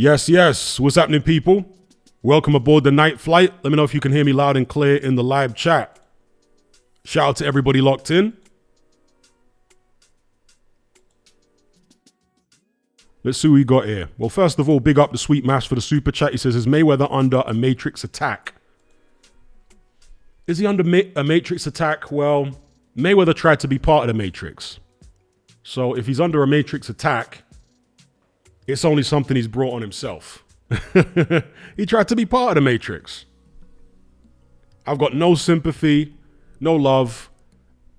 Yes. What's happening, people? Welcome aboard the night flight. Let me know if you can hear me loud and clear in the live chat. Shout out to everybody locked in. Let's see what we got here. Well, first of all, big up the Sweet Maths for the super chat. He says, is Mayweather under a Matrix attack? Is he under a Matrix attack? Well, Mayweather tried to be part of the Matrix. So if he's under a Matrix attack, it's only something he's brought on himself. He tried to be part of the Matrix. I've got no sympathy, no love,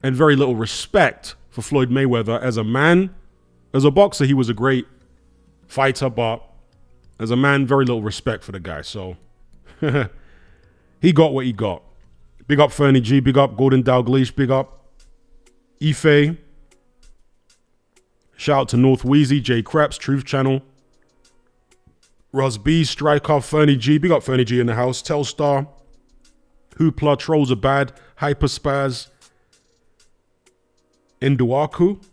and very little respect for Floyd Mayweather as a man. As a boxer, he was a great fighter, but as a man, very little respect for the guy. So he got what he got. Big up Fernie G, big up Gordon Dalglish, big up Ife. Shout out to North Wheezy, J Kreps, Truth Channel. Roz B, Striker, Fernie G, big up Fernie G in the house. Telstar, Hoopla, Trolls Are Bad, Hyperspaz, Induaku.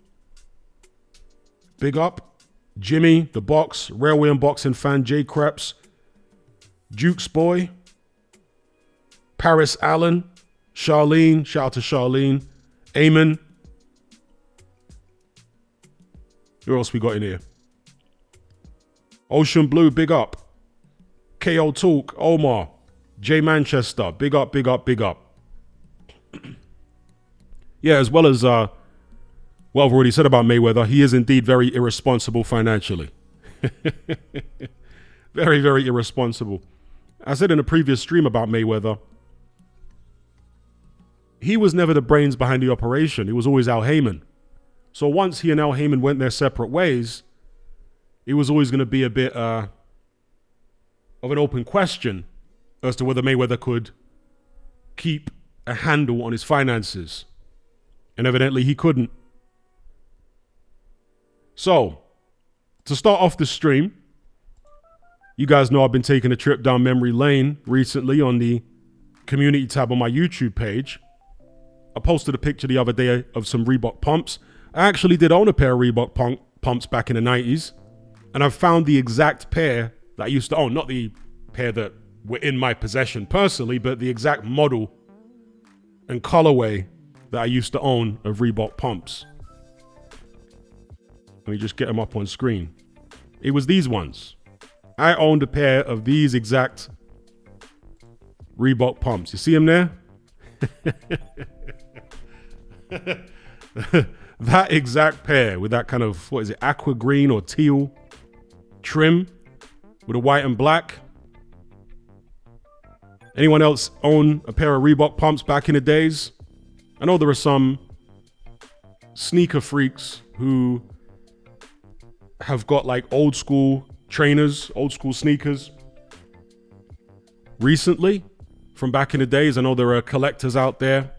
Big up. Jimmy, The Box, Railway Unboxing fan, J Kreps, Jukes Boy, Paris Allen, Charlene, shout out to Charlene, Eamon. Who else we got in here? Ocean Blue, big up. KO Talk, Omar, J Manchester, big up. Yeah, as well as, well, I've already said about Mayweather, he is indeed very irresponsible financially. Very, very irresponsible. I said in a previous stream about Mayweather, he was never the brains behind the operation. It was always Al Heyman. So once he and Al Heyman went their separate ways, it was always going to be a bit of an open question as to whether Mayweather could keep a handle on his finances. And evidently he couldn't. So, to start off the stream, you guys know I've been taking a trip down memory lane recently on the community tab on my YouTube page. I posted a picture the other day of some Reebok pumps. I actually did own a pair of Reebok pumps back in the 90s. And I've found the exact pair that I used to own. Not the pair that were in my possession personally, but the exact model and colorway that I used to own of Reebok pumps. Let me just get them up on screen. It was these ones. I owned a pair of these exact Reebok pumps. You see them there? That exact pair with that kind of, what is it, aqua green or teal trim with a white and black. Anyone else own a pair of Reebok pumps back in the days? I know there are some sneaker freaks who have got like old school trainers, old school sneakers recently from back in the days. I know there are collectors out there,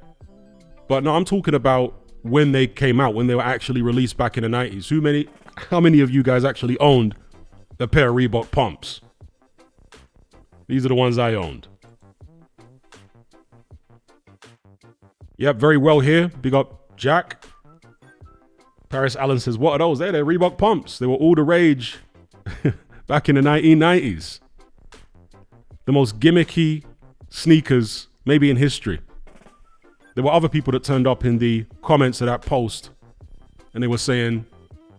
but no, I'm talking about when they came out, when they were actually released back in the 90s. How many of you guys actually owned a pair of Reebok pumps? These are the ones I owned. Yep, very well here. Big up Jack. Paris Allen says, what are those? They're Reebok pumps. They were all the rage back in the 1990s. The most gimmicky sneakers maybe in history. There were other people that turned up in the comments of that post and they were saying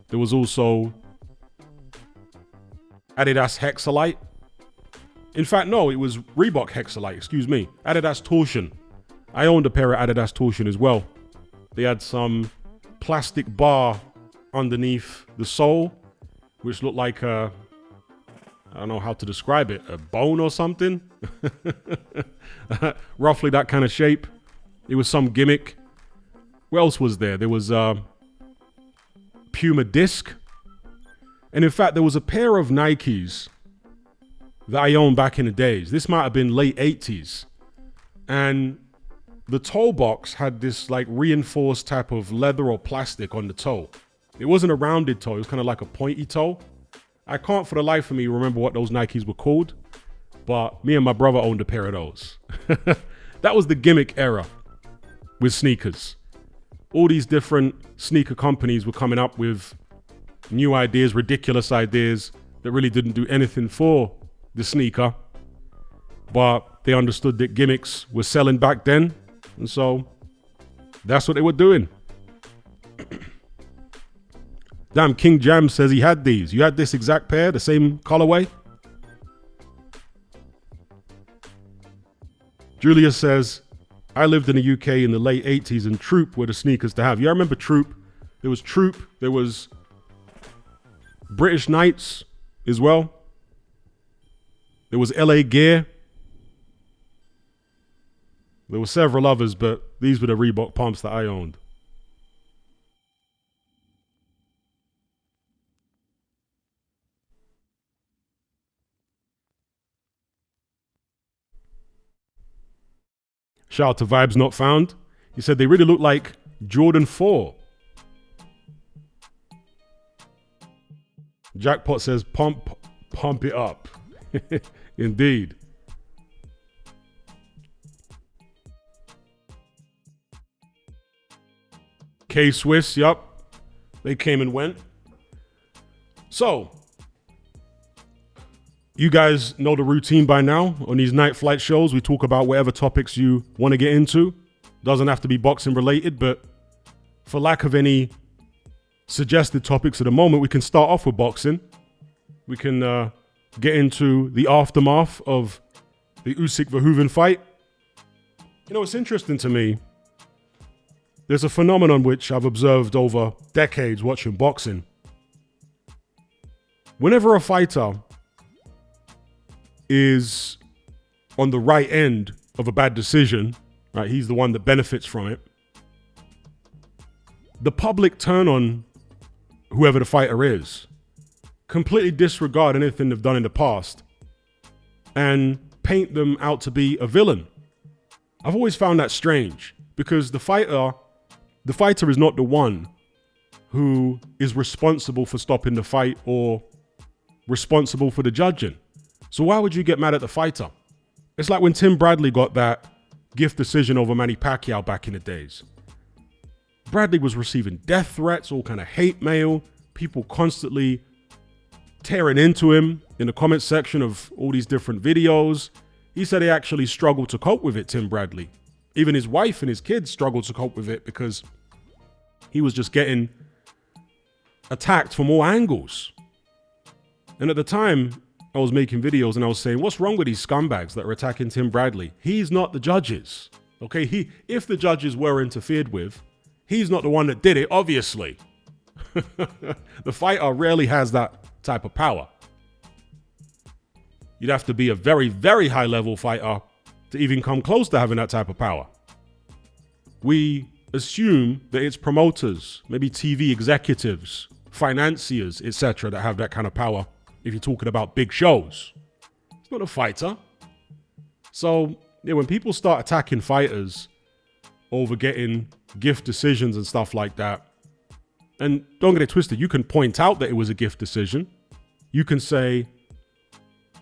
there was also Adidas Hexalite. In fact, no, it was Reebok Hexalite, excuse me. Adidas Torsion. I owned a pair of Adidas Torsion as well. They had some plastic bar underneath the sole, which looked like I don't know how to describe it, a bone or something. Roughly that kind of shape. It was some gimmick. What else was there? There was Puma Disc. And in fact, there was a pair of Nikes that I owned back in the days. This might have been late 80s. And the toe box had this like reinforced type of leather or plastic on the toe. It wasn't a rounded toe. It was kind of like a pointy toe. I can't for the life of me remember what those Nikes were called. But me and my brother owned a pair of those. That was the gimmick era with sneakers. All these different sneaker companies were coming up with new ideas, ridiculous ideas, that really didn't do anything for the sneaker, but they understood that gimmicks were selling back then, and so that's what they were doing. Damn, King Jam says he had these. You had this exact pair, the same colorway? Julia says, I lived in the UK in the late 80s and Troop were the sneakers to have. Yeah, I remember Troop. There was Troop. There was British Knights as well. There was LA Gear. There were several others, but these were the Reebok pumps that I owned. Shout out to Vibes Not Found. He said they really look like Jordan 4. Jackpot says pump it up. Indeed. K-Swiss, yup. They came and went. So, you guys know the routine by now. On these night flight shows, we talk about whatever topics you want to get into. Doesn't have to be boxing related, but for lack of any suggested topics at the moment, we can start off with boxing. We can get into the aftermath of the Usyk-Verhoeven fight. You know, it's interesting to me. There's a phenomenon which I've observed over decades watching boxing. Whenever a fighter is on the right end of a bad decision, right, he's the one that benefits from it, the public turn on whoever the fighter is, completely disregard anything they've done in the past, and paint them out to be a villain. I've always found that strange, because the fighter is not the one who is responsible for stopping the fight or responsible for the judging. So why would you get mad at the fighter? It's like when Tim Bradley got that gift decision over Manny Pacquiao back in the days. Bradley was receiving death threats, all kind of hate mail, people constantly tearing into him in the comment section of all these different videos. He said he actually struggled to cope with it, Tim Bradley. Even his wife and his kids struggled to cope with it because he was just getting attacked from all angles. And at the time, I was making videos and I was saying, what's wrong with these scumbags that are attacking Tim Bradley? He's not the judges. Okay, if the judges were interfered with, he's not the one that did it, obviously. The fighter rarely has that type of power. You'd have to be a very, very high level fighter to even come close to having that type of power. We assume that it's promoters, maybe TV executives, financiers, etc. that have that kind of power if you're talking about big shows. It's not a fighter. So, yeah, when people start attacking fighters over getting gift decisions and stuff like that, and don't get it twisted, you can point out that it was a gift decision. You can say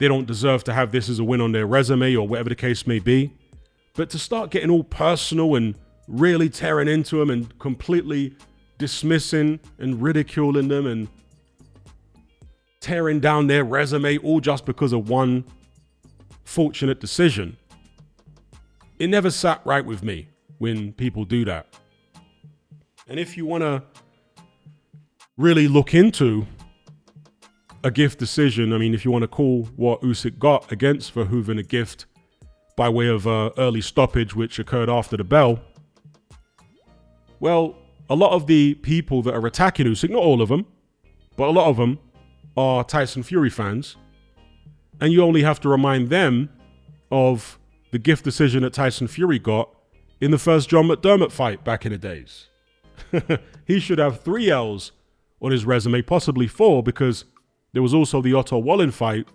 they don't deserve to have this as a win on their resume or whatever the case may be. But to start getting all personal and really tearing into them and completely dismissing and ridiculing them and tearing down their resume all just because of one fortunate decision, it never sat right with me when people do that. And if you want to really look into a gift decision, I mean, if you want to call what Usyk got against Verhoeven a gift by way of early stoppage, which occurred after the bell, well, a lot of the people that are attacking Usyk, not all of them, but a lot of them are Tyson Fury fans. And you only have to remind them of the gift decision that Tyson Fury got in the first John McDermott fight back in the days. He should have 3 L's on his resume, possibly 4, because there was also the Otto Wallin fight,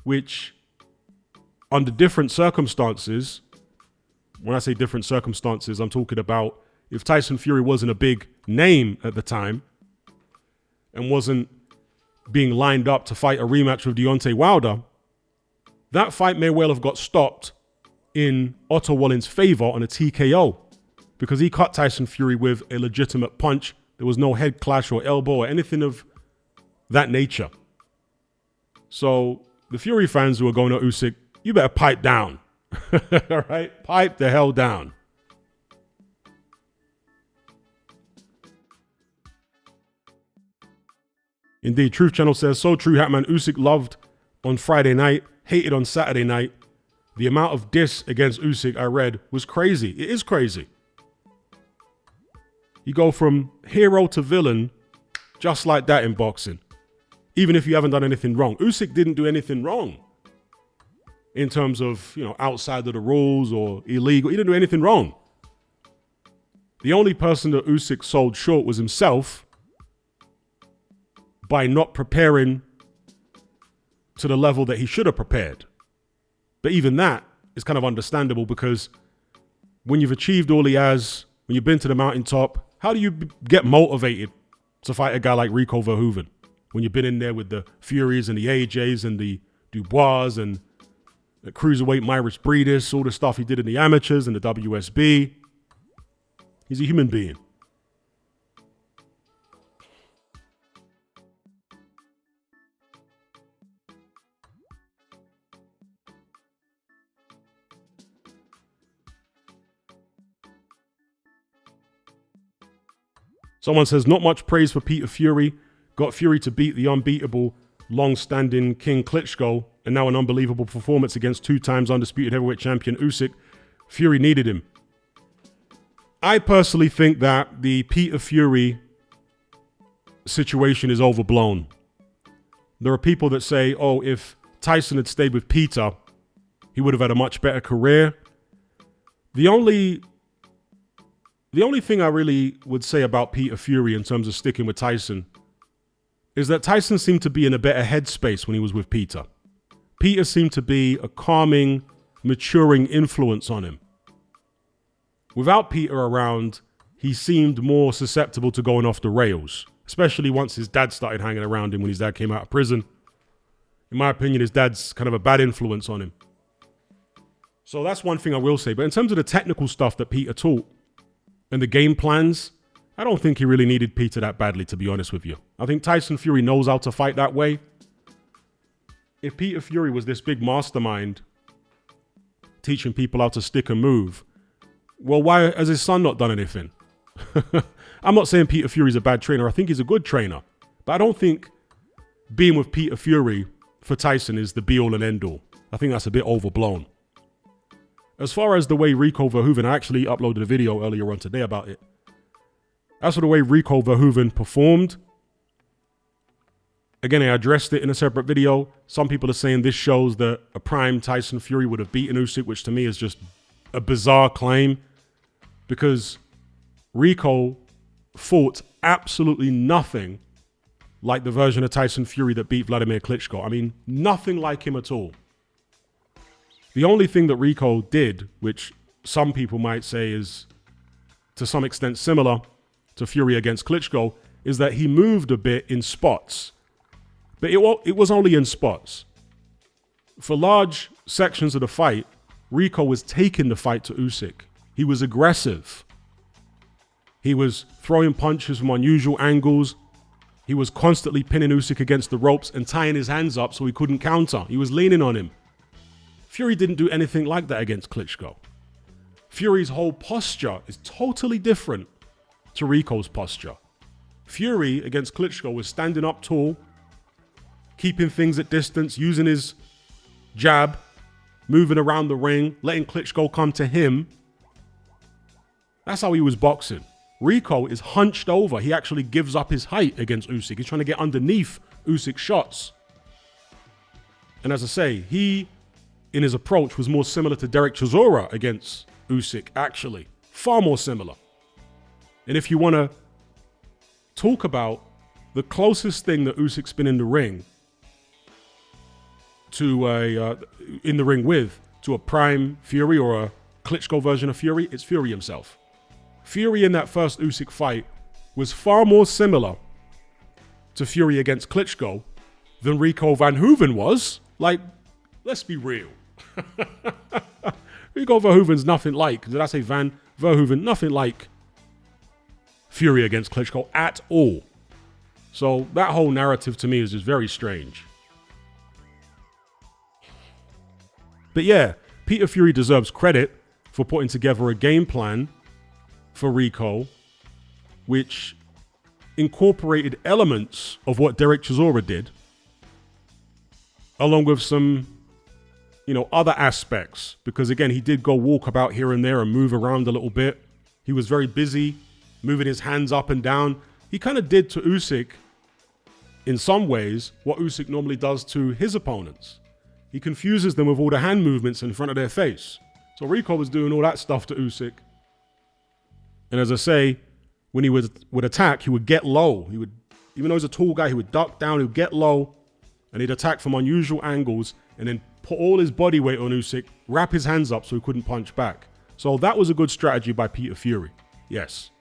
which under different circumstances, when I say different circumstances, I'm talking about if Tyson Fury wasn't a big name at the time and wasn't being lined up to fight a rematch with Deontay Wilder, that fight may well have got stopped in Otto Wallin's favor on a TKO because he cut Tyson Fury with a legitimate punch. There was no head clash or elbow or anything of that nature. So the Fury fans who are going to Usyk, you better pipe down. All right? Pipe the hell down. Indeed, Truth Channel says, so true, Hatman. Usyk loved on Friday night, hated on Saturday night. The amount of diss against Usyk I read was crazy. It is crazy. You go from hero to villain just like that in boxing, even if you haven't done anything wrong. Usyk didn't do anything wrong in terms of, outside of the rules or illegal. He didn't do anything wrong. The only person that Usyk sold short was himself by not preparing to the level that he should have prepared. But even that is kind of understandable, because when you've achieved all he has, when you've been to the mountaintop, how do you get motivated to fight a guy like Rico Verhoeven when you've been in there with the Furies and the AJs and the Dubois and the cruiserweight Myris Breedis, all the stuff he did in the amateurs and the WSB? He's a human being. Someone says, not much praise for Peter Fury. Got Fury to beat the unbeatable, long-standing King Klitschko, and now an unbelievable performance against 2 times undisputed heavyweight champion Usyk. Fury needed him. I personally think that the Peter Fury situation is overblown. There are people that say, oh, if Tyson had stayed with Peter, he would have had a much better career. The only thing I really would say about Peter Fury in terms of sticking with Tyson is that Tyson seemed to be in a better headspace when he was with Peter. Peter seemed to be a calming, maturing influence on him. Without Peter around, he seemed more susceptible to going off the rails, especially once his dad started hanging around him when his dad came out of prison. In my opinion, his dad's kind of a bad influence on him. So that's one thing I will say. But in terms of the technical stuff that Peter taught, and the game plans, I don't think he really needed Peter that badly, to be honest with you. I think Tyson Fury knows how to fight that way. If Peter Fury was this big mastermind teaching people how to stick and move, well, why has his son not done anything? I'm not saying Peter Fury's a bad trainer. I think he's a good trainer. But I don't think being with Peter Fury for Tyson is the be-all and end-all. I think that's a bit overblown. As far as the way Rico Verhoeven, I actually uploaded a video earlier on today about it. As for the way Rico Verhoeven performed, again, I addressed it in a separate video. Some people are saying this shows that a prime Tyson Fury would have beaten Usyk, which to me is just a bizarre claim, because Rico fought absolutely nothing like the version of Tyson Fury that beat Vladimir Klitschko. I mean, nothing like him at all. The only thing that Rico did, which some people might say is to some extent similar to Fury against Klitschko, is that he moved a bit in spots. But it was only in spots. For large sections of the fight, Rico was taking the fight to Usyk. He was aggressive. He was throwing punches from unusual angles. He was constantly pinning Usyk against the ropes and tying his hands up so he couldn't counter. He was leaning on him. Fury didn't do anything like that against Klitschko. Fury's whole posture is totally different to Rico's posture. Fury against Klitschko was standing up tall, keeping things at distance, using his jab, moving around the ring, letting Klitschko come to him. That's how he was boxing. Rico is hunched over. He actually gives up his height against Usyk. He's trying to get underneath Usyk's shots. And as I say, he, in his approach, was more similar to Derek Chisora against Usyk, actually. Far more similar. And if you want to talk about the closest thing that Usyk's been in the ring to a prime Fury or a Klitschko version of Fury, it's Fury himself. Fury in that first Usyk fight was far more similar to Fury against Klitschko than Rico Verhoeven was. Like, let's be real. Rico Verhoeven's nothing like, did I say Van Verhoeven? Nothing like Fury against Klitschko at all. So that whole narrative to me is just very strange. But yeah, Peter Fury deserves credit for putting together a game plan for Rico, which incorporated elements of what Derek Chisora did, along with some, other aspects. Because again, he did go walk about here and there and move around a little bit. He was very busy moving his hands up and down. He kind of did to Usyk, in some ways, what Usyk normally does to his opponents. He confuses them with all the hand movements in front of their face. So Rico was doing all that stuff to Usyk. And as I say, when he would attack, he would get low. He would, even though he's a tall guy, he would duck down, he would get low, and he'd attack from unusual angles, and then put all his body weight on Usyk, wrap his hands up so he couldn't punch back. So that was a good strategy by Peter Fury. Yes.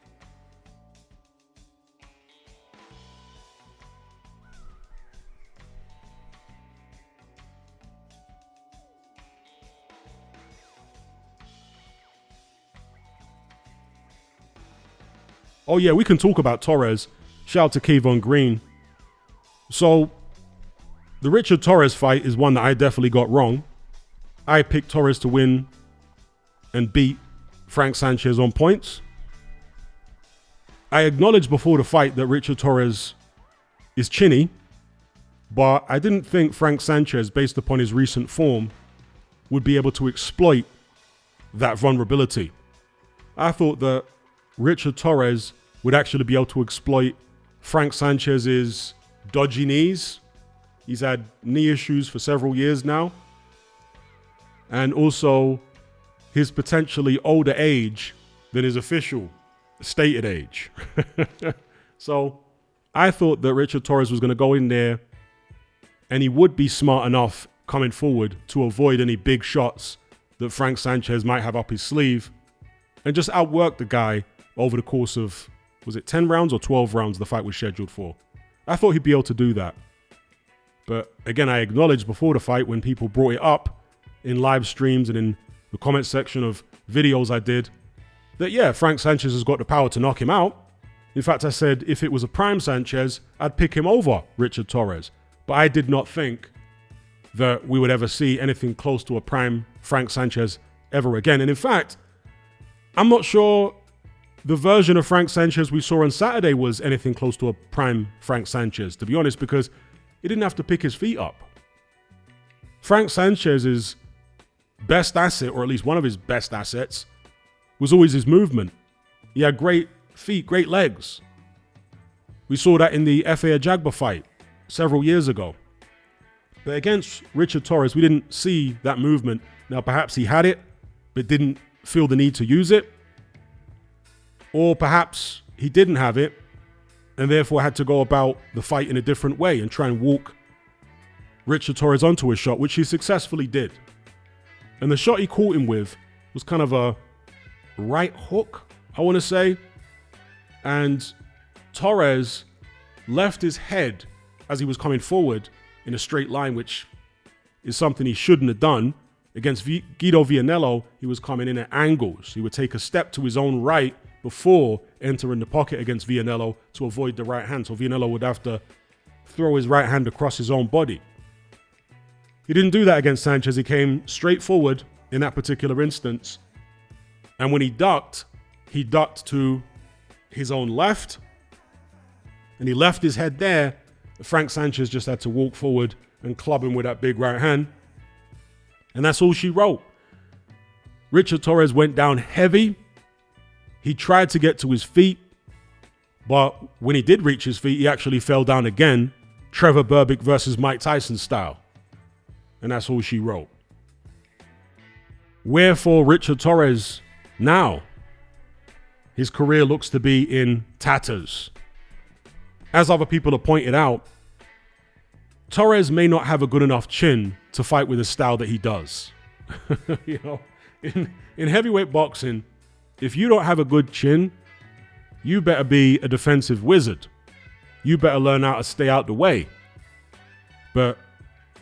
Oh yeah, we can talk about Torres. Shout out to Kayvon Green. So, the Richard Torres fight is one that I definitely got wrong. I picked Torres to win and beat Frank Sanchez on points. I acknowledged before the fight that Richard Torres is chinny, but I didn't think Frank Sanchez, based upon his recent form, would be able to exploit that vulnerability. I thought that Richard Torres would actually be able to exploit Frank Sanchez's dodgy knees. He's had knee issues for several years now. And also his potentially older age than his official stated age. So I thought that Richard Torres was going to go in there and he would be smart enough coming forward to avoid any big shots that Frank Sanchez might have up his sleeve and just outwork the guy over the course of, was it 10 rounds or 12 rounds the fight was scheduled for? I thought he'd be able to do that. But again, I acknowledged before the fight when people brought it up in live streams and in the comment section of videos I did, that yeah, Frank Sanchez has got the power to knock him out. In fact, I said if it was a prime Sanchez, I'd pick him over Richard Torres. But I did not think that we would ever see anything close to a prime Frank Sanchez ever again. And in fact, I'm not sure the version of Frank Sanchez we saw on Saturday was anything close to a prime Frank Sanchez, to be honest, because he didn't have to pick his feet up. Frank Sanchez's best asset, or at least one of his best assets, was always his movement. He had great feet, great legs. We saw that in the F.A. Ajagba fight several years ago. But against Richard Torres, we didn't see that movement. Now, perhaps he had it, but didn't feel the need to use it. Or perhaps he didn't have it and therefore had to go about the fight in a different way and try and walk Richard Torres onto a shot, which he successfully did. And the shot he caught him with was kind of a right hook, I want to say. And Torres left his head as he was coming forward in a straight line, which is something he shouldn't have done. Against Guido Vianello, he was coming in at angles. He would take a step to his own right before entering the pocket against Vianello to avoid the right hand. So Vianello would have to throw his right hand across his own body. He didn't do that against Sanchez. He came straight forward in that particular instance. And when he ducked to his own left. And he left his head there. Frank Sanchez just had to walk forward and club him with that big right hand. And that's all she wrote. Richard Torres went down heavy. He tried to get to his feet, but when he did reach his feet, he actually fell down again, Trevor Berbick versus Mike Tyson style. And that's all she wrote. Wherefore Richard Torres now? His career looks to be in tatters. As other people have pointed out, Torres may not have a good enough chin to fight with the style that he does. In heavyweight boxing, if you don't have a good chin, you better be a defensive wizard. You better learn how to stay out the way. But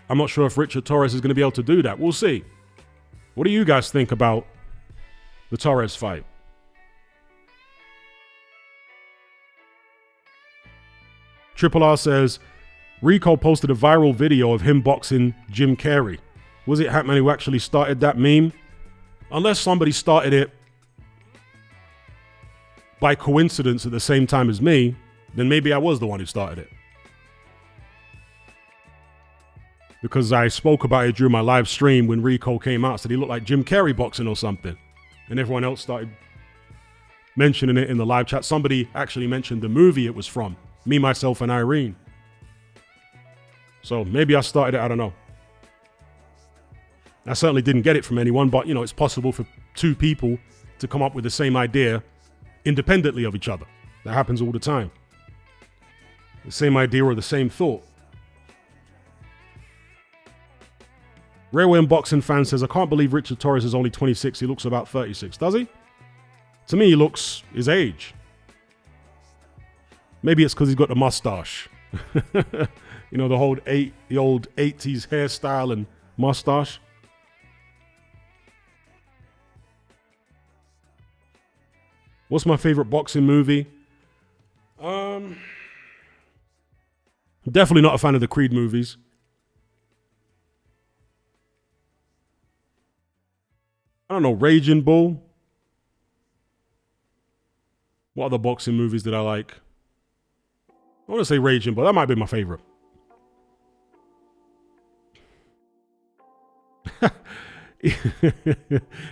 I'm not sure if Richard Torres is going to be able to do that. We'll see. What do you guys think about the Torres fight? Triple R says, Rico posted a viral video of him boxing Jim Carrey. Was it Hatman who actually started that meme? Unless somebody started it by coincidence at the same time as me, then maybe I was the one who started it. Because I spoke about it during my live stream when Rico came out, said he looked like Jim Carrey boxing or something. And everyone else started mentioning it in the live chat. Somebody actually mentioned the movie it was from. Me, Myself, and Irene. So maybe I started it, I don't know. I certainly didn't get it from anyone, but it's possible for two people to come up with the same idea independently of each other. That happens all the time. The same idea or the same thought. Railway Unboxing fan says, I can't believe Richard Torres is only 26. He looks about 36. Does he? To me, he looks his age. Maybe it's because he's got the mustache. The old 80s hairstyle and mustache. What's my favorite boxing movie? Definitely not a fan of the Creed movies. I don't know, Raging Bull. What other boxing movies did I like? I want to say Raging Bull. That might be my favorite.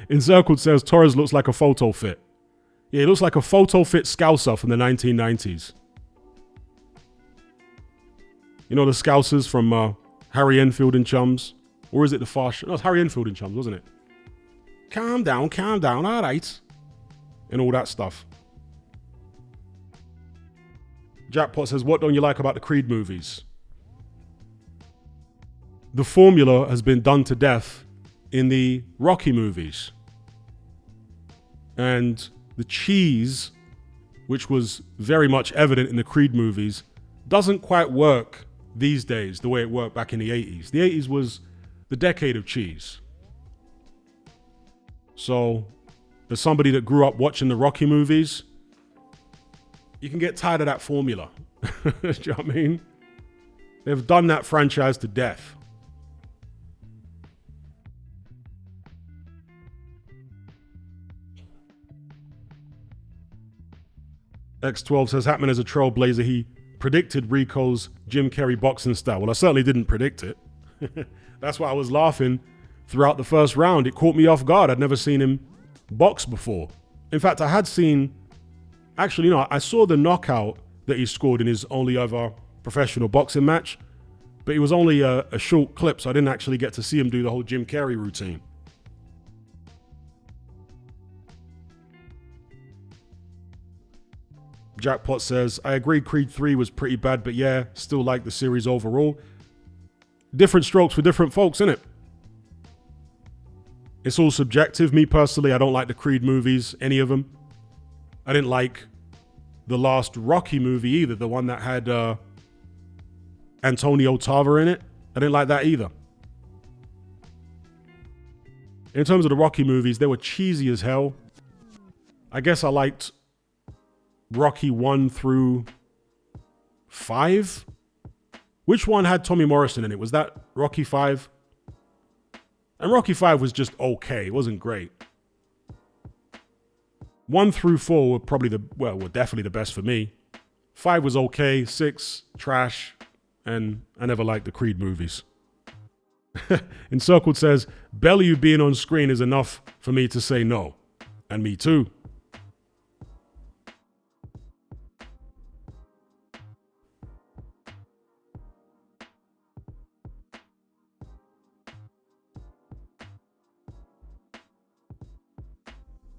Encircled says Torres looks like a photo fit. Yeah, he looks like a photo fit Scouser from the 1990s. The Scousers from Harry Enfield and Chums? Or is it the Fast? No, it's Harry Enfield and Chums, wasn't it? Calm down, all right. And all that stuff. Jackpot says, what don't you like about the Creed movies? The formula has been done to death in the Rocky movies. And the cheese, which was very much evident in the Creed movies, doesn't quite work these days the way it worked back in the 80s. The 80s was the decade of cheese. So, as somebody that grew up watching the Rocky movies, you can get tired of that formula. Do you know what I mean? They've done that franchise to death. X12 says, Hatman is a trailblazer. He predicted Rico's Jim Carrey boxing style. Well, I certainly didn't predict it. That's why I was laughing throughout the first round. It caught me off guard. I'd never seen him box before. In fact, I had seen... Actually, I saw the knockout that he scored in his only other professional boxing match, but it was only a short clip, so I didn't actually get to see him do the whole Jim Carrey routine. Jackpot says, I agree Creed 3 was pretty bad, but yeah, still like the series overall. Different strokes for different folks, innit? It's all subjective. Me personally, I don't like the Creed movies, any of them. I didn't like the last Rocky movie either, the one that had Antonio Tarver in it. I didn't like that either. In terms of the Rocky movies, they were cheesy as hell. I guess I liked Rocky 1 through 5. Which one had Tommy Morrison in it? Was that Rocky 5? And Rocky 5 was just okay. It wasn't great. 1 through 4 were probably were definitely the best for me. 5 was okay. 6, trash. And I never liked the Creed movies. Encircled says, Bellew being on screen is enough for me to say no. And me too.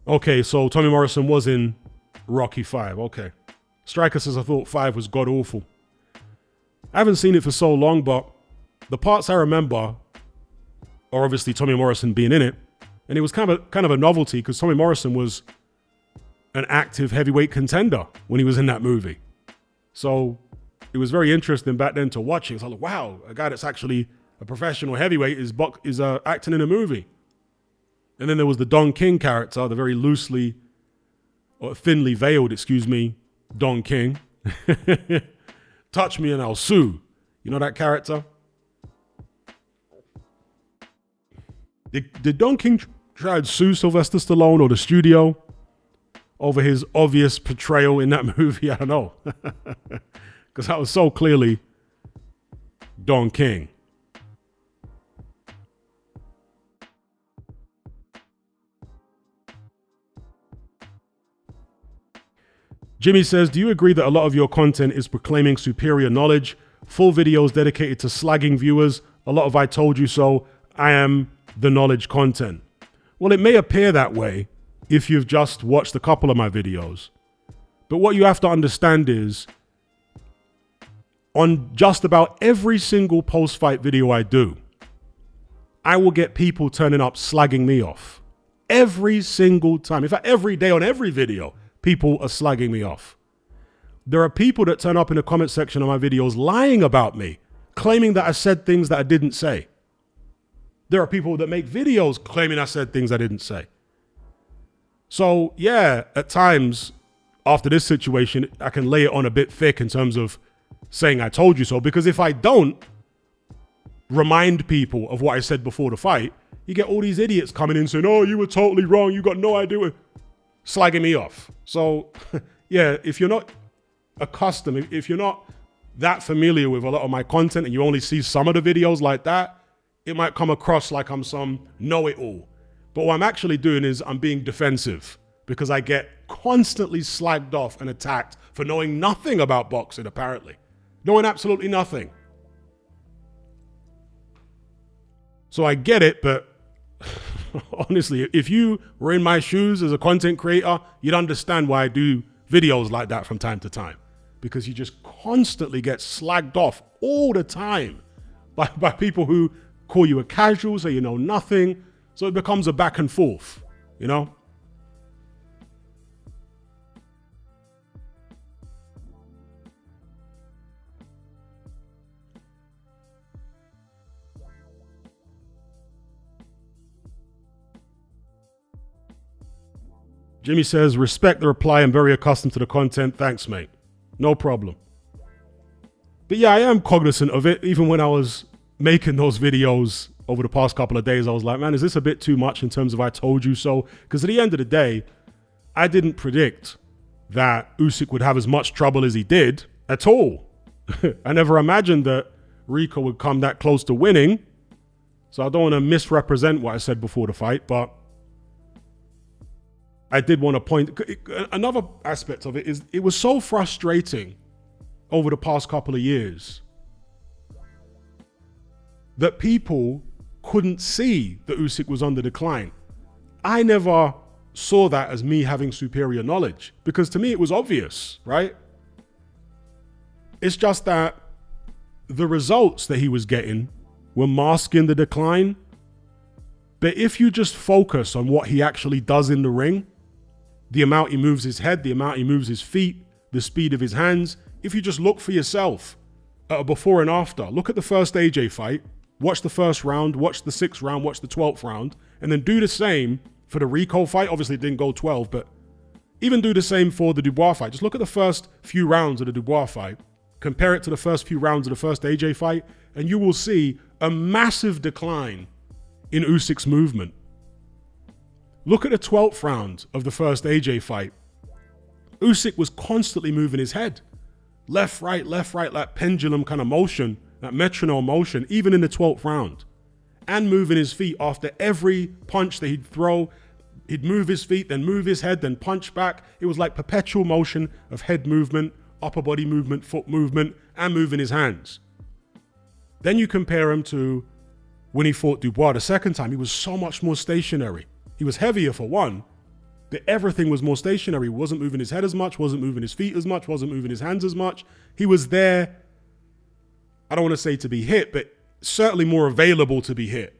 Okay, so Tommy Morrison was in Rocky 5. Okay. Striker says, I thought 5 was god awful. I haven't seen it for so long, but the parts I remember are obviously Tommy Morrison being in it. And it was kind of a novelty because Tommy Morrison was an active heavyweight contender when he was in that movie. So it was very interesting back then to watch it. It's like, wow, a guy that's actually a professional heavyweight is acting in a movie. And then there was the Don King character, the very loosely or thinly veiled, Don King. Touch me and I'll sue. You know that character? Did Don King try to sue Sylvester Stallone or the studio over his obvious portrayal in that movie? I don't know. Because that was so clearly Don King. Jimmy says, do you agree that a lot of your content is proclaiming superior knowledge? Full videos dedicated to slagging viewers. A lot of I told you so. I am the knowledge content. Well, it may appear that way if you've just watched a couple of my videos. But what you have to understand is, on just about every single post-fight video I do, I will get people turning up slagging me off. Every single time. In fact, every day on every video, people are slagging me off. There are people that turn up in the comment section of my videos lying about me, claiming that I said things that I didn't say. There are people that make videos claiming I said things I didn't say. So yeah, at times after this situation, I can lay it on a bit thick in terms of saying I told you so, because if I don't remind people of what I said before the fight, you get all these idiots coming in saying, oh, you were totally wrong, you got no idea, slagging me off. So yeah, if you're not accustomed, if you're not that familiar with a lot of my content and you only see some of the videos like that, it might come across like I'm some know-it-all. But what I'm actually doing is I'm being defensive, because I get constantly slagged off and attacked for knowing nothing about boxing, apparently. Knowing absolutely nothing. So I get it, but honestly, if you were in my shoes as a content creator, you'd understand why I do videos like that from time to time. Because you just constantly get slagged off all the time by people who call you a casual, say you know nothing. So it becomes a back and forth, you know? Jimmy says, respect the reply. I'm very accustomed to the content. Thanks, mate. No problem. But yeah, I am cognizant of it. Even when I was making those videos over the past couple of days, I was like, man, is this a bit too much in terms of I told you so? Because at the end of the day, I didn't predict that Usyk would have as much trouble as he did at all. I never imagined that Rico would come that close to winning. So I don't want to misrepresent what I said before the fight, but I did want to point, another aspect of it is it was so frustrating over the past couple of years that people couldn't see that Usyk was on the decline. I never saw that as me having superior knowledge, because to me it was obvious, right? It's just that the results that he was getting were masking the decline. But if you just focus on what he actually does in the ring, the amount he moves his head, the amount he moves his feet, the speed of his hands, if you just look for yourself at a before and after, look at the first AJ fight, watch the first round, watch the 6th round, watch the 12th round, and then do the same for the Rico fight. Obviously it didn't go 12, but even do the same for the Dubois fight. Just look at the first few rounds of the Dubois fight, compare it to the first few rounds of the first AJ fight, and you will see a massive decline in Usyk's movement. Look at the 12th round of the first AJ fight. Usyk was constantly moving his head. Left, right, that pendulum kind of motion, that metronome motion, even in the 12th round. And moving his feet after every punch that he'd throw. He'd move his feet, then move his head, then punch back. It was like perpetual motion of head movement, upper body movement, foot movement, and moving his hands. Then you compare him to when he fought Dubois the second time. He was so much more stationary. He was heavier for one, but everything was more stationary. He wasn't moving his head as much, wasn't moving his feet as much, wasn't moving his hands as much. He was there, I don't want to say to be hit, but certainly more available to be hit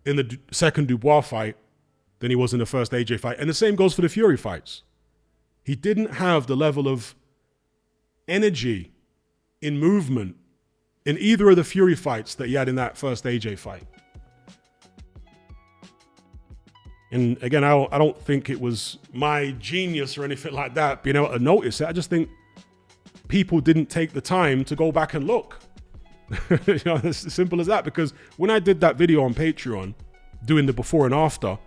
in the second Dubois fight than he was in the first AJ fight. And the same goes for the Fury fights. He didn't have the level of energy in movement in either of the Fury fights that he had in that first AJ fight. And again, I don't think it was my genius or anything like that being able to notice it. I just think people didn't take the time to go back and look. You know, it's as simple as that. Because when I did that video on Patreon, doing the before and after,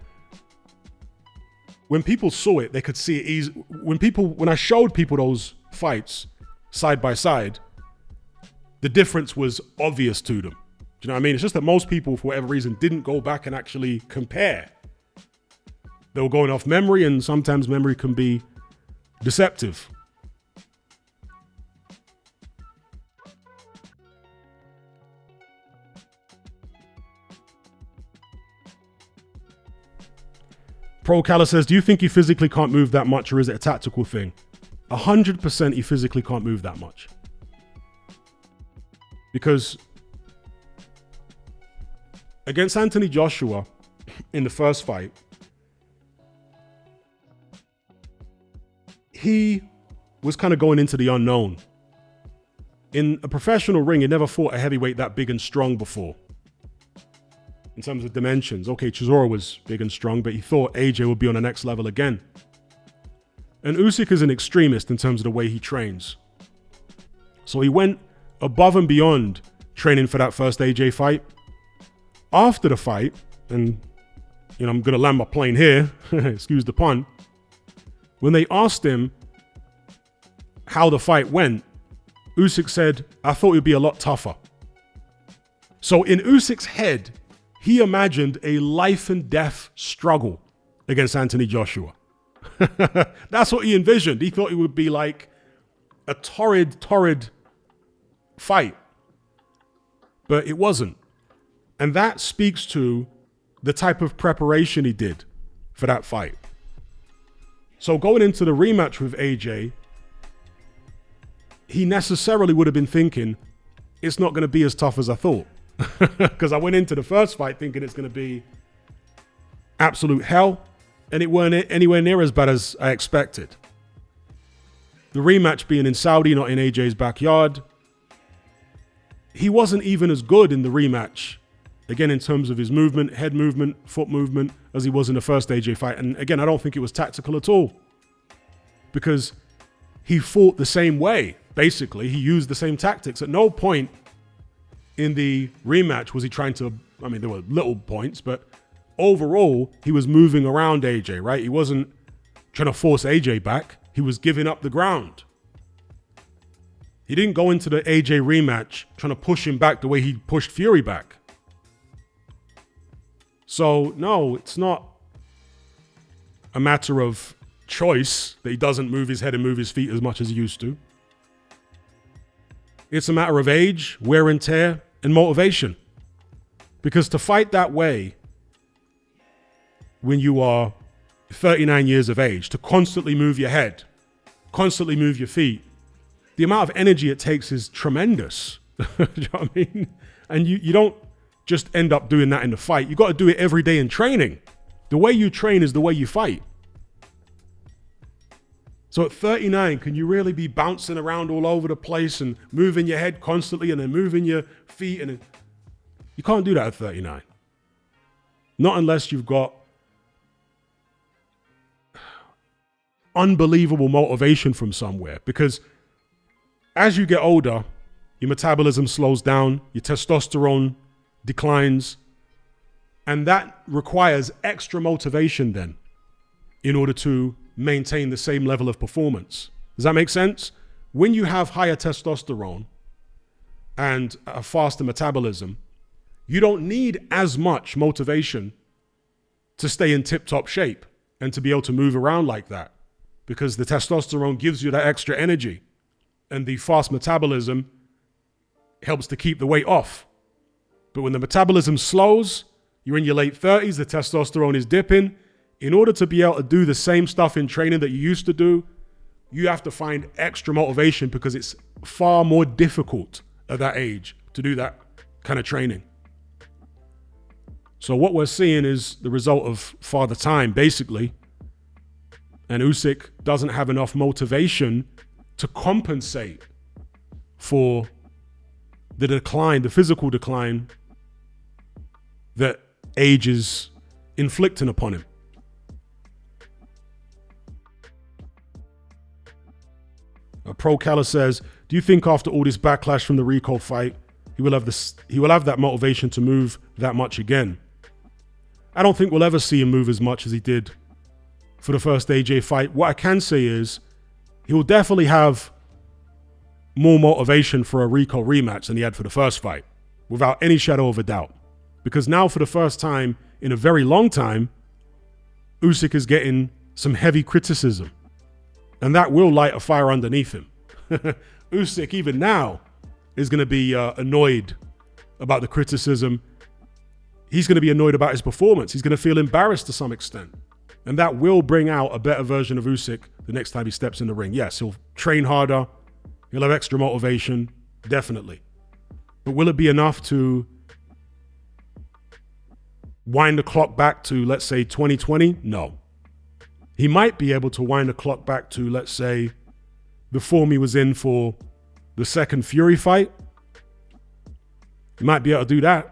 when people saw it, they could see it easy. When I showed people those fights side by side, the difference was obvious to them. Do you know what I mean? It's just that most people, for whatever reason, didn't go back and actually compare. They were going off memory, and sometimes memory can be deceptive. Pro Cala says, do you think he physically can't move that much, or is it a tactical thing? 100% he physically can't move that much. Because against Anthony Joshua in the first fight, he was kind of going into the unknown. In a professional ring, he never fought a heavyweight that big and strong before. In terms of dimensions, okay, Chisora was big and strong, but he thought AJ would be on the next level again. And Usyk is an extremist in terms of the way he trains. So he went above and beyond training for that first AJ fight. After the fight, and I'm going to land my plane here, excuse the pun, when they asked him how the fight went, Usyk said, I thought it would be a lot tougher. So in Usyk's head, he imagined a life and death struggle against Anthony Joshua. That's what he envisioned. He thought it would be like a torrid fight. But it wasn't. And that speaks to the type of preparation he did for that fight. So going into the rematch with AJ, he necessarily would have been thinking, it's not going to be as tough as I thought. Because I went into the first fight thinking it's going to be absolute hell, and it weren't anywhere near as bad as I expected. The rematch being in Saudi, not in AJ's backyard, he wasn't even as good in the rematch, again, in terms of his movement, head movement, foot movement, as he was in the first AJ fight. And again, I don't think it was tactical at all, because he fought the same way. Basically, he used the same tactics. At no point in the rematch was he trying to, there were little points, but overall, he was moving around AJ, right? He wasn't trying to force AJ back. He was giving up the ground. He didn't go into the AJ rematch trying to push him back the way he pushed Fury back. So, no, it's not a matter of choice that he doesn't move his head and move his feet as much as he used to. It's a matter of age, wear and tear, and motivation. Because to fight that way when you are 39 years of age, to constantly move your head, constantly move your feet, the amount of energy it takes is tremendous. You know what I mean? And you don't just end up doing that in the fight. You got to do it every day in training. The way you train is the way you fight. So at 39, can you really be bouncing around all over the place and moving your head constantly and then moving your feet? And you can't do that at 39. Not unless you've got unbelievable motivation from somewhere. Because as you get older, your metabolism slows down, your testosterone declines, and that requires extra motivation then in order to maintain the same level of performance. Does that make sense? When you have higher testosterone and a faster metabolism, you don't need as much motivation to stay in tip-top shape and to be able to move around like that, because the testosterone gives you that extra energy, and the fast metabolism helps to keep the weight off. But when the metabolism slows, you're in your late 30s, the testosterone is dipping. In order to be able to do the same stuff in training that you used to do, you have to find extra motivation, because it's far more difficult at that age to do that kind of training. So what we're seeing is the result of Father Time, basically. And Usyk doesn't have enough motivation to compensate for the decline, the physical decline that age is inflicting upon him. Pro Cala says, do you think after all this backlash from the Rico fight, he will have that motivation to move that much again? I don't think we'll ever see him move as much as he did for the first AJ fight. What I can say is he'll definitely have more motivation for a Rico rematch than he had for the first fight, without any shadow of a doubt. Because now, for the first time in a very long time, Usyk is getting some heavy criticism, and that will light a fire underneath him. Usyk, even now, is going to be annoyed about the criticism. He's going to be annoyed about his performance. He's going to feel embarrassed to some extent. And that will bring out a better version of Usyk the next time he steps in the ring. Yes, he'll train harder. He'll have extra motivation, definitely. But will it be enough to wind the clock back to, let's say, 2020? No. He might be able to wind the clock back to, let's say, the form he was in for the second Fury fight. He might be able to do that.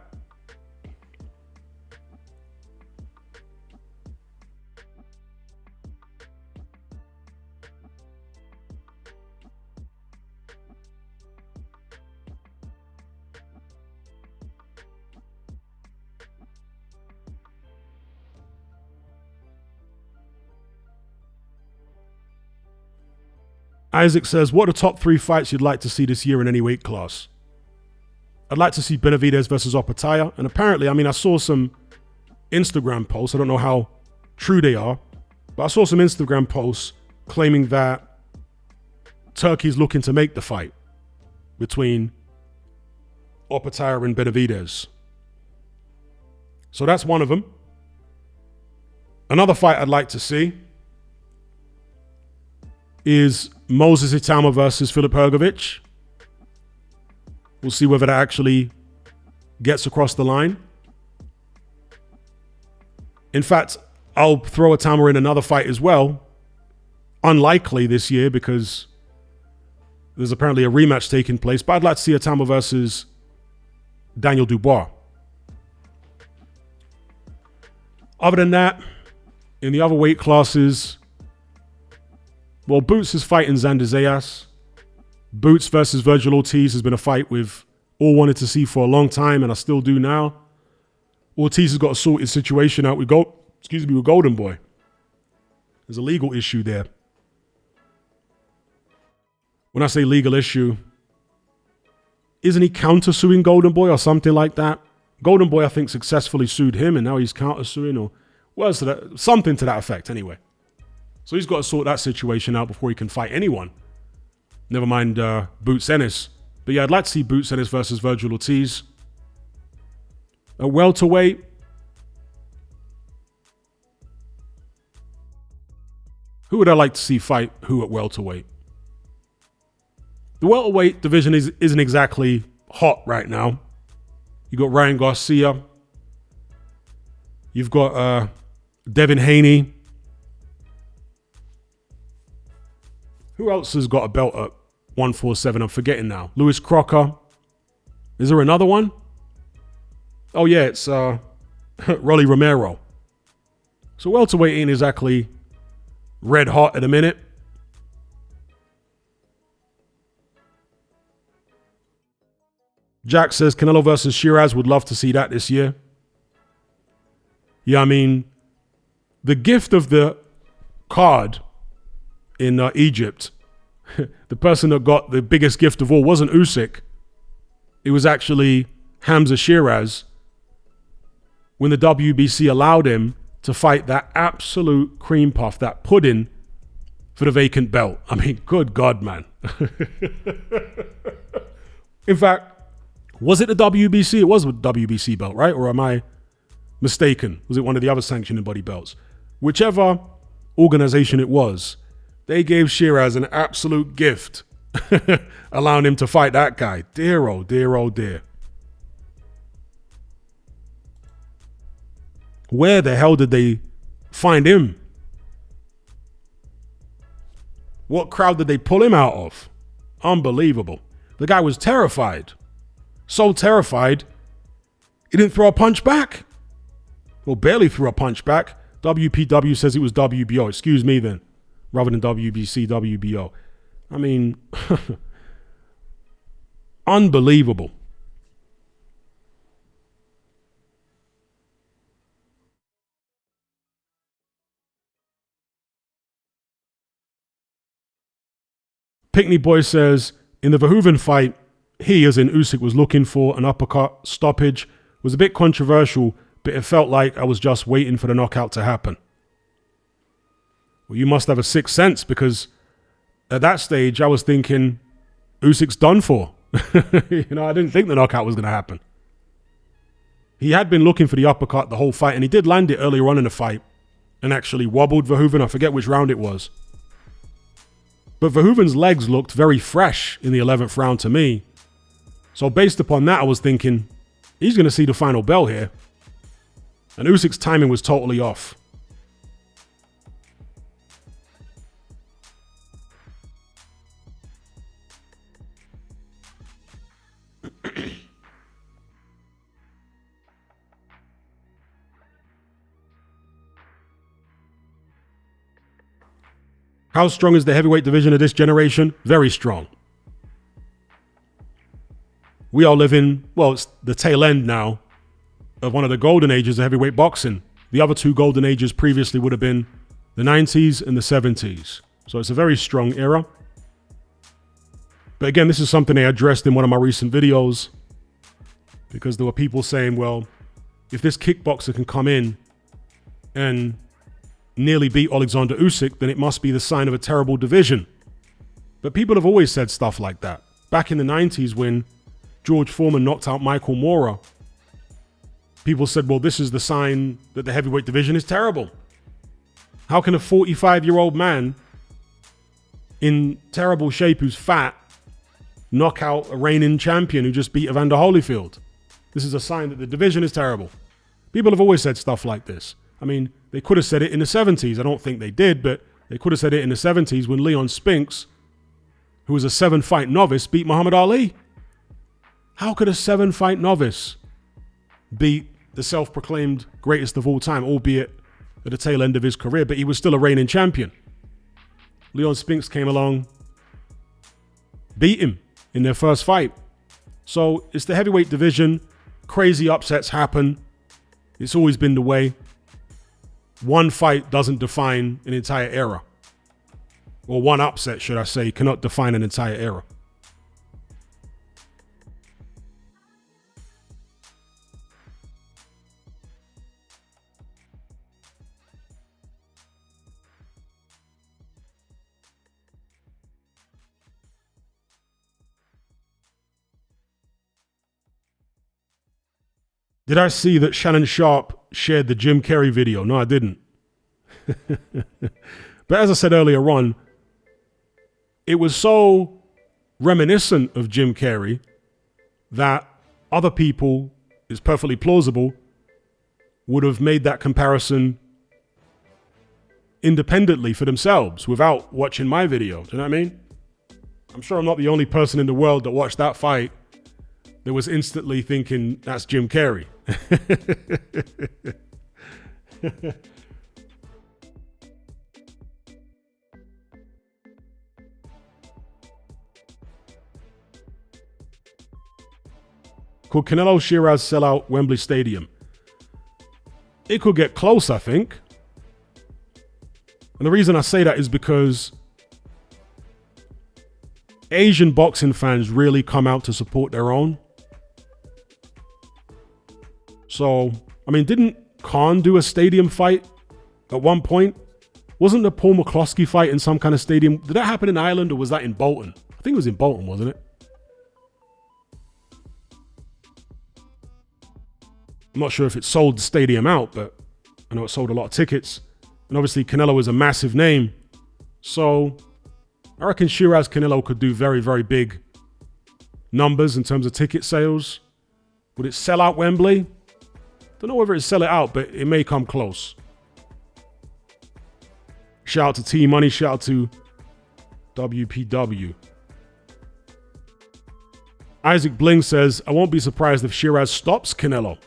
Isaac says, what are the top 3 fights you'd like to see this year in any weight class? I'd like to see Benavidez versus Opetaya. And apparently, I saw some Instagram posts. I don't know how true they are, but I saw some Instagram posts claiming that Turkey's looking to make the fight between Opetaya and Benavidez. So that's one of them. Another fight I'd like to see is Moses Itama versus Filip Hrgović. We'll see whether that actually gets across the line. In fact, I'll throw Itama in another fight as well. Unlikely this year because there's apparently a rematch taking place, but I'd like to see Itama versus Daniel Dubois. Other than that, in the other weight classes, well, Boots is fighting Xander Zayas. Boots versus Virgil Ortiz has been a fight we've all wanted to see for a long time, and I still do now. Ortiz has got to sort his situation out with Golden Boy. There's a legal issue there. When I say legal issue, isn't he countersuing Golden Boy or something like that? Golden Boy, I think, successfully sued him, and now he's countersuing, or something to that effect anyway. So he's got to sort that situation out before he can fight anyone. Never mind Boots Ennis. But yeah, I'd like to see Boots Ennis versus Virgil Ortiz. At welterweight, who would I like to see fight who at welterweight? The welterweight division isn't exactly hot right now. You got Ryan Garcia. You've got Devin Haney. Who else has got a belt at 147? I'm forgetting now. Lewis Crocker. Is there another one? Oh yeah, it's Rolly Romero. So welterweight ain't exactly red hot at a minute. Jack says Canelo versus Shiraz, would love to see that this year. Yeah, the gift of the card in Egypt, the person that got the biggest gift of all wasn't Usyk. It was actually Hamza Shiraz, when the WBC allowed him to fight that absolute cream puff, that pudding, for the vacant belt. Good God, man. In fact, was it the WBC? It was the WBC belt, right? Or am I mistaken? Was it one of the other sanctioned body belts? Whichever organization it was, they gave Shiraz an absolute gift, allowing him to fight that guy. Dear, oh dear, oh dear. Where the hell did they find him? What crowd did they pull him out of? Unbelievable. The guy was terrified. So terrified, he didn't throw a punch back. Well, barely threw a punch back. WPW says it was WBO. Excuse me then. Rather than WBC, WBO. Unbelievable. Pickney Boy says, in the Verhoeven fight, he, as in Usyk, was looking for an uppercut stoppage. It was a bit controversial, but it felt like I was just waiting for the knockout to happen. Well, you must have a sixth sense, because at that stage, I was thinking, Usyk's done for. I didn't think the knockout was going to happen. He had been looking for the uppercut the whole fight, and he did land it earlier on in the fight and actually wobbled Verhoeven. I forget which round it was. But Verhoeven's legs looked very fresh in the 11th round to me. So based upon that, I was thinking, he's going to see the final bell here. And Usyk's timing was totally off. How strong is the heavyweight division of this generation? Very strong. We are living, well, it's the tail end now of one of the golden ages of heavyweight boxing. The other two golden ages previously would have been the 90s and the 70s. So it's a very strong era. But again, this is something I addressed in one of my recent videos, because there were people saying, well, if this kickboxer can come in and nearly beat Alexander Usyk, then it must be the sign of a terrible division. But people have always said stuff like that. Back in the 90s, when George Foreman knocked out Michael Moorer, people said, well, this is the sign that the heavyweight division is terrible. How can a 45-year-old man in terrible shape who's fat knock out a reigning champion who just beat Evander Holyfield? This is a sign that the division is terrible. People have always said stuff like this. I mean, they could have said it in the 70s. I don't think they did, but they could have said it in the 70s when Leon Spinks, who was a 7-fight novice, beat Muhammad Ali. How could a 7-fight novice beat the self-proclaimed greatest of all time, albeit at the tail end of his career, but he was still a reigning champion? Leon Spinks came along, beat him in their first fight. So it's the heavyweight division. Crazy upsets happen. It's always been the way. One fight doesn't define an entire era. Or one upset, should I say, cannot define an entire era. Did I see that Shannon Sharp shared the Jim Carrey video? No, I didn't. But as I said earlier on, it was so reminiscent of Jim Carrey that other people, it's perfectly plausible, would have made that comparison independently for themselves without watching my video. Do you know what I mean? I'm sure I'm not the only person in the world that watched that fight that was instantly thinking, that's Jim Carrey. Could Canelo Shiraz sell out Wembley Stadium? It could get close, I think. And the reason I say that is because Asian boxing fans really come out to support their own. So, I mean, didn't Khan do a stadium fight at one point? Wasn't the Paul McCloskey fight in some kind of stadium? Did that happen in Ireland or was that in Bolton? I think it was in Bolton, wasn't it? I'm not sure if it sold the stadium out, but I know it sold a lot of tickets. And obviously Canelo is a massive name. So I reckon Shiraz Canelo could do very, very big numbers in terms of ticket sales. Would it sell out Wembley? Don't know whether it'd sell it out, but it may come close. Shout out to T Money, shout out to WPW. Isaac Bling says, I won't be surprised if Shiraz stops Canelo.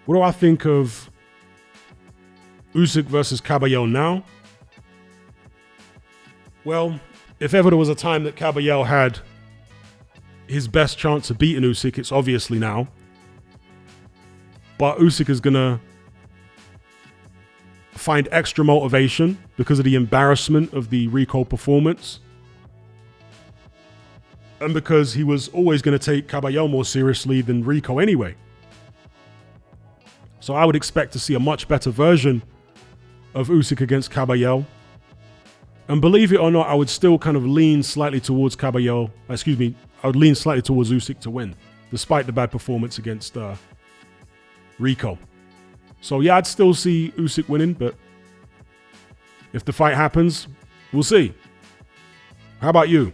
What do I think of Usyk versus Caballero now? Well, if ever there was a time that Caballero had his best chance of beating Usyk, it's obviously now. But Usyk is going to find extra motivation because of the embarrassment of the Rico performance. And because he was always going to take Caballero more seriously than Rico anyway. So I would expect to see a much better version of Usyk against Caballero. And believe it or not, I would still kind of lean slightly towards Caballero. Excuse me, I would lean slightly towards Usyk to win, despite the bad performance against Rico. So yeah, I'd still see Usyk winning, but if the fight happens, we'll see. How about you?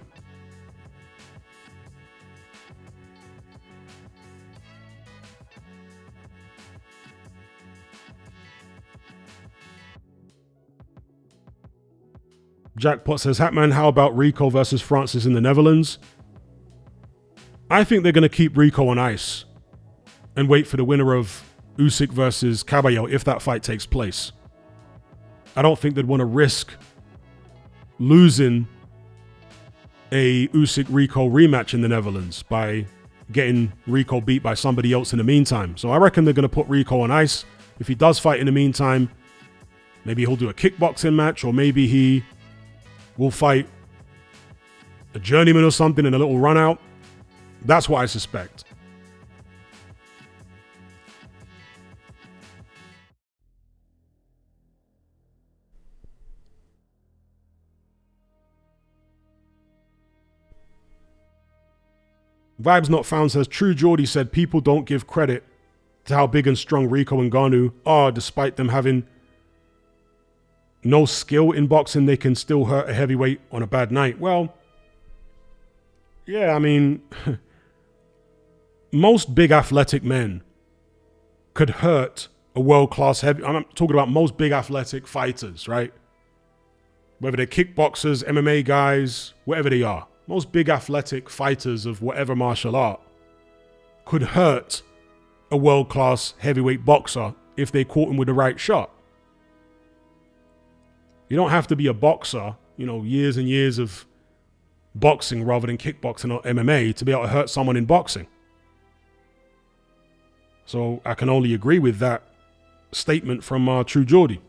Jackpot says, Hatman, how about Rico versus Francis in the Netherlands? I think they're going to keep Rico on ice and wait for the winner of Usyk versus Caballero if that fight takes place. I don't think they'd want to risk losing a Usyk-Rico rematch in the Netherlands by getting Rico beat by somebody else in the meantime. So I reckon they're going to put Rico on ice. If he does fight in the meantime, maybe he'll do a kickboxing match, or maybe he will fight a journeyman or something in a little run out. That's what I suspect. Vibes Not Found says, True Geordie said people don't give credit to how big and strong Rico and Ngannou are, despite them having no skill in boxing, they can still hurt a heavyweight on a bad night. Well, yeah, I mean, most big athletic men could hurt a world-class heavy. I'm talking about most big athletic fighters, right? Whether they're kickboxers, MMA guys, whatever they are. Most big athletic fighters of whatever martial art could hurt a world-class heavyweight boxer if they caught him with the right shot. You don't have to be a boxer, you know, years and years of boxing rather than kickboxing or MMA to be able to hurt someone in boxing. So I can only agree with that statement from True Geordie.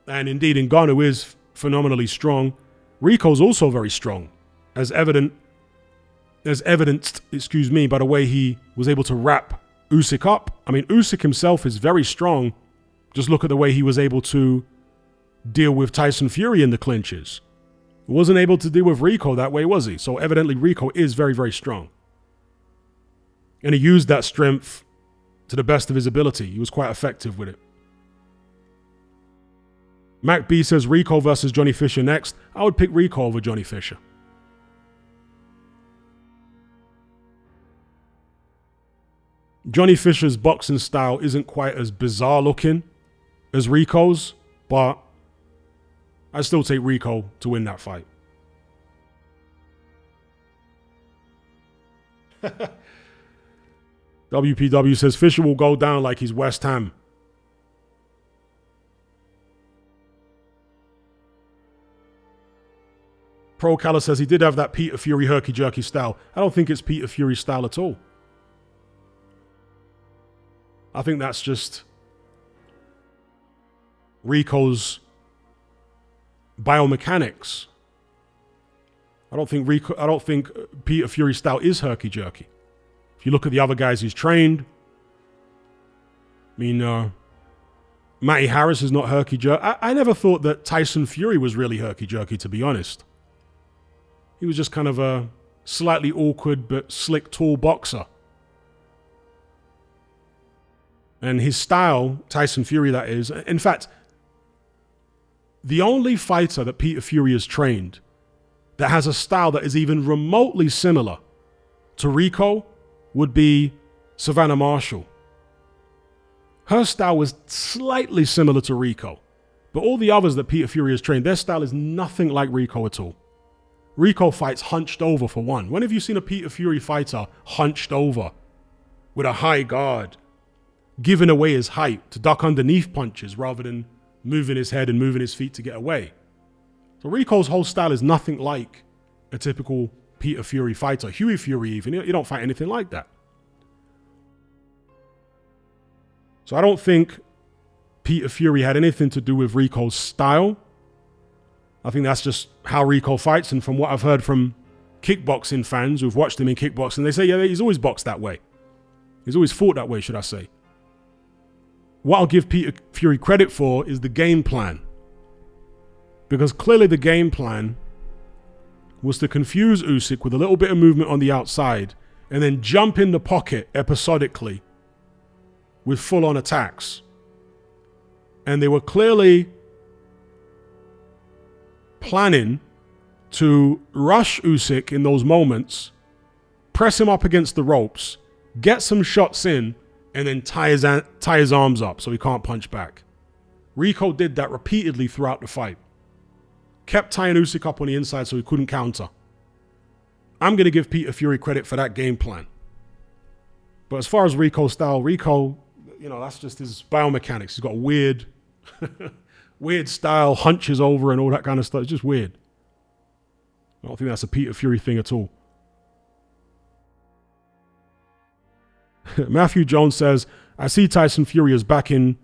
And indeed, Ngannou is phenomenally strong. Rico's also very strong, as evidenced, by the way he was able to wrap Usyk up. I mean, Usyk himself is very strong. Just look at the way he was able to deal with Tyson Fury in the clinches. Wasn't able to deal with Rico that way, was he? So evidently Rico is very, very strong. And he used that strength to the best of his ability. He was quite effective with it. Mac B says Rico versus Johnny Fisher next. I would pick Rico over Johnny Fisher. Johnny Fisher's boxing style isn't quite as bizarre looking as Rico's, but I still take Rico to win that fight. WPW says Fisher will go down like he's West Ham. Pro Calla says he did have that Peter Fury herky-jerky style. I don't think it's Peter Fury style at all. I think that's just Rico's biomechanics. I don't think Peter Fury's style is herky-jerky. If you look at the other guys he's trained, I mean, Matty Harris is not herky-jerky. I never thought that Tyson Fury was really herky-jerky, to be honest. He was just kind of a slightly awkward but slick, tall boxer. And his style, Tyson Fury that is, in fact, the only fighter that Peter Fury has trained that has a style that is even remotely similar to Rico would be Savannah Marshall. Her style was slightly similar to Rico, but all the others that Peter Fury has trained, their style is nothing like Rico at all. Rico fights hunched over for one. When have you seen a Peter Fury fighter hunched over with a high guard, giving away his height to duck underneath punches rather than moving his head and moving his feet to get away? So Rico's whole style is nothing like a typical Peter Fury fighter. Huey Fury even, you don't fight anything like that. So I don't think Peter Fury had anything to do with Rico's style. I think that's just how Rico fights. And from what I've heard from kickboxing fans who've watched him in kickboxing, they say, yeah, he's always boxed that way. He's always fought that way, should I say. What I'll give Peter Fury credit for is the game plan. Because clearly the game plan was to confuse Usyk with a little bit of movement on the outside and then jump in the pocket episodically with full-on attacks. And they were clearly planning to rush Usyk in those moments, press him up against the ropes, get some shots in, and then tie his arms up so he can't punch back. Rico did that repeatedly throughout the fight. Kept tying Usyk up on the inside so he couldn't counter. I'm going to give Peter Fury credit for that game plan. But as far as Rico's style, Rico, that's just his biomechanics. He's got a weird, weird style, hunches over and all that kind of stuff. It's just weird. I don't think that's a Peter Fury thing at all. Matthew Jones says, I see Tyson Fury is back in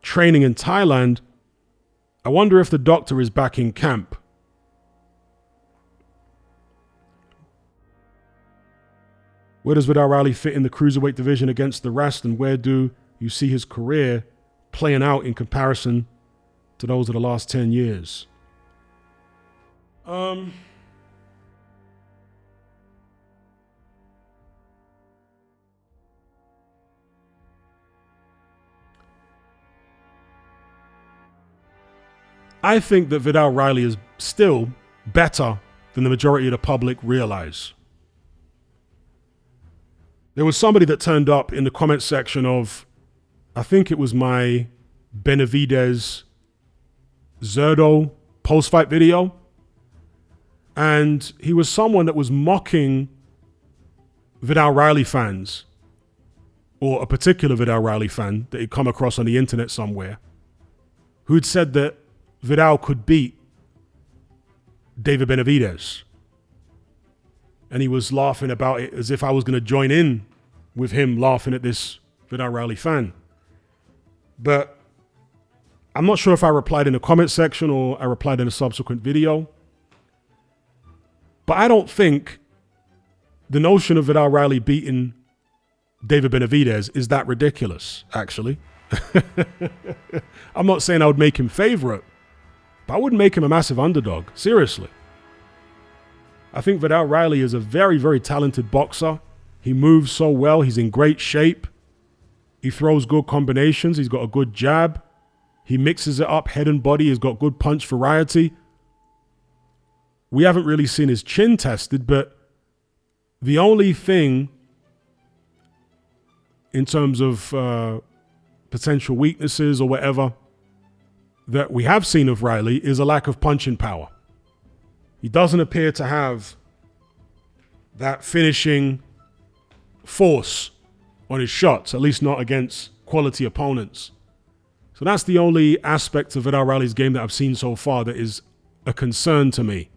training in Thailand. I wonder if the doctor is back in camp. Where does Vidal Riley fit in the cruiserweight division against the rest, and where do you see his career playing out in comparison to those of the last 10 years? I think that Vidal Riley is still better than the majority of the public realize. There was somebody that turned up in the comment section of, I think it was my Benavidez Zerdo post-fight video. And he was someone that was mocking Vidal Riley fans, or a particular Vidal Riley fan that he'd come across on the internet somewhere, who'd said that Vidal could beat David Benavidez. And he was laughing about it as if I was going to join in with him laughing at this Vidal Riley fan. But I'm not sure if I replied in the comment section or I replied in a subsequent video. But I don't think the notion of Vidal Riley beating David Benavidez is that ridiculous, actually. I'm not saying I would make him favorite, but I wouldn't make him a massive underdog. Seriously. I think Vidal Riley is a very, very talented boxer. He moves so well. He's in great shape. He throws good combinations. He's got a good jab. He mixes it up, head and body. He's got good punch variety. We haven't really seen his chin tested, but the only thing in terms of potential weaknesses or whatever that we have seen of Riley is a lack of punching power. He doesn't appear to have that finishing force on his shots, at least not against quality opponents. So that's the only aspect of Vidal Riley's game that I've seen so far that is a concern to me.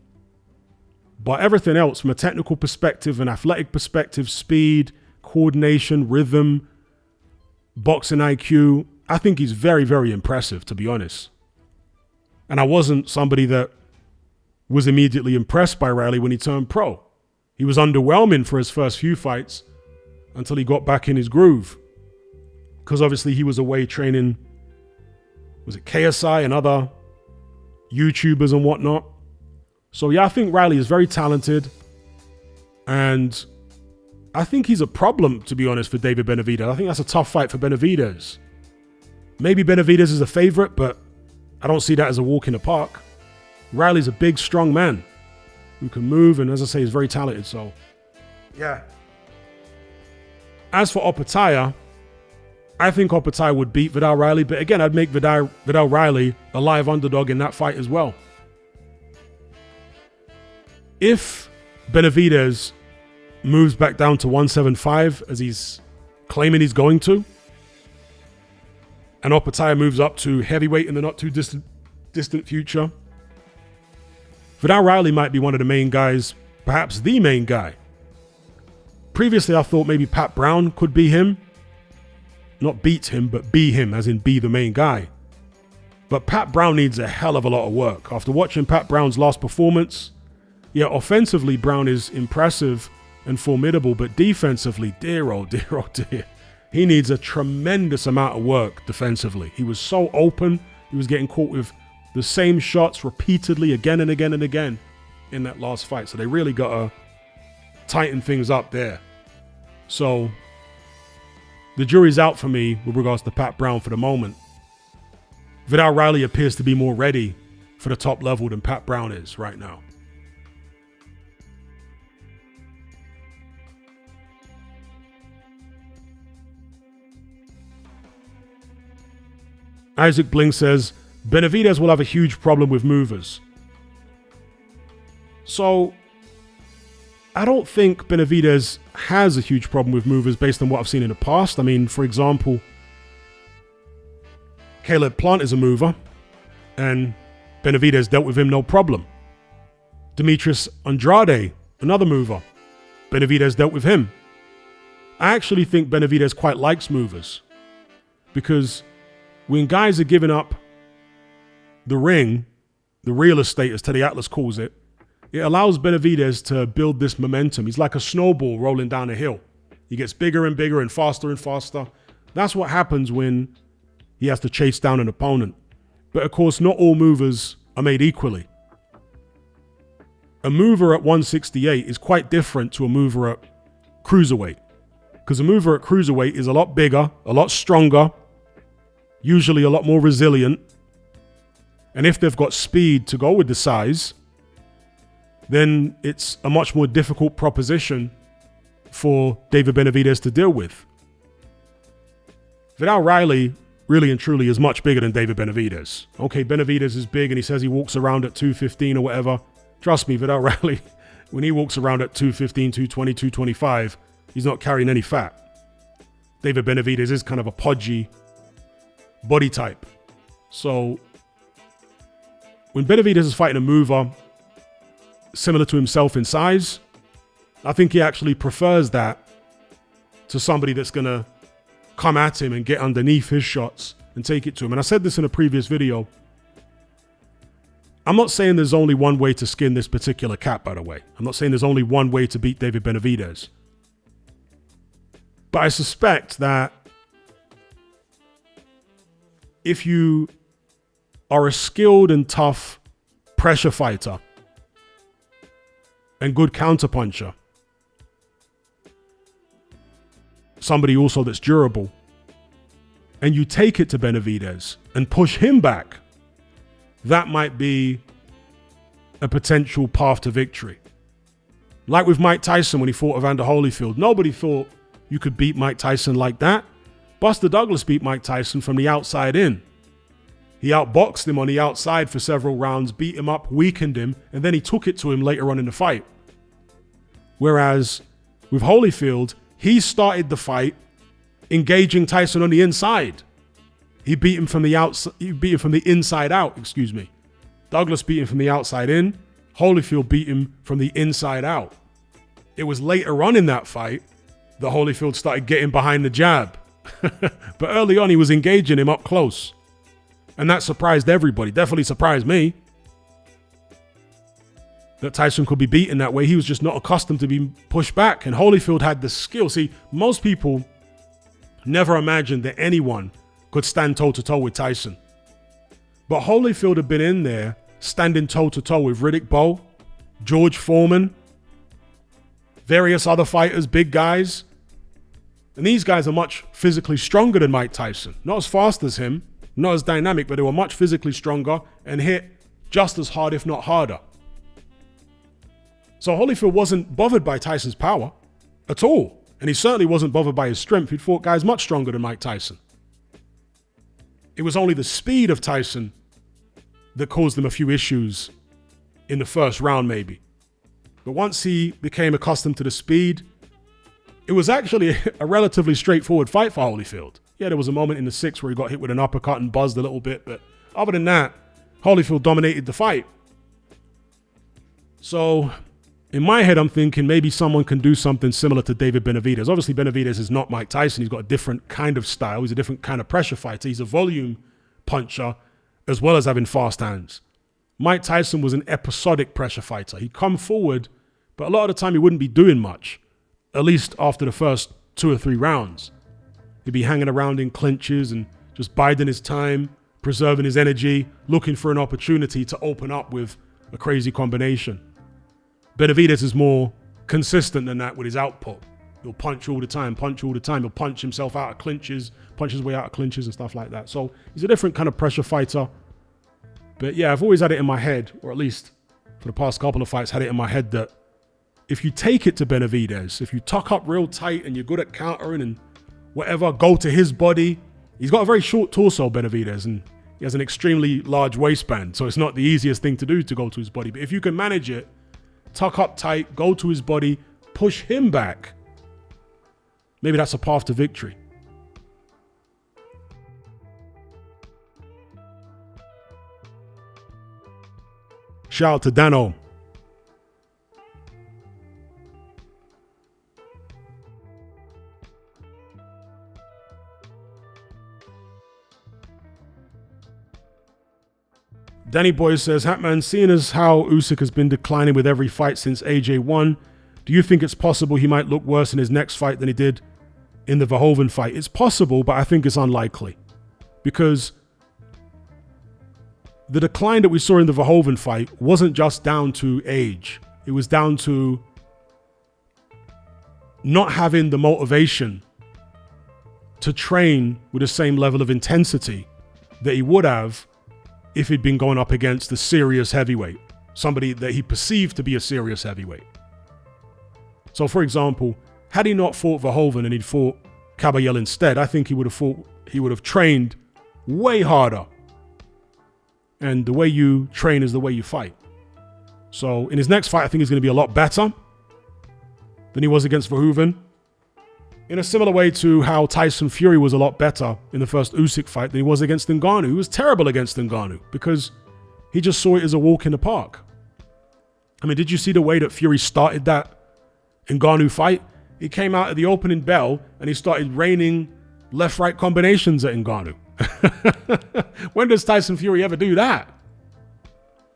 But everything else, from a technical perspective, an athletic perspective, speed, coordination, rhythm, boxing IQ, I think he's very, very impressive, to be honest. And I wasn't somebody that was immediately impressed by Riley when he turned pro. He was underwhelming for his first few fights until he got back in his groove. Because obviously he was away training, was it KSI and other YouTubers and whatnot. So yeah, I think Riley is very talented. And I think he's a problem, to be honest, for David Benavidez. I think that's a tough fight for Benavidez. Maybe Benavidez is a favorite, but I don't see that as a walk in the park. Riley's a big, strong man who can move, and as I say, he's very talented. So, yeah. As for Opetaya, I think Opetaya would beat Vidal Riley, but again, I'd make Vidal Riley a live underdog in that fight as well. If Benavidez moves back down to 175, as he's claiming he's going to, and Opetaya moves up to heavyweight in the not too distant future, Vidal Riley might be one of the main guys, perhaps the main guy. Previously, I thought maybe Pat Brown could be him. not beat him, but be him, as in be the main guy. But Pat Brown needs a hell of a lot of work. After watching Pat Brown's last performance, yeah, offensively, Brown is impressive and formidable, but defensively, dear, oh dear, he needs a tremendous amount of work defensively. He was so open. He was getting caught with the same shots repeatedly again and again and again in that last fight. So they really got to tighten things up there. So the jury's out for me with regards to Pat Brown for the moment. Vidal Riley appears to be more ready for the top level than Pat Brown is right now. Isaac Bling says, Benavidez will have a huge problem with movers. So, I don't think Benavidez has a huge problem with movers based on what I've seen in the past. I mean, for example, Caleb Plant is a mover, and Benavidez dealt with him no problem. Demetrius Andrade, another mover. Benavidez dealt with him. I actually think Benavidez quite likes movers, because when guys are giving up the ring, the real estate as Teddy Atlas calls it, it allows Benavidez to build this momentum. He's like a snowball rolling down a hill. He gets bigger and bigger and faster. That's what happens when he has to chase down an opponent. But of course, not all movers are made equally. A mover at 168 is quite different to a mover at cruiserweight, because a mover at cruiserweight is a lot bigger, a lot stronger, usually a lot more resilient. And if they've got speed to go with the size, then it's a much more difficult proposition for David Benavidez to deal with. Vidal Riley really and truly is much bigger than David Benavidez. Okay, Benavidez is big and he says he walks around at 215 or whatever. Trust me, Vidal Riley, when he walks around at 215, 220, 225, he's not carrying any fat. David Benavidez is kind of a podgy body type. So when Benavidez is fighting a mover similar to himself in size, I think he actually prefers that to somebody that's going to come at him and get underneath his shots and take it to him. And I said this in a previous video. I'm not saying there's only one way to skin this particular cat, by the way. I'm not saying there's only one way to beat David Benavidez. But I suspect that if you are a skilled and tough pressure fighter and good counterpuncher, somebody also that's durable, and you take it to Benavidez and push him back, that might be a potential path to victory. Like with Mike Tyson when he fought Evander Holyfield. Nobody thought you could beat Mike Tyson like that. Buster Douglas beat Mike Tyson from the outside in. He outboxed him on the outside for several rounds, beat him up, weakened him, and then he took it to him later on in the fight. Whereas with Holyfield, he started the fight engaging Tyson on the inside. He beat him from the outside. He beat him from the inside out, excuse me. Douglas beat him from the outside in. Holyfield beat him from the inside out. It was later on in that fight that Holyfield started getting behind the jab. But early on, he was engaging him up close. And that surprised everybody. Definitely surprised me. That Tyson could be beaten that way. He was just not accustomed to being pushed back. And Holyfield had the skill. See, most people never imagined that anyone could stand toe-to-toe with Tyson. But Holyfield had been in there standing toe-to-toe with Riddick Bowe, George Foreman, various other fighters, big guys. And these guys are much physically stronger than Mike Tyson. Not as fast as him, not as dynamic, but they were much physically stronger and hit just as hard, if not harder. So Holyfield wasn't bothered by Tyson's power at all. And he certainly wasn't bothered by his strength. He'd fought guys much stronger than Mike Tyson. It was only the speed of Tyson that caused him a few issues in the first round, maybe. But once he became accustomed to the speed, it was actually a relatively straightforward fight for Holyfield. Yeah, there was a moment in the sixth where he got hit with an uppercut and buzzed a little bit, but other than that, Holyfield dominated the fight. So in my head, I'm thinking maybe someone can do something similar to David Benavidez. Obviously, Benavidez is not Mike Tyson. He's got a different kind of style. He's a different kind of pressure fighter. He's a volume puncher as well as having fast hands. Mike Tyson was an episodic pressure fighter. He'd come forward, but a lot of the time he wouldn't be doing much, at least after the first 2 or 3 rounds. He'd be hanging around in clinches and just biding his time, preserving his energy, looking for an opportunity to open up with a crazy combination. Benavidez is more consistent than that with his output. He'll punch all the time. He'll punch himself out of clinches, punch his way out of clinches and stuff like that. So he's a different kind of pressure fighter. But yeah, I've always had it in my head, or at least for the past couple of fights, had it in my head that if you take it to Benavidez, if you tuck up real tight and you're good at countering and whatever, go to his body. He's got a very short torso, Benavidez, and he has an extremely large waistband. So it's not the easiest thing to do to go to his body. But if you can manage it, tuck up tight, go to his body, push him back, maybe that's a path to victory. Shout out to Dano. Danny Boy says, Hatman, seeing as how Usyk has been declining with every fight since AJ won, do you think it's possible he might look worse in his next fight than he did in the Verhoeven fight? It's possible, but I think it's unlikely. Because the decline that we saw in the Verhoeven fight wasn't just down to age. It was down to not having the motivation to train with the same level of intensity that he would have if he'd been going up against a serious heavyweight, somebody that he perceived to be a serious heavyweight. So, for example, had he not fought Verhoeven and he'd fought Caballel instead, I think he would have trained way harder. And the way you train is the way you fight. So, in his next fight, I think he's going to be a lot better than he was against Verhoeven. In a similar way to how Tyson Fury was a lot better in the first Usyk fight than he was against Ngannou. He was terrible against Ngannou because he just saw it as a walk in the park. I mean, did you see the way that Fury started that Ngannou fight? He came out at the opening bell and he started raining left-right combinations at Ngannou. When does Tyson Fury ever do that?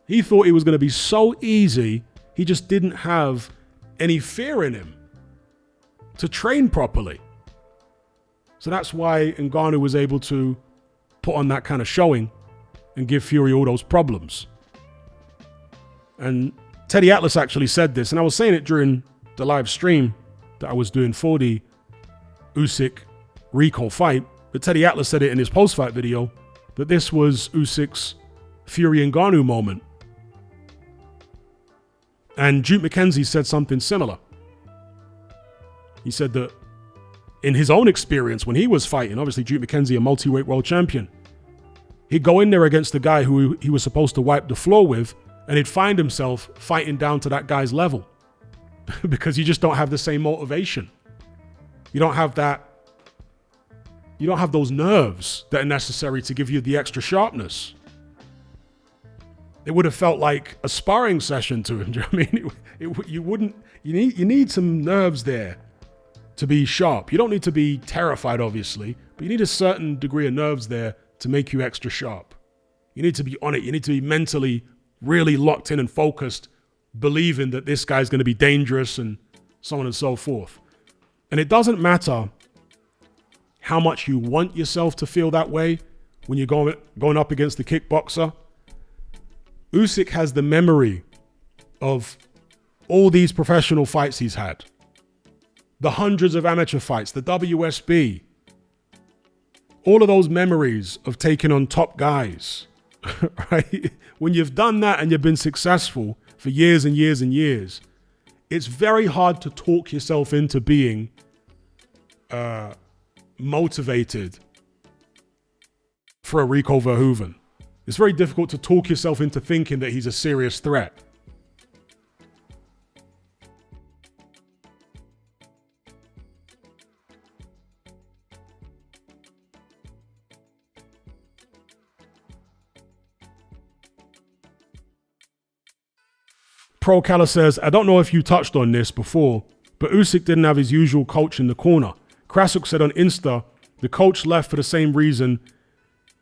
He thought it was going to be so easy, he just didn't have any fear in him to train properly. So that's why Ngannou was able to put on that kind of showing and give Fury all those problems. And Teddy Atlas actually said this, and I was saying it during the live stream that I was doing for the Usyk Rico fight, but Teddy Atlas said it in his post-fight video that this was Usyk's Fury Ngannou moment. And Duke McKenzie said something similar. He said that in his own experience when he was fighting, obviously Duke McKenzie, a multi-weight world champion, he'd go in there against the guy who he was supposed to wipe the floor with, and he'd find himself fighting down to that guy's level because you just don't have the same motivation. You don't have that. You don't have those nerves that are necessary to give you the extra sharpness. It would have felt like a sparring session to him. Do you know what I mean? You need some nerves there to be sharp. You don't need to be terrified, obviously, but you need a certain degree of nerves there to make you extra sharp. You need to be on it. You need to be mentally really locked in and focused, believing that this guy's going to be dangerous and so on and so forth. And it doesn't matter how much you want yourself to feel that way when you're going up against the kickboxer. Usyk has the memory of all these professional fights he's had. The hundreds of amateur fights, the WSB, all of those memories of taking on top guys, right? When you've done that and you've been successful for years and years and years, it's very hard to talk yourself into being motivated for a Rico Verhoeven. It's very difficult to talk yourself into thinking that he's a serious threat. Pro Kala says, I don't know if you touched on this before, but Usyk didn't have his usual coach in the corner. Krasuk said on Insta, the coach left for the same reason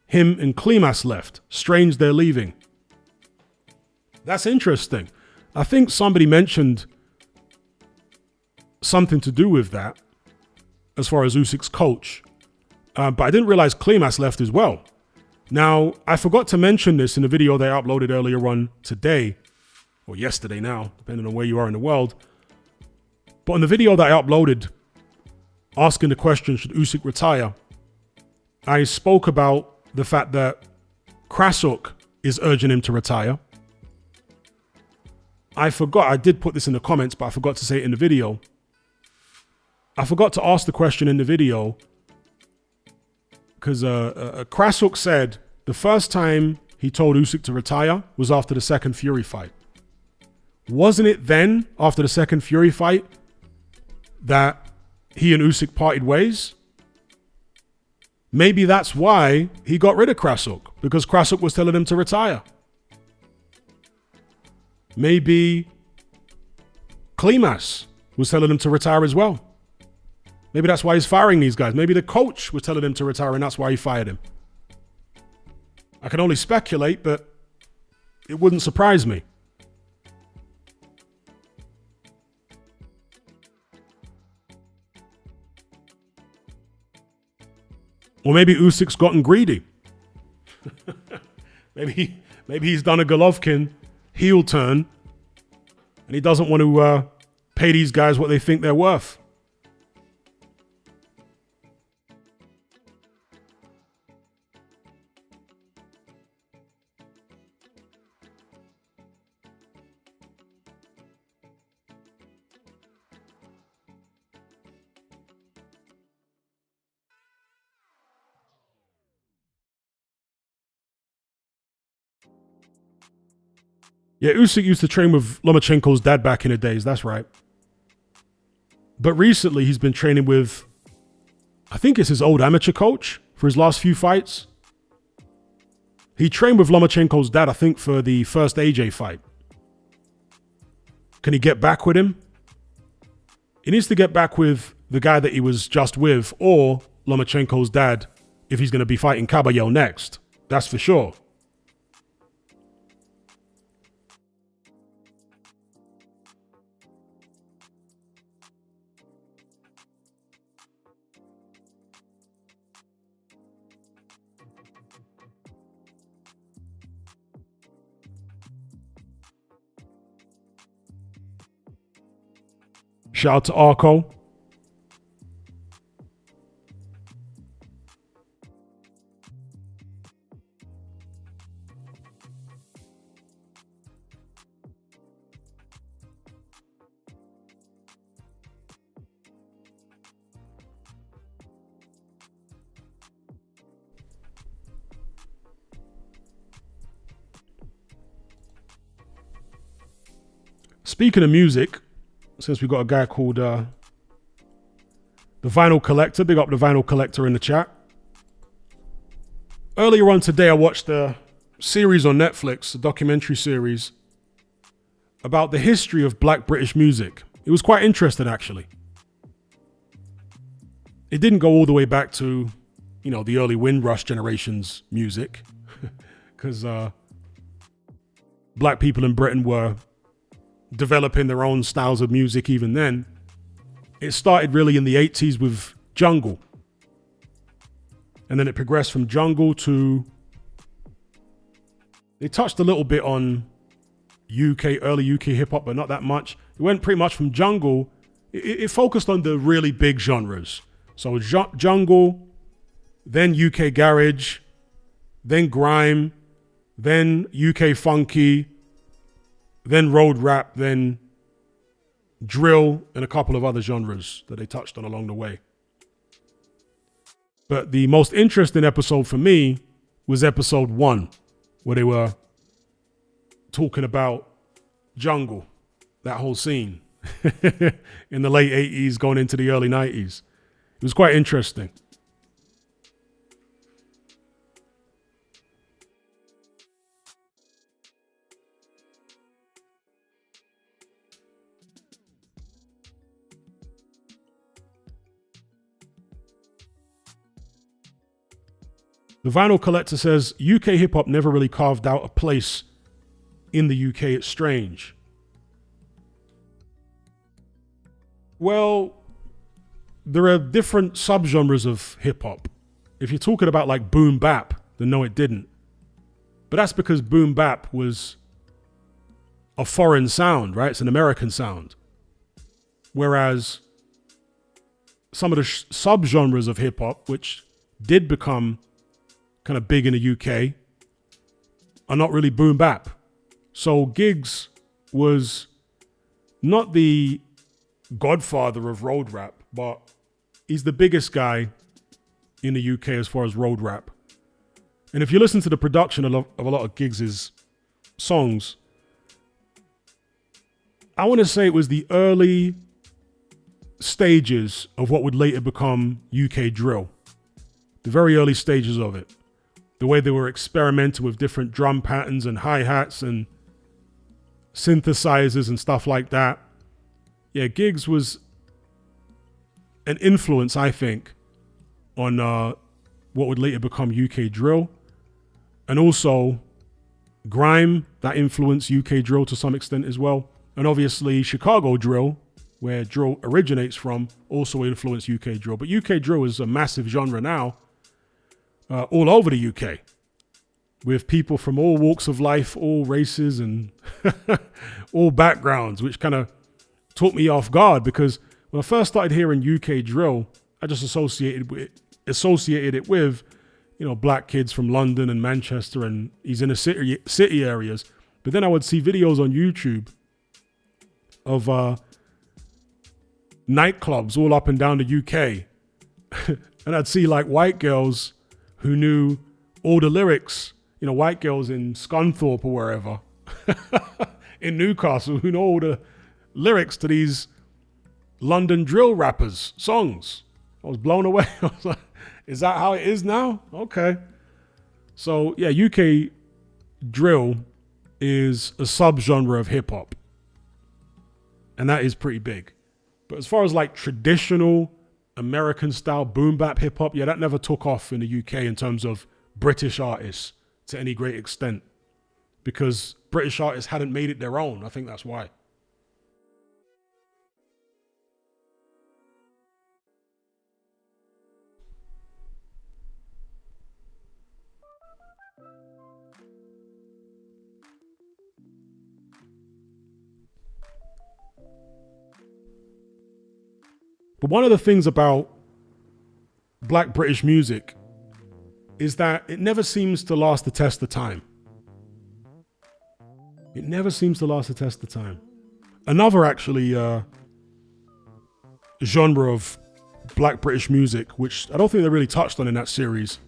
him and Klimas left. Strange they're leaving. That's interesting. I think somebody mentioned something to do with that as far as Usyk's coach. But I didn't realize Klimas left as well. Now, I forgot to mention this in the video they uploaded earlier on today, or yesterday now, depending on where you are in the world. But in the video that I uploaded, asking the question, should Usyk retire? I spoke about the fact that Krasuk is urging him to retire. I forgot, I did put this in the comments, but I forgot to say it in the video. I forgot to ask the question in the video because Krasuk said the first time he told Usyk to retire was after the second Fury fight. Wasn't it then, after the second Fury fight, that he and Usyk parted ways? Maybe that's why he got rid of Krasuk, because Krasuk was telling him to retire. Maybe Klimas was telling him to retire as well. Maybe that's why he's firing these guys. Maybe the coach was telling him to retire and that's why he fired him. I can only speculate, but it wouldn't surprise me. Or maybe Usyk's gotten greedy. maybe he's done a Golovkin heel turn and he doesn't want to pay these guys what they think they're worth. Yeah, Usyk used to train with Lomachenko's dad back in the days. That's right. But recently he's been training with, I think it's his old amateur coach for his last few fights. He trained with Lomachenko's dad, I think, for the first AJ fight. Can he get back with him? He needs to get back with the guy that he was just with, or Lomachenko's dad, if he's going to be fighting Caballero next. That's for sure. Shout out to Arco. Speaking of music, since we've got a guy called the Vinyl Collector, big up the Vinyl Collector in the chat. Earlier on today, I watched a series on Netflix, a documentary series about the history of Black British music. It was quite interesting, actually. It didn't go all the way back to, you know, the early Windrush generation's music, because Black people in Britain were developing their own styles of music even then. It started really in the 80s with jungle. And then it progressed from jungle to... They touched a little bit on early UK hip-hop, but not that much. It went pretty much from jungle. It focused on the really big genres. So jungle, then UK garage, then grime, then UK funky, then road rap, then drill, and a couple of other genres that they touched on along the way. But the most interesting episode for me was episode 1, where they were talking about jungle, that whole scene in the late 80s going into the early 90s. It was quite interesting. The Vinyl Collector says, UK hip hop never really carved out a place in the UK. It's strange. Well, there are different subgenres of hip hop. If you're talking about like boom bap, then no, it didn't. But that's because boom bap was a foreign sound, right? It's an American sound. Whereas some of the subgenres of hip hop, which did become kind of big in the UK, are not really boom bap. So Giggs was not the godfather of road rap, but he's the biggest guy in the UK as far as road rap. And if you listen to the production of a lot of Giggs' songs, I want to say it was the early stages of what would later become UK drill. The very early stages of it. The way they were experimenting with different drum patterns and hi-hats and synthesizers and stuff like that. Yeah, Giggs was an influence, I think, on what would later become UK drill. And also grime, that influenced UK drill to some extent as well. And obviously Chicago drill, where drill originates from, also influenced UK drill. But UK drill is a massive genre now, all over the UK, with people from all walks of life, all races and all backgrounds, which kind of took me off guard, because when I first started hearing UK drill, I just associated it with, black kids from London and Manchester, and he's in the city areas. But then I would see videos on YouTube of nightclubs all up and down the UK. And I'd see like white girls who knew all the lyrics, white girls in Scunthorpe or wherever, in Newcastle, who know all the lyrics to these London drill rappers' songs. I was blown away. I was like, is that how it is now? Okay. So yeah, UK drill is a subgenre of hip hop. And that is pretty big. But as far as like traditional American style boom bap hip hop, yeah, that never took off in the UK in terms of British artists to any great extent, because British artists hadn't made it their own. I think that's why. But one of the things about Black British music is that it never seems to last the test of time. It never seems to last the test of time. Another actually genre of Black British music, which I don't think they really touched on in that series,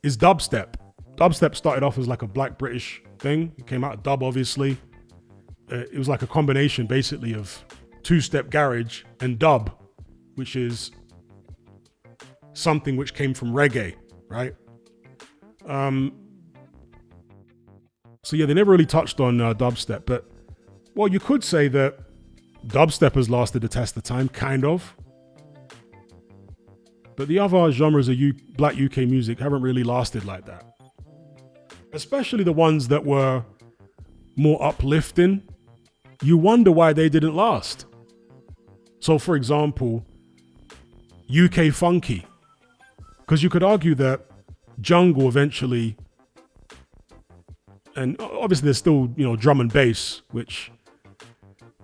is dubstep. Dubstep started off as like a Black British thing. It came out of dub, obviously. It was like a combination basically of two-step garage and dub, which is something which came from reggae, right? So yeah, they never really touched on dubstep, but well, you could say that dubstep has lasted the test of time, kind of. But the other genres of Black UK music haven't really lasted like that. Especially the ones that were more uplifting. You wonder why they didn't last. So for example, UK funky. Because you could argue that jungle eventually, and obviously there's still, drum and bass, which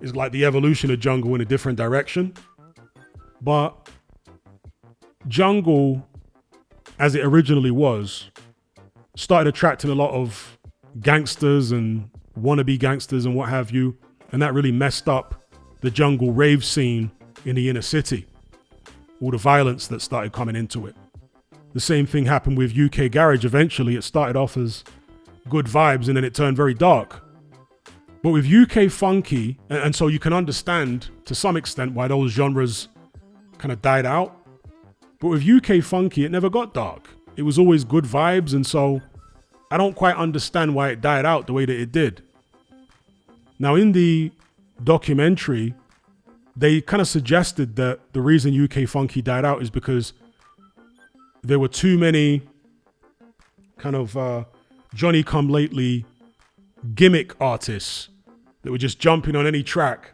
is like the evolution of jungle in a different direction. But jungle, as it originally was, started attracting a lot of gangsters and wannabe gangsters and what have you. And that really messed up the jungle rave scene in the inner city. All the violence that started coming into it. The same thing happened with UK garage. Eventually, it started off as good vibes and then it turned very dark. But with UK funky, and so you can understand to some extent why those genres kind of died out. But with UK funky, it never got dark. It was always good vibes, and so I don't quite understand why it died out the way that it did. Now, in the documentary, they kind of suggested that the reason UK funky died out is because there were too many kind of Johnny come lately gimmick artists that were just jumping on any track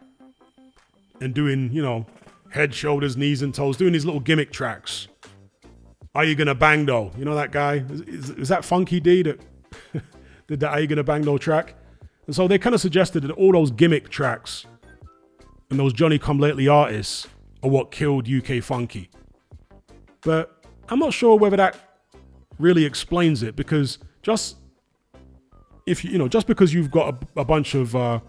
and doing, you know, head, shoulders, knees and toes, doing these little gimmick tracks. Are You Gonna Bang Though? You know that guy? Is that Funky D that did that Are You Gonna Bang Though track? And so they kind of suggested that all those gimmick tracks and those Johnny come lately artists are what killed UK Funky. But I'm not sure whether that really explains it, because just because you've got a bunch of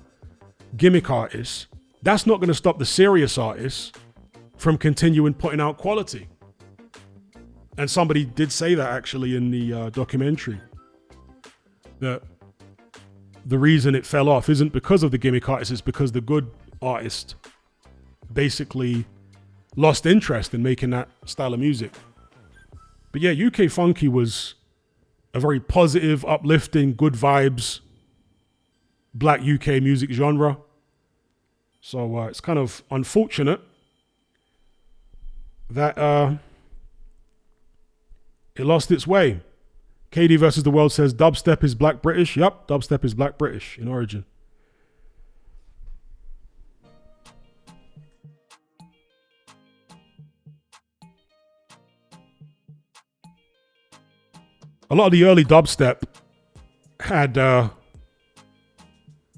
gimmick artists, that's not going to stop the serious artists from continuing putting out quality. And somebody did say that actually in the documentary, that the reason it fell off isn't because of the gimmick artists, it's because the good artist basically lost interest in making that style of music. But yeah, UK Funky was a very positive, uplifting, good vibes, black UK music genre. So it's kind of unfortunate that it lost its way. KD versus the World says dubstep is black British. Yup, dubstep is black British in origin. A lot of the early dubstep had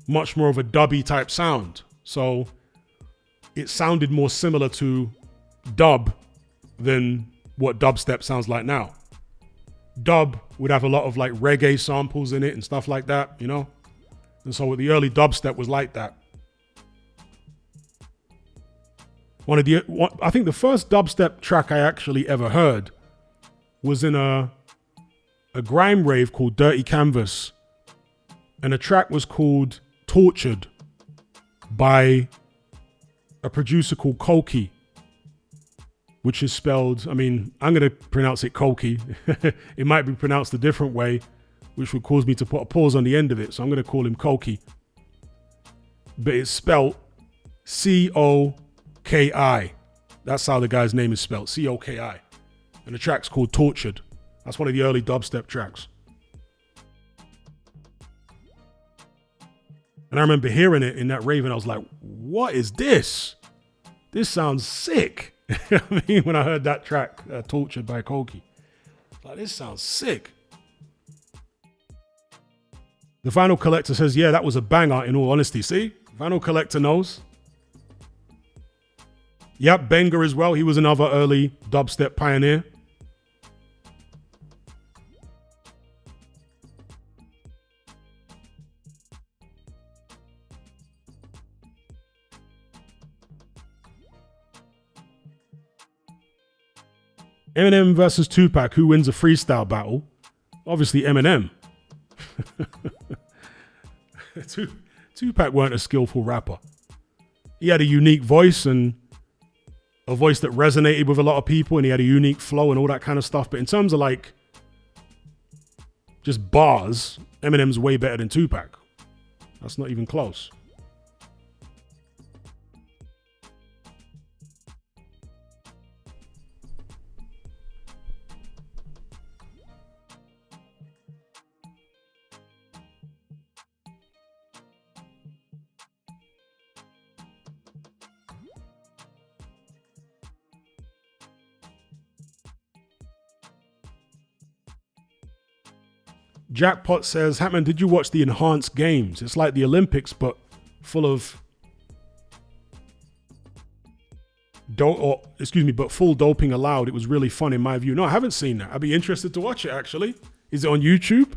much more of a dubby type sound. So it sounded more similar to dub than what dubstep sounds like now. Dub would have a lot of like reggae samples in it and stuff like that, you know? And so the early dubstep was like that. I think the first dubstep track I actually ever heard was in a grime rave called Dirty Canvas. And the track was called Tortured by a producer called Koki, which is spelled, I mean, I'm going to pronounce it Koki. It might be pronounced a different way, which would cause me to put a pause on the end of it. So I'm going to call him Koki. But it's spelled C-O-K-I. That's how the guy's name is spelled, C-O-K-I. And the track's called Tortured. That's one of the early dubstep tracks. And I remember hearing it in that rave and I was like, what is this? This sounds sick. I mean, when I heard that track, Tortured by Koki, like, this sounds sick. The Vinyl Collector says, yeah, that was a banger in all honesty. See, Vinyl Collector knows. Yep, Benga as well. He was another early dubstep pioneer. Eminem versus Tupac, who wins a freestyle battle? Obviously Eminem. Tupac weren't a skillful rapper. He had a unique voice and a voice that resonated with a lot of people, and he had a unique flow and all that kind of stuff. But in terms of like just bars, Eminem's way better than Tupac. That's not even close. Jackpot says, Hatman, did you watch the Enhanced Games? It's like the Olympics, but full of but full doping allowed. It was really fun in my view. No, I haven't seen that. I'd be interested to watch it actually. Is it on YouTube?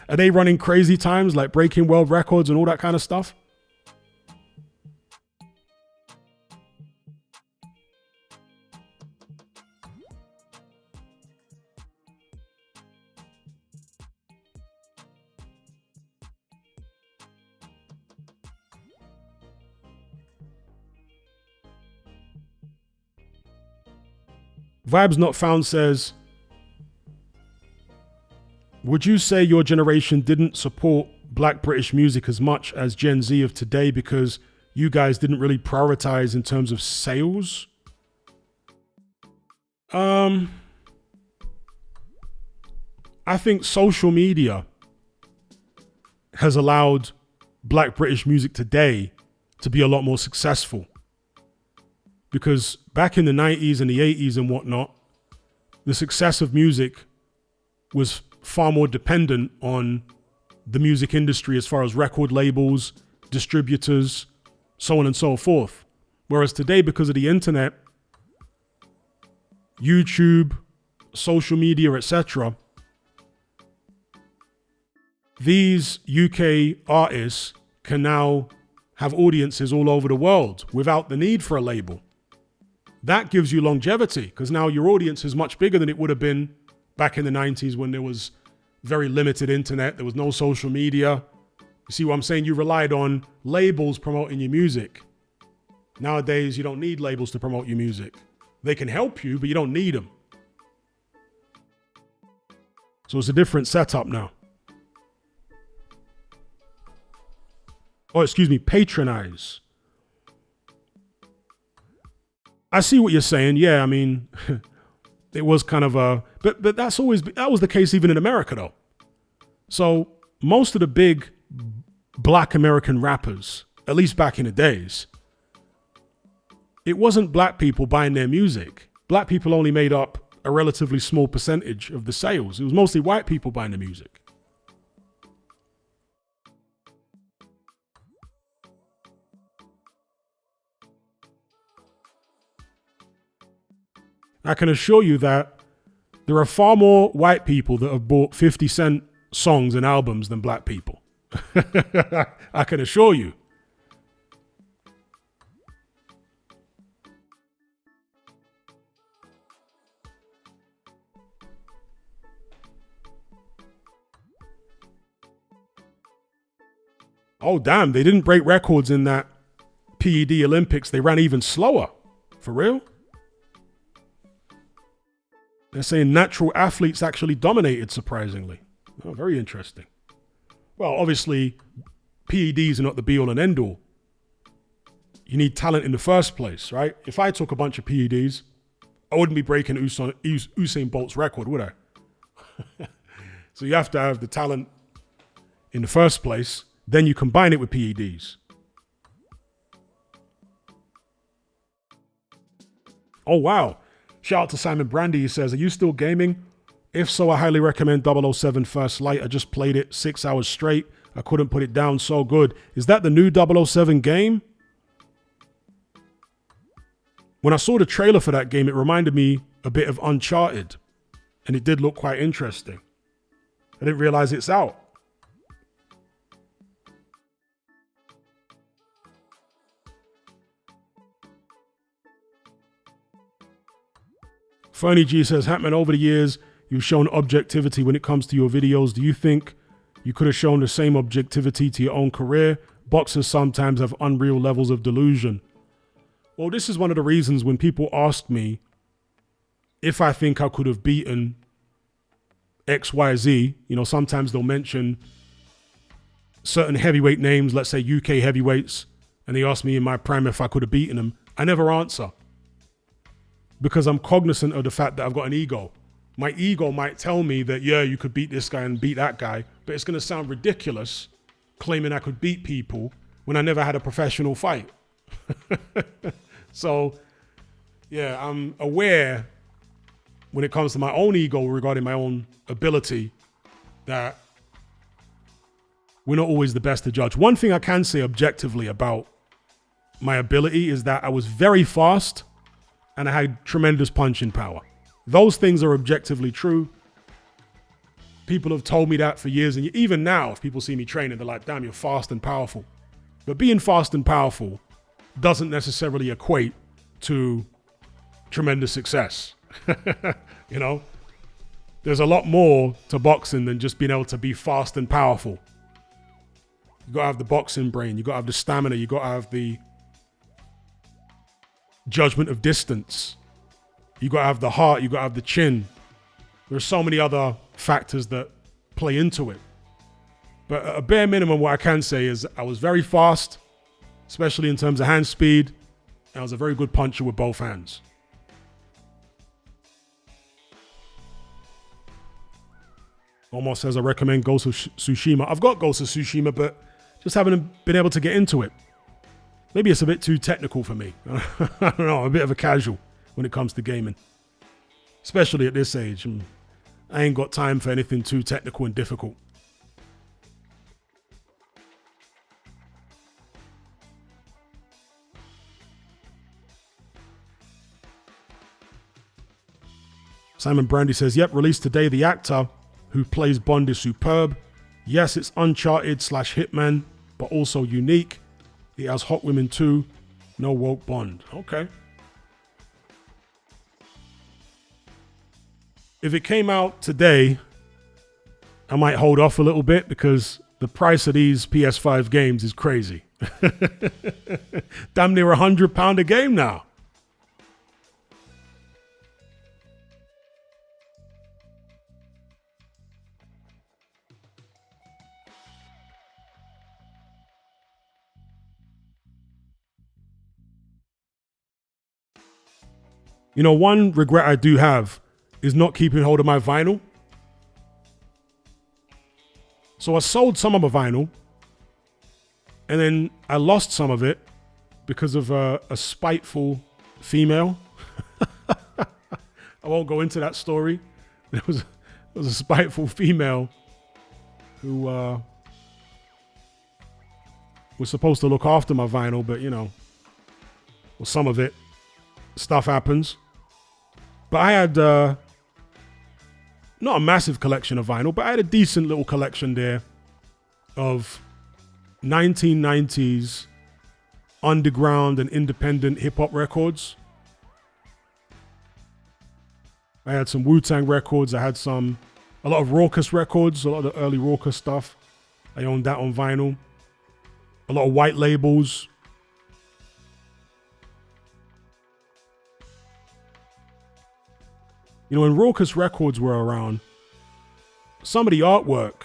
Are they running crazy times like breaking world records and all that kind of stuff? Vibes Not Found says, would you say your generation didn't support black British music as much as Gen Z of today because you guys didn't really prioritize in terms of sales? I think social media has allowed Black British music today to be a lot more successful. Because back in the 90s and the 80s and whatnot, the success of music was far more dependent on the music industry as far as record labels, distributors, so on and so forth. Whereas today, because of the internet, YouTube, social media, etc., these UK artists can now have audiences all over the world without the need for a label. That gives you longevity, because now your audience is much bigger than it would have been back in the 90s when there was very limited internet, there was no social media. You see what I'm saying? You relied on labels promoting your music. Nowadays, you don't need labels to promote your music. They can help you, but you don't need them. So it's a different setup now. Oh, excuse me, patronize. I see what you're saying. Yeah, I mean, it was kind of a, but that was the case even in America though. So most of the big Black American rappers, at least back in the days, it wasn't Black people buying their music. Black people only made up a relatively small percentage of the sales. It was mostly white people buying the music. I can assure you that there are far more white people that have bought 50 Cent songs and albums than Black people. I can assure you. Oh, damn, they didn't break records in that PED Olympics. They ran even slower. For real? They're saying natural athletes actually dominated, surprisingly. Oh, very interesting. Well, obviously, PEDs are not the be-all and end-all. You need talent in the first place, right? If I took a bunch of PEDs, I wouldn't be breaking Usain Bolt's record, would I? So you have to have the talent in the first place. Then you combine it with PEDs. Oh, wow. Shout out to Simon Brandy. He says, are you still gaming? If so, I highly recommend 007 First Light. I just played it 6 hours straight. I couldn't put it down. So good. Is that the new 007 game? When I saw the trailer for that game, it reminded me a bit of Uncharted. And it did look quite interesting. I didn't realize it's out. Fernie G says, Hatman, over the years, you've shown objectivity when it comes to your videos. Do you think you could have shown the same objectivity to your own career? Boxers sometimes have unreal levels of delusion. Well, this is one of the reasons when people ask me if I think I could have beaten XYZ, you know, sometimes they'll mention certain heavyweight names, let's say UK heavyweights, and they ask me in my prime if I could have beaten them. I never answer. Because I'm cognizant of the fact that I've got an ego. My ego might tell me that, yeah, you could beat this guy and beat that guy, but it's going to sound ridiculous claiming I could beat people when I never had a professional fight. So, yeah, I'm aware when it comes to my own ego regarding my own ability that we're not always the best to judge. One thing I can say objectively about my ability is that I was very fast and I had tremendous punching power. Those things are objectively true. People have told me that for years. And even now, if people see me training, they're like, damn, you're fast and powerful. But being fast and powerful doesn't necessarily equate to tremendous success. You know, there's a lot more to boxing than just being able to be fast and powerful. You gotta have the boxing brain. You gotta have the stamina. You gotta have the judgment of distance. You gotta have the heart. You gotta have the chin. There's so many other factors that play into it. But at a bare minimum, what I can say is I was very fast, especially in terms of hand speed. And I was a very good puncher with both hands. Omar says, I recommend Ghost of Tsushima. I've got Ghost of Tsushima, but just haven't been able to get into it. Maybe it's a bit too technical for me. I don't know, I'm a bit of a casual when it comes to gaming. Especially at this age. I ain't got time for anything too technical and difficult. Simon Brandy says, yep, released today. The actor who plays Bond is superb. Yes, it's Uncharted / Hitman, but also unique. It has hot women too. No woke Bond. Okay. If it came out today, I might hold off a little bit because the price of these PS5 games is crazy. Damn near £100 a game now. You know, one regret I do have is not keeping hold of my vinyl. So I sold some of my vinyl and then I lost some of it because of a spiteful female. I won't go into that story. It was a spiteful female who was supposed to look after my vinyl, but you know, well, some of it, stuff happens. But I had not a massive collection of vinyl, but I had a decent little collection there of 1990s underground and independent hip-hop records. I had some Wu-Tang records. I had a lot of Raucous records, a lot of the early Raucous stuff. I owned that on vinyl. A lot of white labels. You know, when Raucous records were around, some of the artwork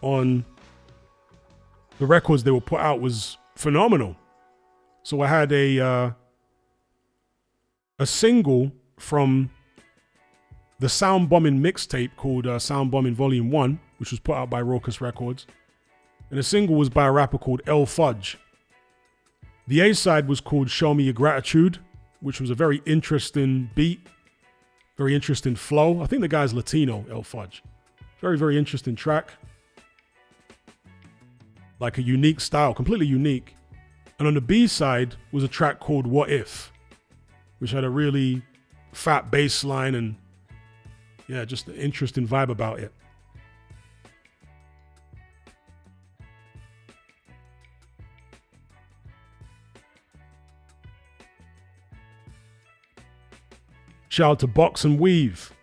on the records they were put out was phenomenal. So I had a single from the Sound Bombing mixtape called Sound Bombing Volume 1, which was put out by Raucous Records. And the single was by a rapper called El Fudge. The A-side was called Show Me Your Gratitude, which was a very interesting beat. Very interesting flow. I think the guy's Latino, El Fudge. Very, very interesting track. Like a unique style, completely unique. And on the B side was a track called What If, which had a really fat bass line and yeah, just an interesting vibe about it. Shout out to Box and Weave.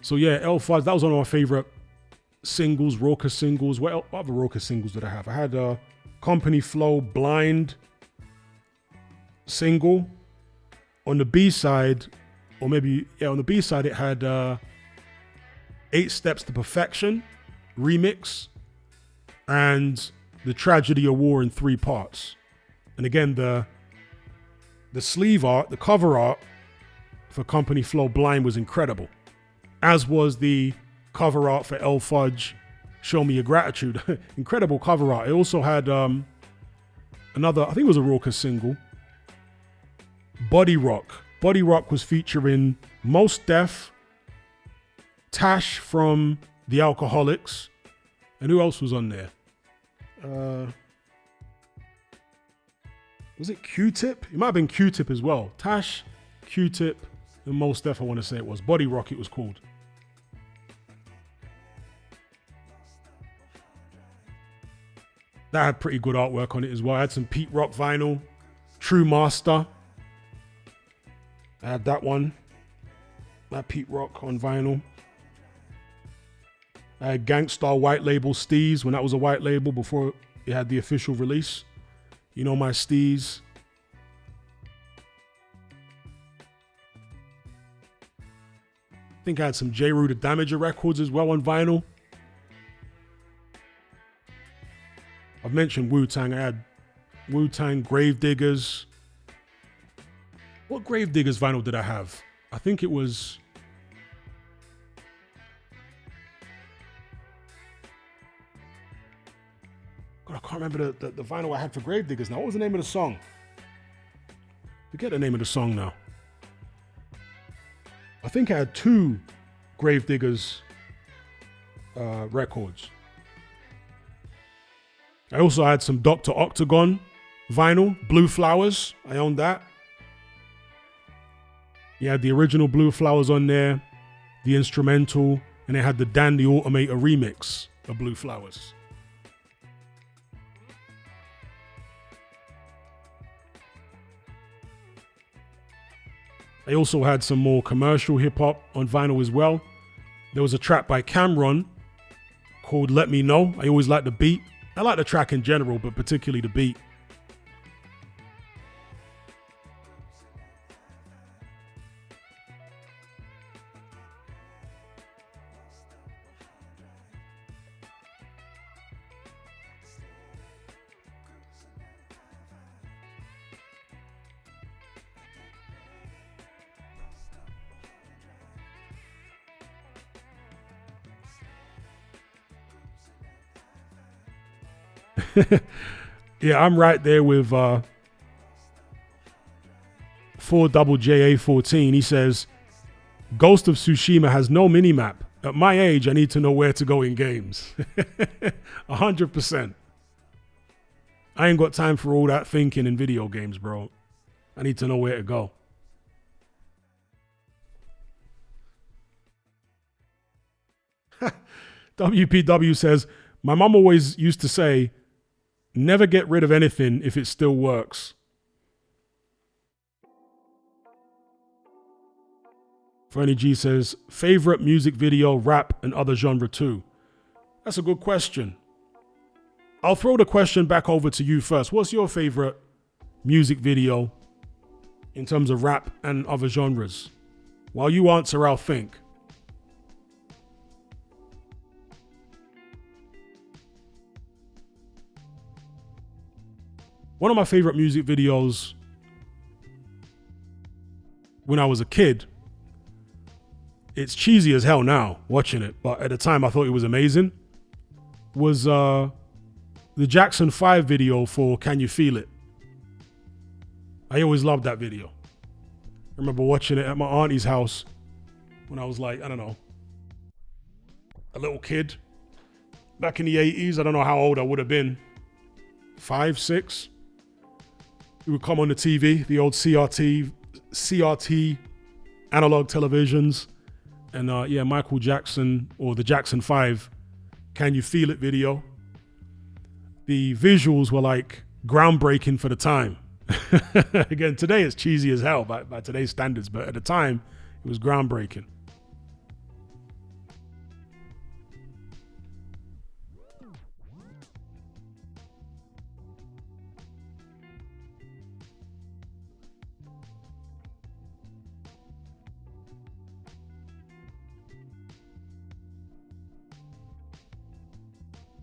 So yeah, El Fudge, that was one of my favorite singles, Raucous singles. What other Raucous singles did I have? I had Company Flow, Blind single. On the B side, or maybe, yeah, on the B side it had 8 Steps to Perfection remix and The Tragedy of War in 3 parts. And again, the sleeve art, the cover art for Company Flow Blind was incredible, as was the cover art for El Fudge, Show Me Your Gratitude. Incredible cover art. It also had another, I think it was a Raucous single, Body Rock. Body Rock was featuring Mos Def, Tash from The Alcoholics, and who else was on there? Was it Q-Tip? It might have been Q-Tip as well. Tash, Q-Tip, and Mos Def, I want to say it was. Body Rock it was called. That had pretty good artwork on it as well. I had some Pete Rock vinyl. True Master. I had that one. That Pete Rock on vinyl. I had Gangstar White Label Steez when that was a white label before it had the official release. You know my Steez. I think I had some J. Rue the Damager records as well on vinyl. I've mentioned Wu-Tang. I had Wu-Tang, Gravediggers. What Gravediggers vinyl did I have? I think it was can't remember the vinyl I had for Gravediggers now. What was the name of the song? Forget the name of the song now. I think I had 2 Gravediggers records. I also had some Dr. Octagon vinyl, Blue Flowers. I owned that. You had the original Blue Flowers on there, the instrumental, and it had the Dan the Automator remix of Blue Flowers. I also had some more commercial hip hop on vinyl as well. There was a track by Cameron called Let Me Know. I always like the beat. I like the track in general, but particularly the beat. Yeah, I'm right there with 4JA14. He says, Ghost of Tsushima has no minimap. At my age, I need to know where to go in games. 100%. I ain't got time for all that thinking in video games, bro. I need to know where to go. WPW says, my mom always used to say, never get rid of anything if it still works. Fernie G says, favorite music video, rap, and other genre too. That's a good question. I'll throw the question back over to you first. What's your favorite music video in terms of rap and other genres? While you answer, I'll think. One of my favorite music videos when I was a kid, it's cheesy as hell now watching it, but at the time I thought it was amazing, was the Jackson 5 video for Can You Feel It? I always loved that video. I remember watching it at my auntie's house when I was like, I don't know, a little kid. Back in the 80s, I don't know how old I would have been. 5, 6. It would come on the TV, the old CRT analog televisions. And yeah, Michael Jackson, or the Jackson 5, Can You Feel It video. The visuals were like groundbreaking for the time. Again, today it's cheesy as hell by today's standards, but at the time it was groundbreaking.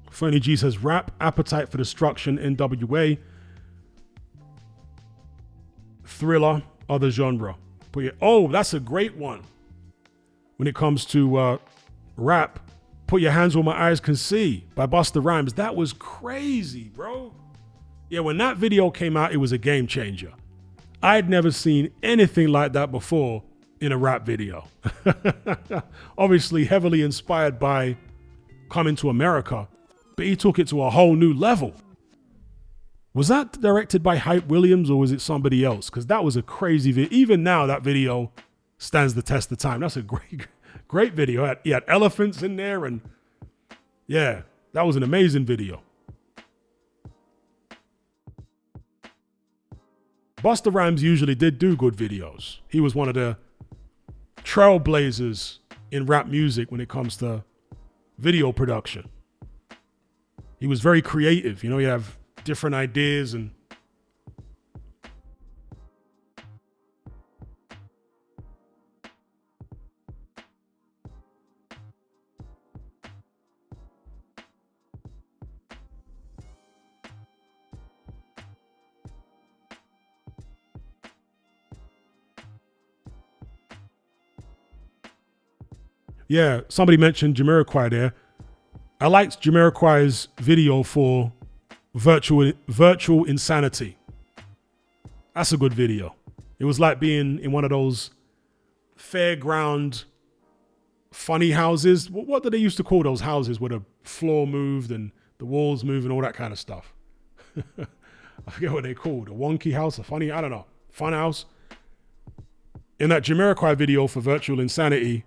Fernie G says, rap, Appetite for Destruction, NWA, Thriller, other genre. But yeah, oh, that's a great one. When it comes to rap, Put Your Hands Where My Eyes Can See by Busta Rhymes. That was crazy, bro. Yeah, when that video came out, it was a game changer. I'd never seen anything like that before in a rap video. Obviously heavily inspired by Coming to America, but he took it to a whole new level. Was that directed by Hype Williams or was it somebody else? Because that was a crazy video. Even now, that video stands the test of time. That's a great video. He had elephants in there, and yeah, that was an amazing video. Busta Rhymes usually did do good videos. He was one of the trailblazers in rap music when it comes to video production. He was very creative. You know, you have different ideas and yeah, somebody mentioned Jamiroquai there. I liked Jamiroquai's video for Virtual Insanity. That's a good video. It was like being in one of those fairground funny houses. What do they used to call those houses where the floor moved and the walls moved and all that kind of stuff? I forget what they called. A wonky house, a funny, I don't know, fun house. In that Jamiroquai video for Virtual Insanity,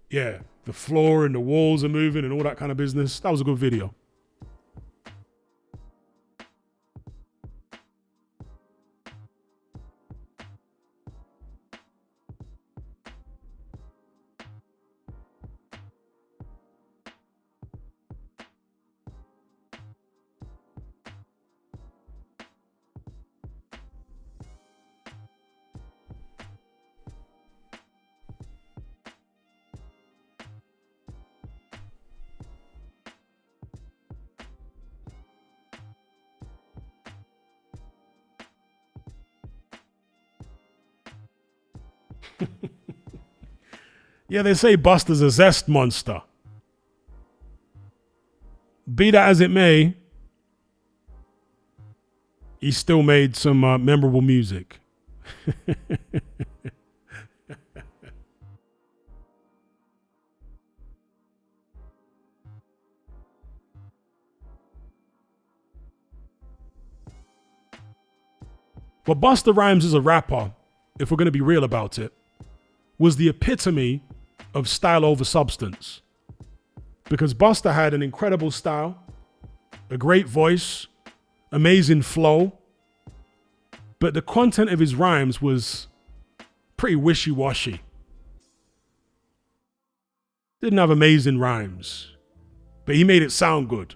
yeah, the floor and the walls are moving and all that kind of business. That was a good video. Yeah, they say Busta's a zest monster. Be that as it may, he still made some memorable music. But Busta Rhymes as a rapper, if we're going to be real about it, was the epitome of style over substance. Because Busta had an incredible style, a great voice, amazing flow, but the content of his rhymes was pretty wishy-washy. Didn't have amazing rhymes, but he made it sound good.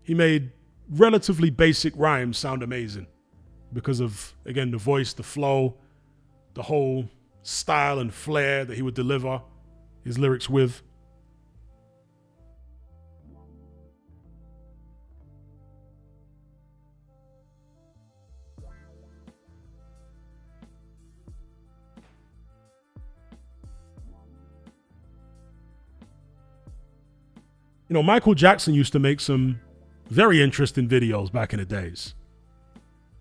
He made relatively basic rhymes sound amazing because of, again, the voice, the flow, the whole style and flair that he would deliver his lyrics with. You know, Michael Jackson used to make some very interesting videos back in the days.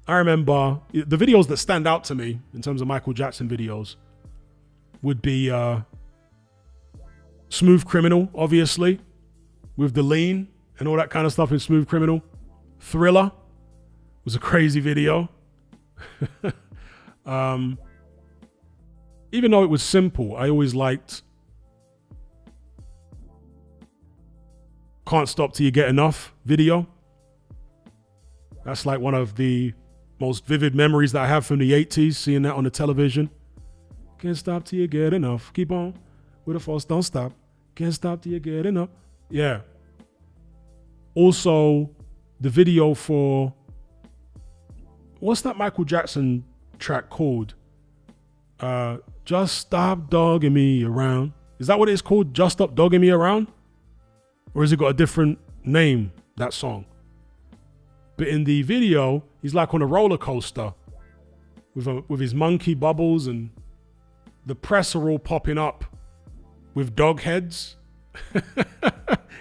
I remember the videos that stand out to me in terms of Michael Jackson videos would be Smooth Criminal, obviously, with the lean and all that kind of stuff in Smooth Criminal. Thriller was a crazy video. Even though it was simple, I always liked Can't Stop Till You Get Enough video. That's like one of the most vivid memories that I have from the 80s, seeing that on the television. Can't stop till you get enough. Keep on with the force, don't stop. Can't stop till you get enough. Yeah. Also, the video for, what's that Michael Jackson track called? Just Stop Dogging Me Around. Is that what it's called? Just Stop Dogging Me Around? Or has it got a different name, that song? But in the video, he's like on a roller coaster with his monkey bubbles, and the press are all popping up with dog heads.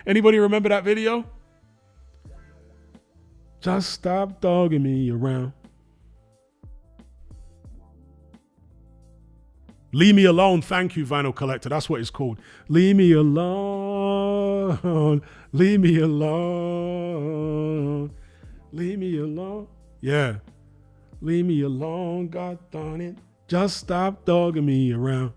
Anybody remember that video? Just stop dogging me around. Leave Me Alone. Thank you, Vinyl Collector. That's what it's called. Leave me alone. Leave me alone. Leave me alone. Yeah. Leave me alone. God darn it. Just stop dogging me around.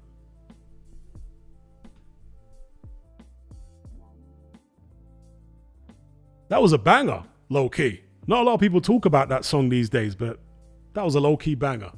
That was a banger, low key. Not a lot of people talk about that song these days, but that was a low key banger.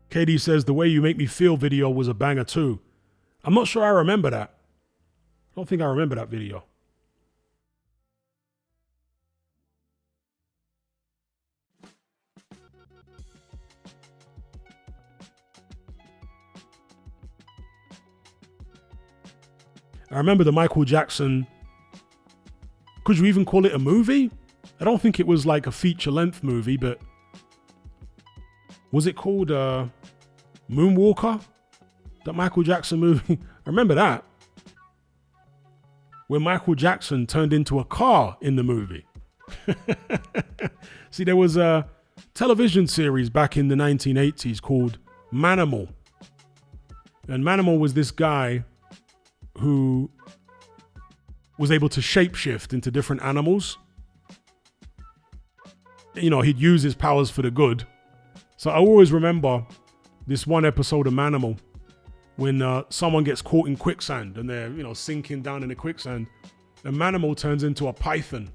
KD says, The Way You Make Me Feel video was a banger too. I'm not sure I remember that. don't think I remember that video. I remember the Michael Jackson. Could you even call it a movie? I don't think it was like a feature-length movie, but was it called Moonwalker? That Michael Jackson movie? I remember that. Where Michael Jackson turned into a car in the movie. See, there was a television series back in the 1980s called Manimal. And Manimal was this guy who was able to shapeshift into different animals. You know, he'd use his powers for the good. So I always remember this one episode of Manimal when someone gets caught in quicksand and they're, you know, sinking down in the quicksand. And Manimal turns into a python.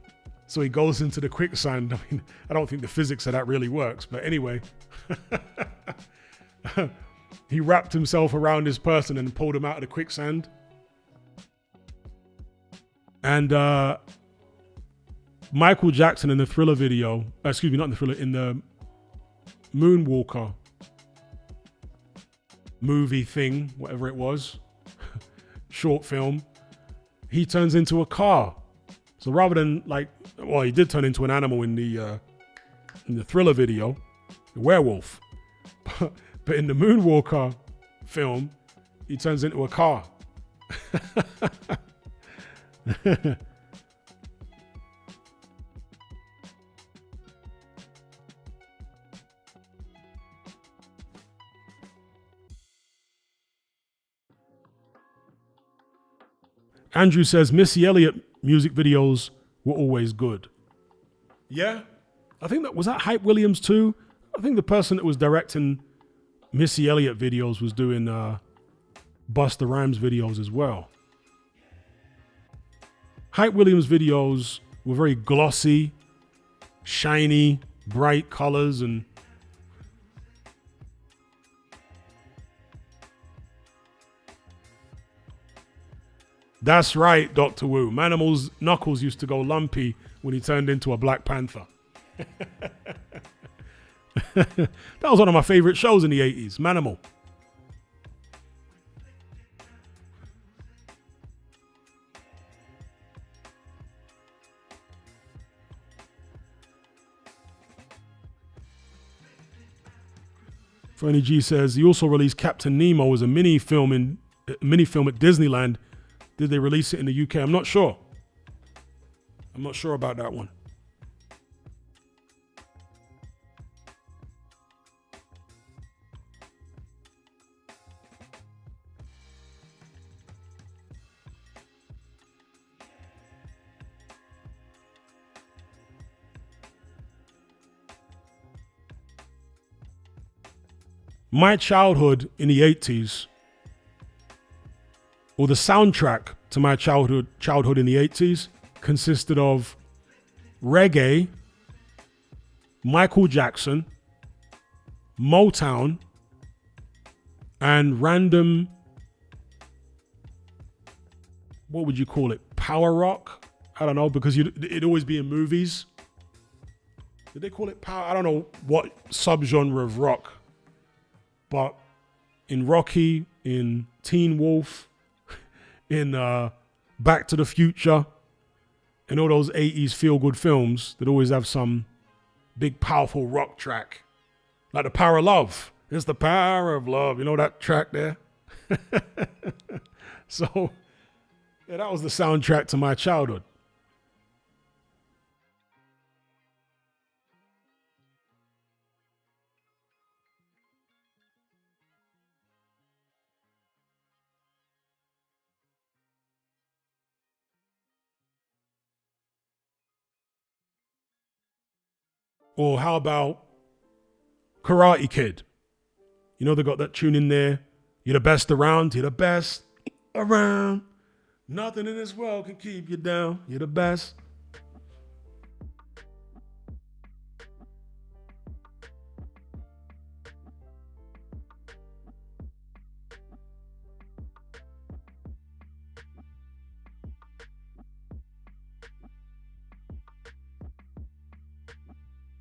So he goes into the quicksand. I mean, I don't think the physics of that really works, but anyway. He wrapped himself around this person and pulled him out of the quicksand. And Michael Jackson in the Thriller video, excuse me, not in the Thriller, in the Moonwalker movie thing, whatever it was, short film, he turns into a car. So rather than like, well, he did turn into an animal in the Thriller video, the werewolf. But in the Moonwalker film, he turns into a car. Andrew says Missy Elliott music videos were always good. Yeah, I think that was that Hype Williams too. I think the person that was directing Missy Elliott videos was doing Busta Rhymes videos as well. Hype Williams videos were very glossy, shiny, bright colors, and that's right, Dr. Wu. Manimal's knuckles used to go lumpy when he turned into a Black Panther. That was one of my favorite shows in the 80s, Manimal. Fernie G says he also released Captain Nemo as a mini film at Disneyland. Did they release it in the UK? I'm not sure. I'm not sure about that one. My childhood in the 80s, or the soundtrack to my childhood in the 80s, consisted of reggae, Michael Jackson, Motown, and random, what would you call it? Power rock? I don't know, because it'd always be in movies. Did they call it power? I don't know what subgenre of rock. But in Rocky, in Teen Wolf, in Back to the Future, and all those 80s feel-good films that always have some big, powerful rock track. Like The Power of Love. It's the power of love. You know that track there? So, yeah, that was the soundtrack to my childhood. Or how about Karate Kid? You know, they got that tune in there. You're the best around. You're the best around. Nothing in this world can keep you down. You're the best.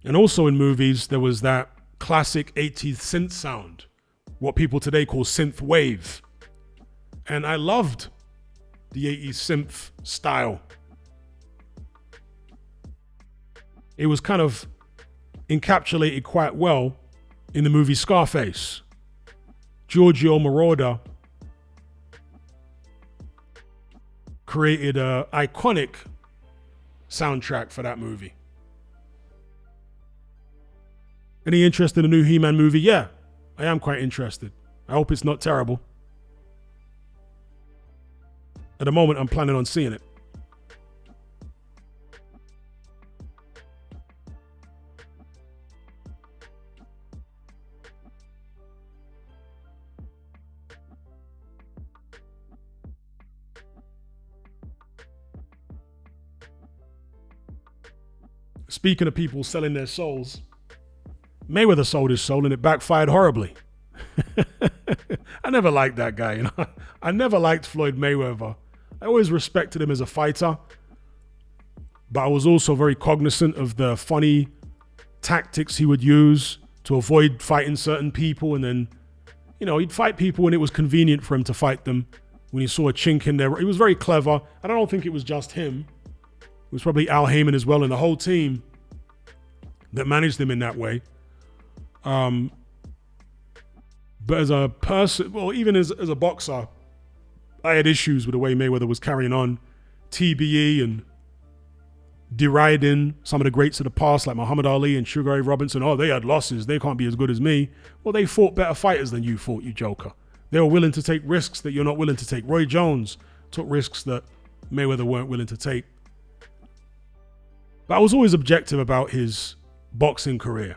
And also in movies, there was that classic 80s synth sound, what people today call synth wave. And I loved the 80s synth style. It was kind of encapsulated quite well in the movie Scarface. Giorgio Moroder created an iconic soundtrack for that movie. Any interest in a new He-Man movie? Yeah, I am quite interested. I hope it's not terrible. At the moment, I'm planning on seeing it. Speaking of people selling their souls, Mayweather sold his soul and it backfired horribly. I never liked that guy, you know. I never liked Floyd Mayweather. I always respected him as a fighter, but I was also very cognizant of the funny tactics he would use to avoid fighting certain people. And then, you know, he'd fight people when it was convenient for him to fight them. When he saw a chink in there, he was very clever. And I don't think it was just him. It was probably Al Heyman as well and the whole team that managed him in that way. But as a person, well, even as a boxer, I had issues with the way Mayweather was carrying on TBE and deriding some of the greats of the past like Muhammad Ali and Sugar Ray Robinson. Oh, they had losses. They can't be as good as me. Well, they fought better fighters than you fought, you joker. They were willing to take risks that you're not willing to take. Roy Jones took risks that Mayweather weren't willing to take. But I was always objective about his boxing career.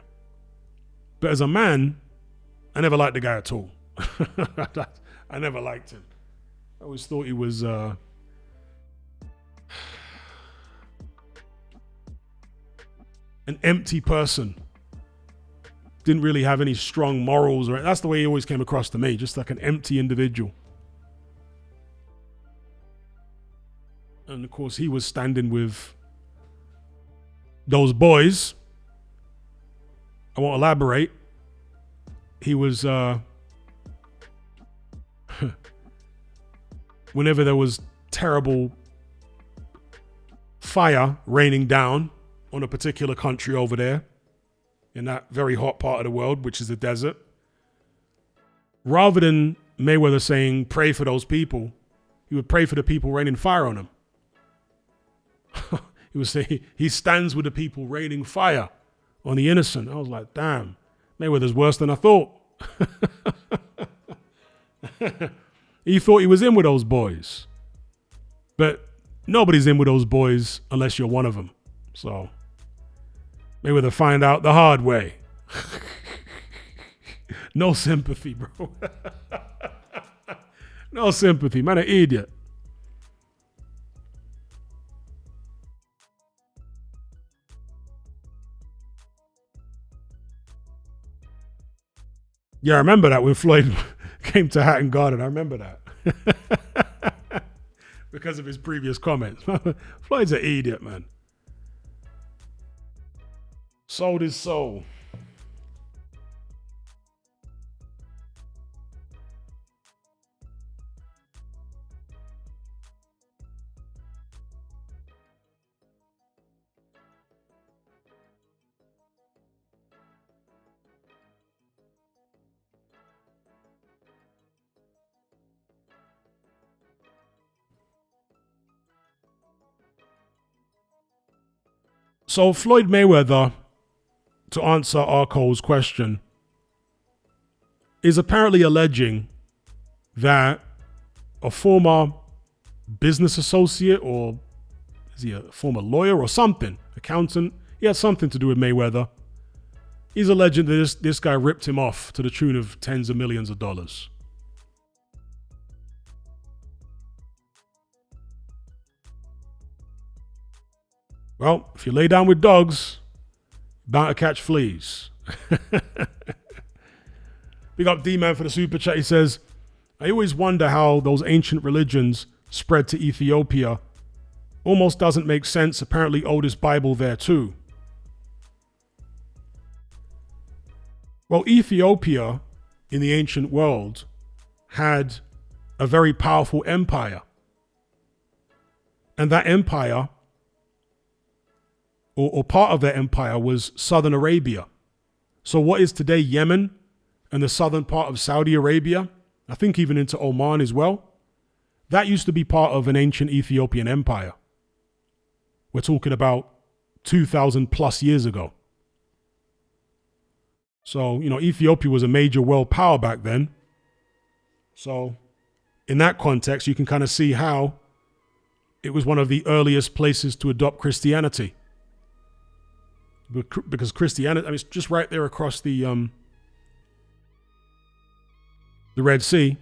But as a man, I never liked the guy at all. I never liked him. I always thought he was an empty person. Didn't really have any strong morals. That's the way he always came across to me, just like an empty individual. And of course, he was standing with those boys. I won't elaborate. He was, whenever there was terrible fire raining down on a particular country over there, in that very hot part of the world, which is the desert, rather than Mayweather saying, pray for those people, he would pray for the people raining fire on him. He would say, he stands with the people raining fire on the innocent. I was like, damn, Mayweather's worse than I thought. He thought he was in with those boys. But nobody's in with those boys unless you're one of them. So Mayweather find out the hard way. No sympathy, bro. No sympathy. Man, an idiot. Yeah, I remember that when Floyd came to Hatton Garden. I remember that. Because of his previous comments. Floyd's an idiot, man. Sold his soul. So Floyd Mayweather, to answer Arco's question, is apparently alleging that a former business associate, or is he a former lawyer or something, accountant, he has something to do with Mayweather. He's alleging that this guy ripped him off to the tune of tens of millions of dollars. Well, if you lay down with dogs, you're bound to catch fleas. Big up D-Man for the super chat. He says, I always wonder how those ancient religions spread to Ethiopia. Almost doesn't make sense. Apparently Oldest Bible there too. Well, Ethiopia in the ancient world had a very powerful empire. And that empire, or part of that empire, was southern Arabia. So what is today Yemen and the southern part of Saudi Arabia, I think even into Oman as well, that used to be part of an ancient Ethiopian empire. We're talking about 2,000 plus years ago. So, Ethiopia was a major world power back then. So in that context, you can kind of see how it was one of the earliest places to adopt Christianity. Because Christianity, it's just right there across the Red Sea.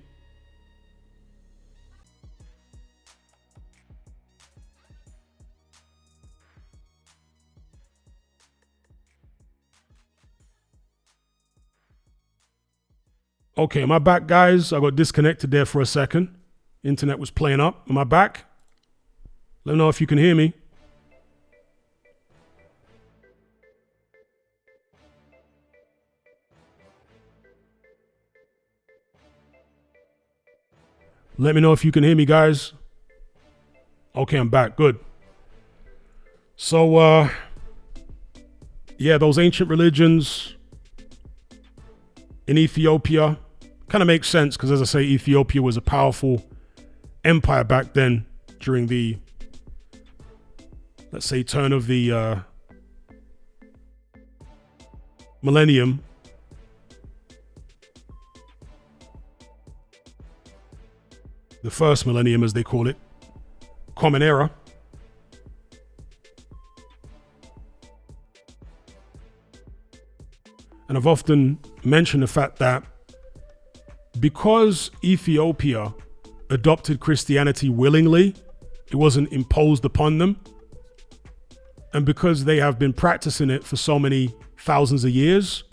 Okay, am I back, guys? I got disconnected there for a second. Internet was playing up. Am I back? Let me know if you can hear me. Let me know if you can hear me, guys. Okay, I'm back. Good. So, yeah, those ancient religions in Ethiopia kind of makes sense because, as I say, Ethiopia was a powerful empire back then during the, let's say, turn of the millennium. The first millennium, as they call it, Common Era. And I've often mentioned the fact that because Ethiopia adopted Christianity willingly, it wasn't imposed upon them, and because they have been practicing it for so many thousands of years,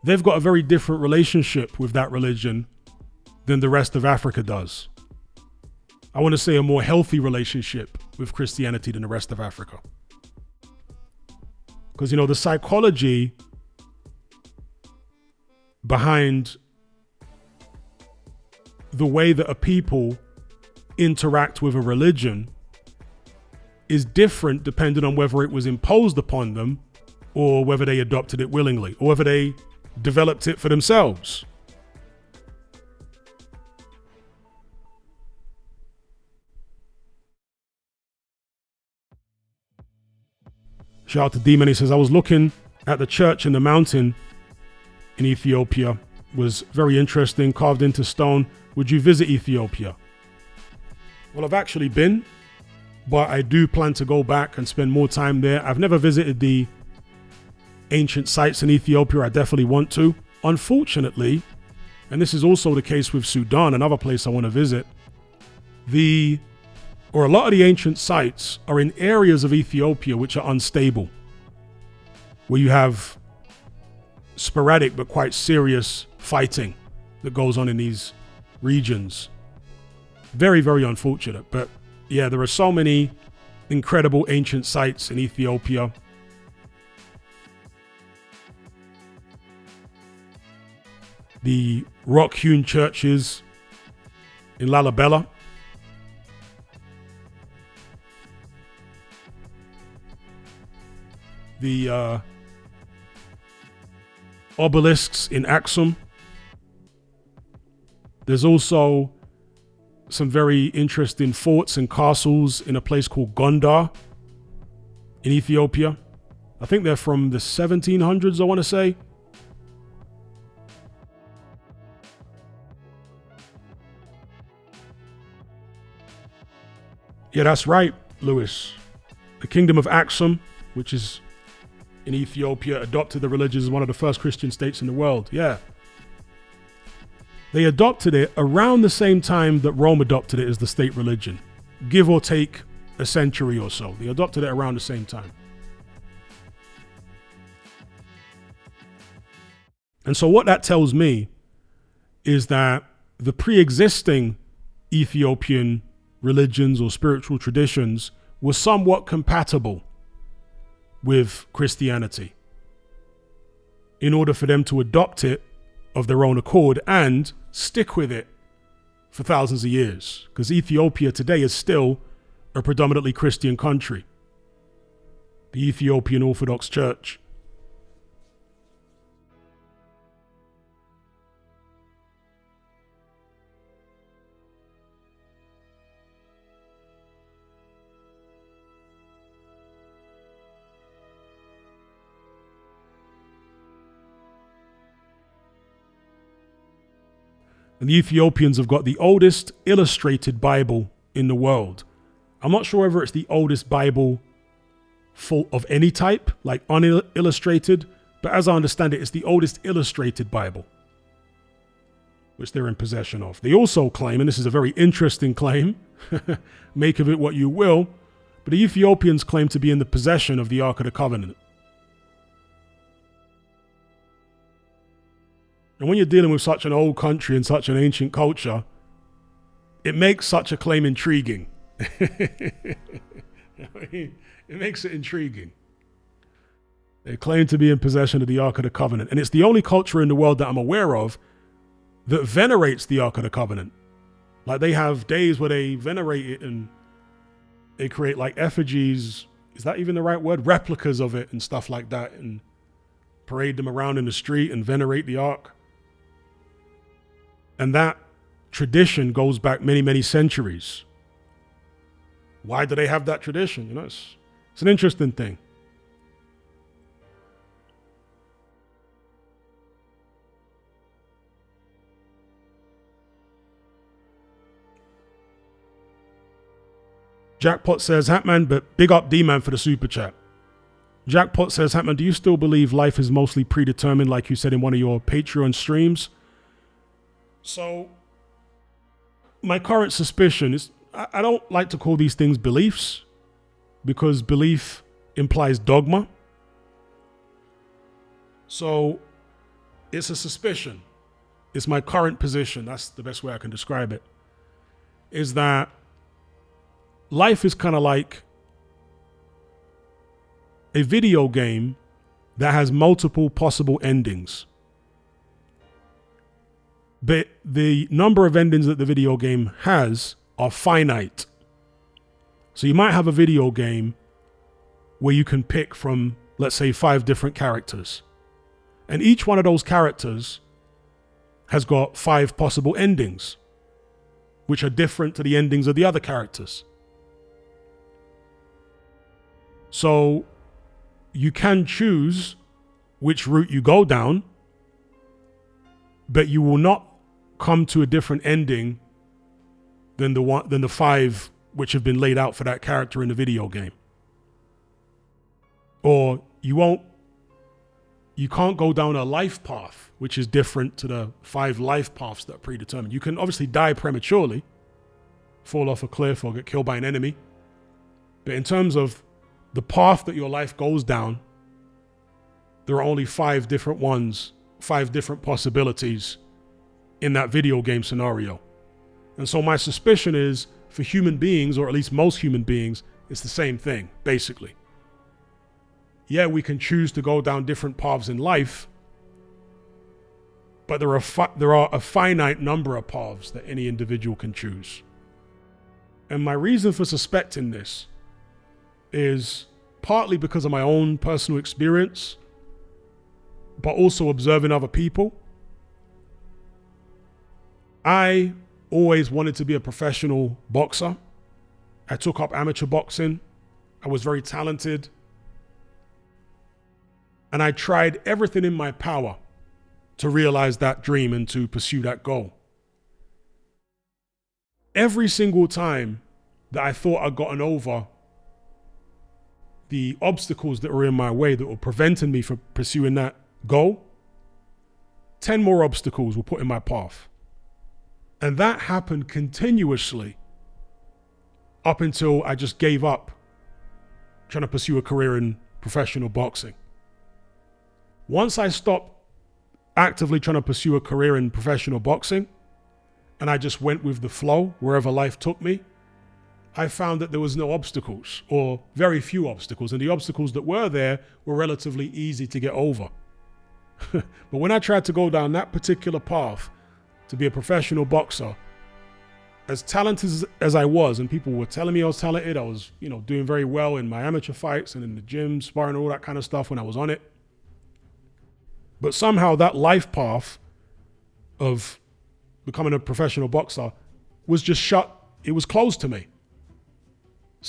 they've got a very different relationship with that religion than the rest of Africa does. I want to say a more healthy relationship with Christianity than the rest of Africa. Because, the psychology behind the way that a people interact with a religion is different depending on whether it was imposed upon them or whether they adopted it willingly or whether they developed it for themselves. Shout out to Demon. He says, I was looking at the church in the mountain in Ethiopia. Was very interesting, carved into stone. Would you visit Ethiopia? Well, I've actually been, but I do plan to go back and spend more time there. I've never visited the ancient sites in Ethiopia. I definitely want to. Unfortunately, and this is also the case with Sudan, another place I want to visit, a lot of the ancient sites are in areas of Ethiopia which are unstable, where you have sporadic but quite serious fighting that goes on in these regions. Very, very unfortunate. But yeah, there are so many incredible ancient sites in Ethiopia. The rock-hewn churches in Lalibela. The obelisks in Aksum. There's also some very interesting forts and castles in a place called Gondar in Ethiopia. I think they're from the 1700s, I want to say. Yeah, that's right, Lewis. The Kingdom of Aksum, which is in Ethiopia, adopted the religion as one of the first Christian states in the world. Yeah. They adopted it around the same time that Rome adopted it as the state religion, give or take a century or so. They adopted it around the same time. And so what that tells me is that the pre-existing Ethiopian religions or spiritual traditions were somewhat compatible with Christianity. in order for them to adopt it of their own accord and stick with it for thousands of years. Because Ethiopia today is still a predominantly Christian country. The Ethiopian Orthodox Church. And the Ethiopians have got the oldest illustrated Bible in the world. I'm not sure whether it's the oldest Bible full of any type, like unillustrated, but as I understand it, it's the oldest illustrated Bible, which they're in possession of. They also claim, and this is a very interesting claim, make of it what you will, but the Ethiopians claim to be in the possession of the Ark of the Covenant. And when you're dealing with such an old country and such an ancient culture, it makes such a claim intriguing. It makes it intriguing. They claim to be in possession of the Ark of the Covenant. And it's the only culture in the world that I'm aware of that venerates the Ark of the Covenant. Like they have days where they venerate it and they create like effigies. Is that even the right word? Replicas of it and stuff like that. And parade them around in the street and venerate the Ark. And that tradition goes back many, many centuries. Why do they have that tradition? You know, it's an interesting thing. Jackpot says, Hatman, but big up D-Man for the super chat. Jackpot says, Hatman, do you still believe life is mostly predetermined like you said in one of your Patreon streams? So, my current suspicion is, I don't like to call these things beliefs because belief implies dogma. So, it's a suspicion. It's my current position. That's the best way I can describe it. Is that life is kind of like a video game that has multiple possible endings. But the number of endings that the video game has are finite. So you might have a video game where you can pick from, let's say, 5 different characters. And each one of those characters has got 5 possible endings, which are different to the endings of the other characters. So you can choose which route you go down, but you will not come to a different ending than the 5 which have been laid out for that character in the video game. Or you can't go down a life path which is different to the 5 life paths that are predetermined. You can obviously die prematurely, fall off a cliff or get killed by an enemy. But in terms of the path that your life goes down, there are only 5 different ones, 5 different possibilities in that video game scenario. And so my suspicion is for human beings, or at least most human beings, it's the same thing, basically. Yeah, we can choose to go down different paths in life, but there are a finite number of paths that any individual can choose. And my reason for suspecting this is partly because of my own personal experience, but also observing other people. I always wanted to be a professional boxer. I took up amateur boxing. I was very talented. And I tried everything in my power to realize that dream and to pursue that goal. Every single time that I thought I'd gotten over the obstacles that were in my way that were preventing me from pursuing that goal, 10 more obstacles were put in my path. And that happened continuously up until I just gave up trying to pursue a career in professional boxing. Once I stopped actively trying to pursue a career in professional boxing, and I just went with the flow wherever life took me, I found that there was no obstacles, or very few obstacles, and the obstacles that were there were relatively easy to get over. But when I tried to go down that particular path to be a professional boxer, as talented as I was, and people were telling me I was talented, I was, doing very well in my amateur fights and in the gym, sparring, all that kind of stuff when I was on it. But somehow that life path of becoming a professional boxer was just shut. It was closed to me.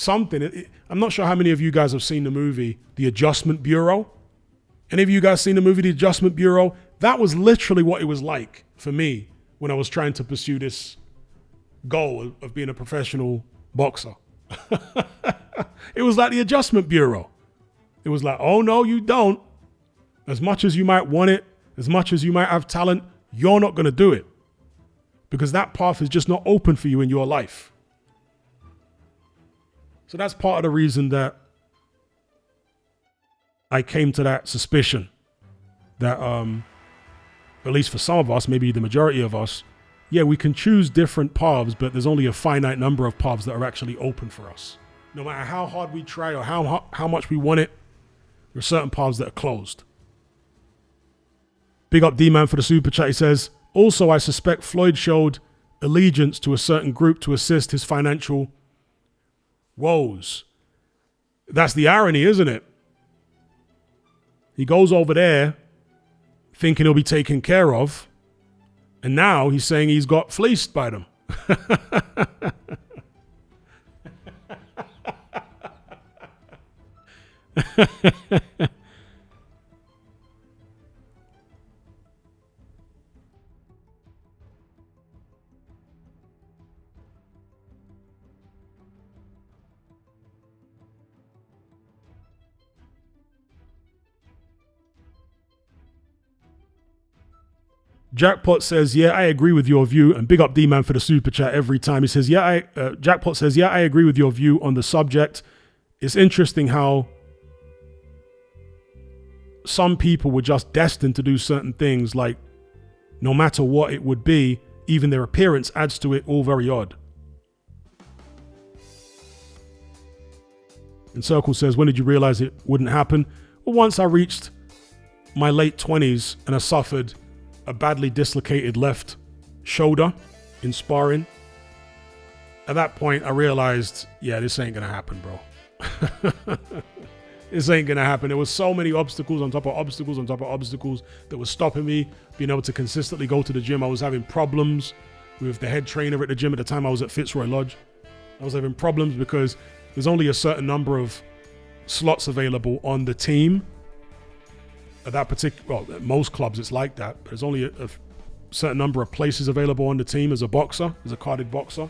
I'm not sure how many of you guys have seen the movie The Adjustment Bureau. Any of you guys seen the movie The Adjustment Bureau? That was literally what it was like for me when I was trying to pursue this goal of being a professional boxer. It was like The Adjustment Bureau. It was like, oh no, you don't. As much as you might want it, as much as you might have talent, you're not going to do it because that path is just not open for you in your life. So that's part of the reason that I came to that suspicion that, at least for some of us, maybe the majority of us, yeah, we can choose different paths, but there's only a finite number of paths that are actually open for us. No matter how hard we try or how much we want it, there are certain paths that are closed. Big up D-Man for the super chat. He says, also, I suspect Floyd showed allegiance to a certain group to assist his financial woes. That's the irony, isn't it? He goes over there thinking he'll be taken care of, and now he's saying he's got fleeced by them. Jackpot says, yeah, I agree with your view. And big up D-Man for the super chat every time. He says, Jackpot says, yeah, I agree with your view on the subject. It's interesting how some people were just destined to do certain things, like no matter what it would be, even their appearance adds to it, all very odd. And Circle says, when did you realize it wouldn't happen? Well, once I reached my late 20s and I suffered a badly dislocated left shoulder in sparring. At that point, I realized, yeah, this ain't gonna happen, bro. This ain't gonna happen. There was so many obstacles on top of obstacles on top of obstacles that were stopping me being able to consistently go to the gym. I was having problems with the head trainer at the gym at the time I was at Fitzroy Lodge. I was having problems because there's only a certain number of slots available on the team. At that particular, well, at most clubs it's like that, but there's only a certain number of places available on the team as a boxer, as a carded boxer.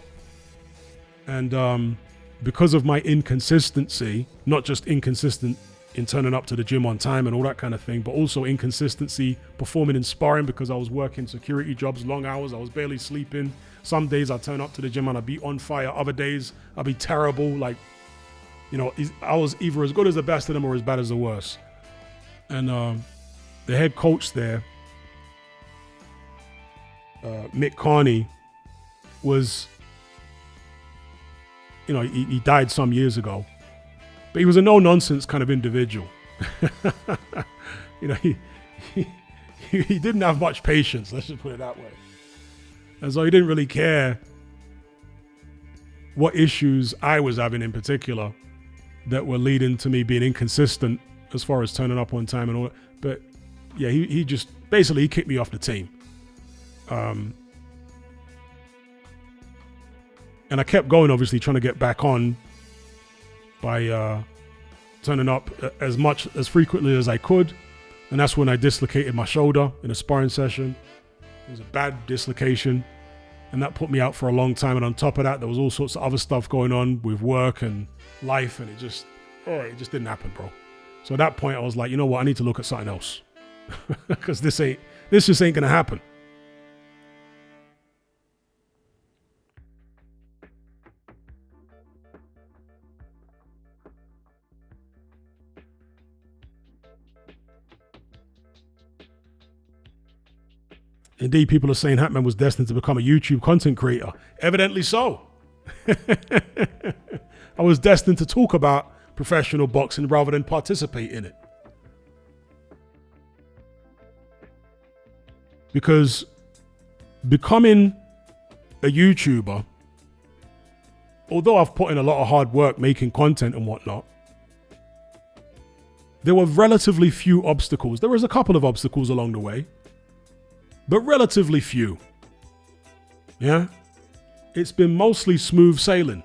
And because of my inconsistency, not just inconsistent in turning up to the gym on time and all that kind of thing, but also inconsistency performing in sparring because I was working security jobs, long hours, I was barely sleeping. Some days I'd turn up to the gym and I'd be on fire. Other days I'd be terrible. Like, I was either as good as the best of them or as bad as the worst. And the head coach there, Mick Carney, was, he died some years ago, but he was a no-nonsense kind of individual. He didn't have much patience, let's just put it that way. And so he didn't really care what issues I was having in particular that were leading to me being inconsistent as far as turning up on time and all that. But yeah, he just basically kicked me off the team. And I kept going, obviously, trying to get back on by turning up as frequently as I could. And that's when I dislocated my shoulder in a sparring session. It was a bad dislocation, and that put me out for a long time. And on top of that, there was all sorts of other stuff going on with work and life, and it just didn't happen, bro. So at that point, I was like, you know what? I need to look at something else because this just ain't gonna happen. Indeed, people are saying Hatman was destined to become a YouTube content creator. Evidently so. I was destined to talk about professional boxing rather than participate in it. Because becoming a YouTuber, although I've put in a lot of hard work making content and whatnot, there were relatively few obstacles. There was a couple of obstacles along the way, but relatively few. Yeah? It's been mostly smooth sailing.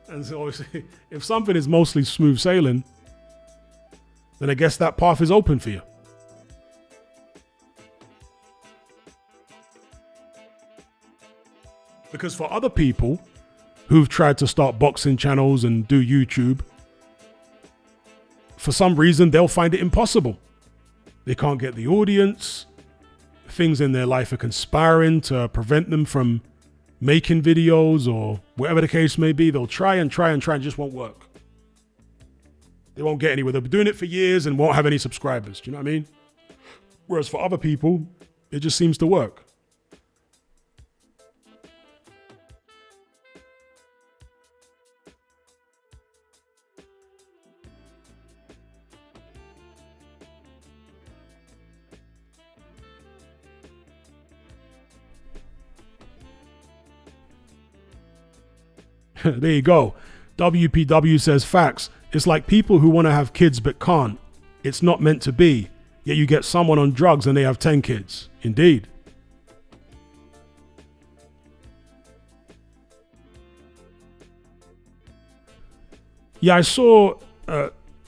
And so obviously, if something is mostly smooth sailing, then I guess that path is open for you. Because for other people who've tried to start boxing channels and do YouTube, for some reason, they'll find it impossible. They can't get the audience. Things in their life are conspiring to prevent them from making videos, or whatever the case may be. They'll try and it just won't work. They won't get anywhere. They'll be doing it for years and won't have any subscribers. Do you know what I mean? Whereas for other people, it just seems to work. There you go. WPW says facts. It's like people who want to have kids but can't. It's not meant to be. Yet you get someone on drugs and they have 10 kids. Indeed. Yeah, I saw,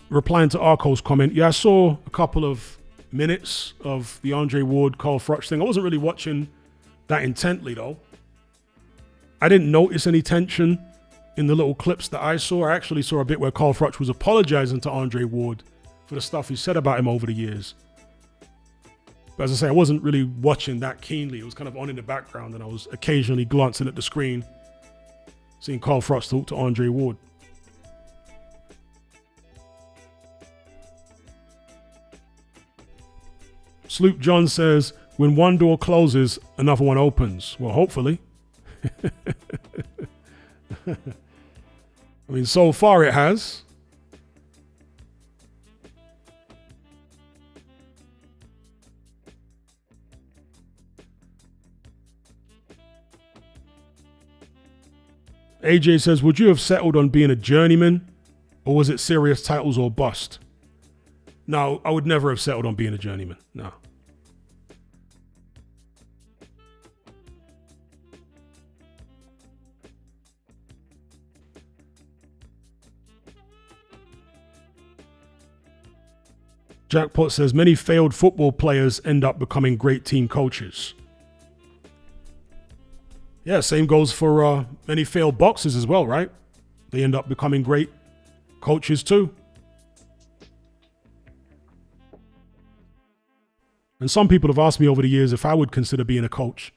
replying to Arco's comment, I saw a couple of minutes of the Andre Ward, Carl Froch thing. I wasn't really watching that intently though. I didn't notice any tension in the little clips that I saw. I actually saw a bit where Carl Froch was apologizing to Andre Ward for the stuff he said about him over the years. But as I say, I wasn't really watching that keenly. It was kind of on in the background, and I was occasionally glancing at the screen, seeing Carl Froch talk to Andre Ward. Sloop John says, when one door closes, another one opens. Well, hopefully. I mean, so far it has. AJ says, would you have settled on being a journeyman, or was it serious titles or bust? No, I would never have settled on being a journeyman. No. Jackpot says many failed football players end up becoming great team coaches. Yeah, same goes for many failed boxers as well, right? They end up becoming great coaches too. And some people have asked me over the years if I would consider being a coach.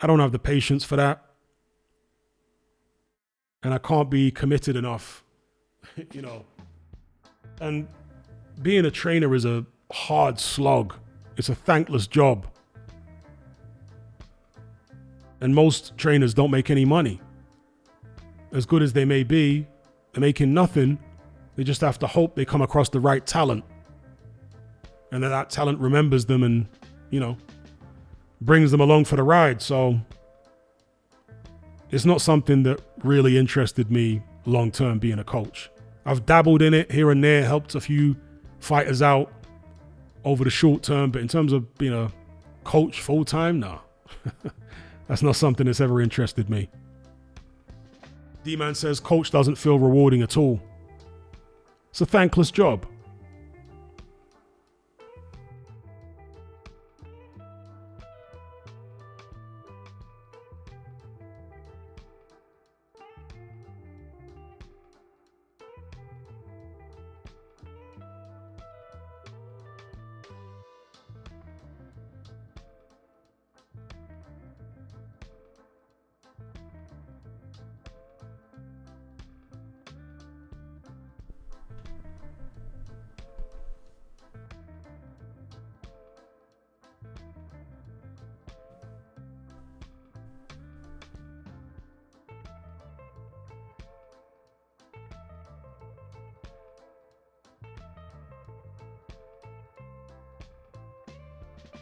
I don't have the patience for that. And I can't be committed enough, you know. And being a trainer is a hard slog. It's a thankless job. And most trainers don't make any money. As good as they may be, they're making nothing. They just have to hope they come across the right talent. And that talent remembers them and, you know, brings them along for the ride. So it's not something that really interested me long term, being a coach. I've dabbled in it here and there, helped a few fighters out over the short term, but in terms of being a coach full time, no. That's not something that's ever interested me. D-Man says coach doesn't feel rewarding at all. It's a thankless job.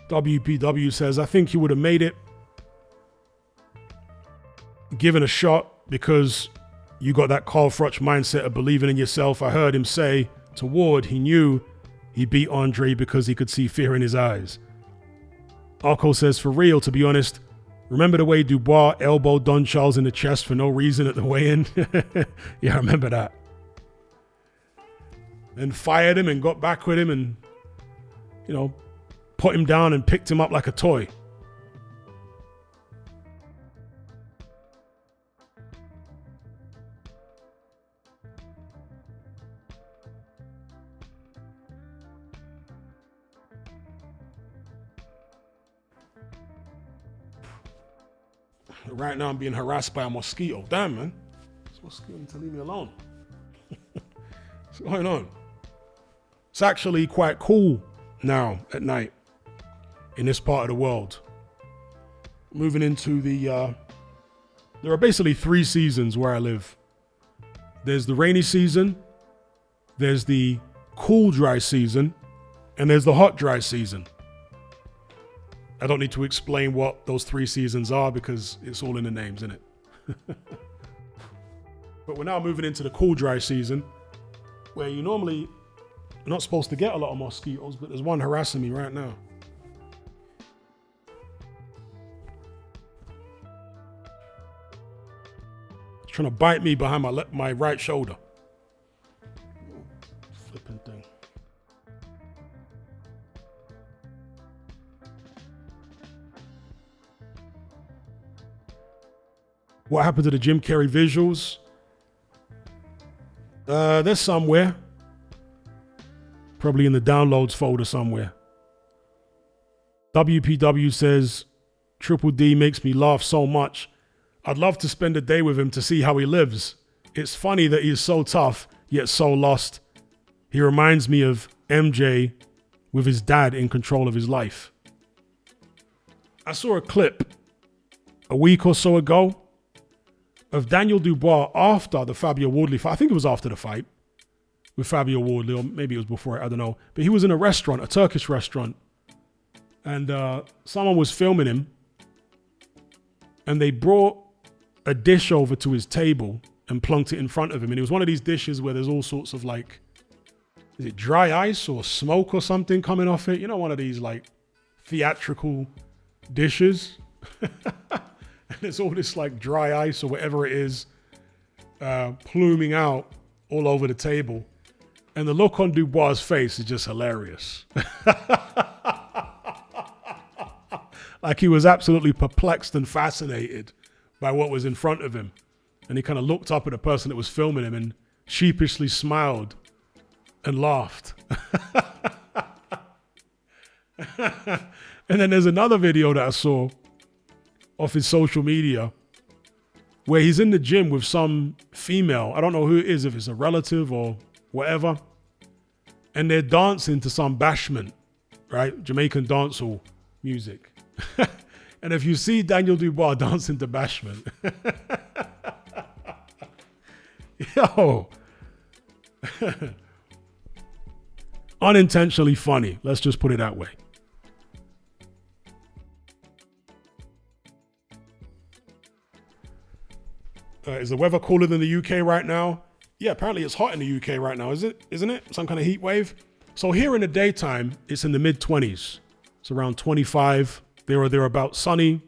WPW says, I think you would have made it given a shot because you got that Carl Froch mindset of believing in yourself. I heard him say to Ward he knew he beat Andre because he could see fear in his eyes. Arco says, for real, to be honest, remember the way Dubois elbowed Don Charles in the chest for no reason at the weigh-in? Yeah, I remember that. And fired him and got back with him and, you know, put him down and picked him up like a toy. Right now I'm being harassed by a mosquito. Damn, man. This mosquito needs to leave me alone. What's going on? It's actually quite cool now at night in this part of the world. Moving into the... there are basically 3 seasons where I live. There's the rainy season, there's the cool, dry season, and there's the hot, dry season. I don't need to explain what those 3 seasons are because it's all in the names, isn't it? But we're now moving into the cool, dry season where you normally are not supposed to get a lot of mosquitoes, but there's one harassing me right now. It's trying to bite me behind my right shoulder. Flipping thing. What happened to the Jim Carrey visuals? They're somewhere. Probably in the downloads folder somewhere. WPW says, Triple D makes me laugh so much. I'd love to spend a day with him to see how he lives. It's funny that he is so tough, yet so lost. He reminds me of MJ with his dad in control of his life. I saw a clip a week or so ago of Daniel Dubois after the Fabio Wardley fight. I think it was after the fight with Fabio Wardley, or maybe it was before it, I don't know. But he was in a restaurant, a Turkish restaurant, and someone was filming him, and they brought a dish over to his table and plunked it in front of him. And it was one of these dishes where there's all sorts of like, is it dry ice or smoke or something coming off it? You know, one of these like theatrical dishes. And there's all this like dry ice or whatever it is pluming out all over the table. And the look on Dubois' face is just hilarious. Like he was absolutely perplexed and fascinated by what was in front of him. And he kind of looked up at the person that was filming him and sheepishly smiled and laughed. And then there's another video that I saw off his social media where he's in the gym with some female. I don't know who it is, if it's a relative or whatever. And they're dancing to some bashment, right? Jamaican dancehall music. And if you see Daniel Dubois dancing to bashment, yo, unintentionally funny. Let's just put it that way. Is the weather cooler than the UK right now? Yeah, apparently it's hot in the UK right now, isn't it? Some kind of heat wave. So here in the daytime, it's in the mid-20s. It's around 25, there or thereabouts. Sunny,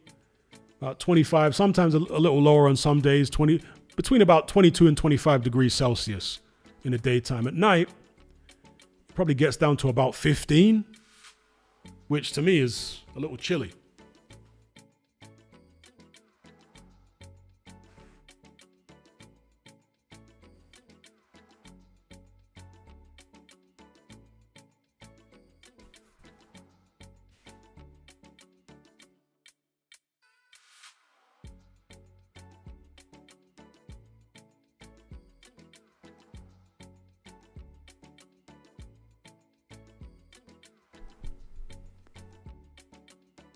about 25, sometimes a little lower on some days, between about 22 and 25 degrees Celsius in the daytime. At night, it probably gets down to about 15, which to me is a little chilly.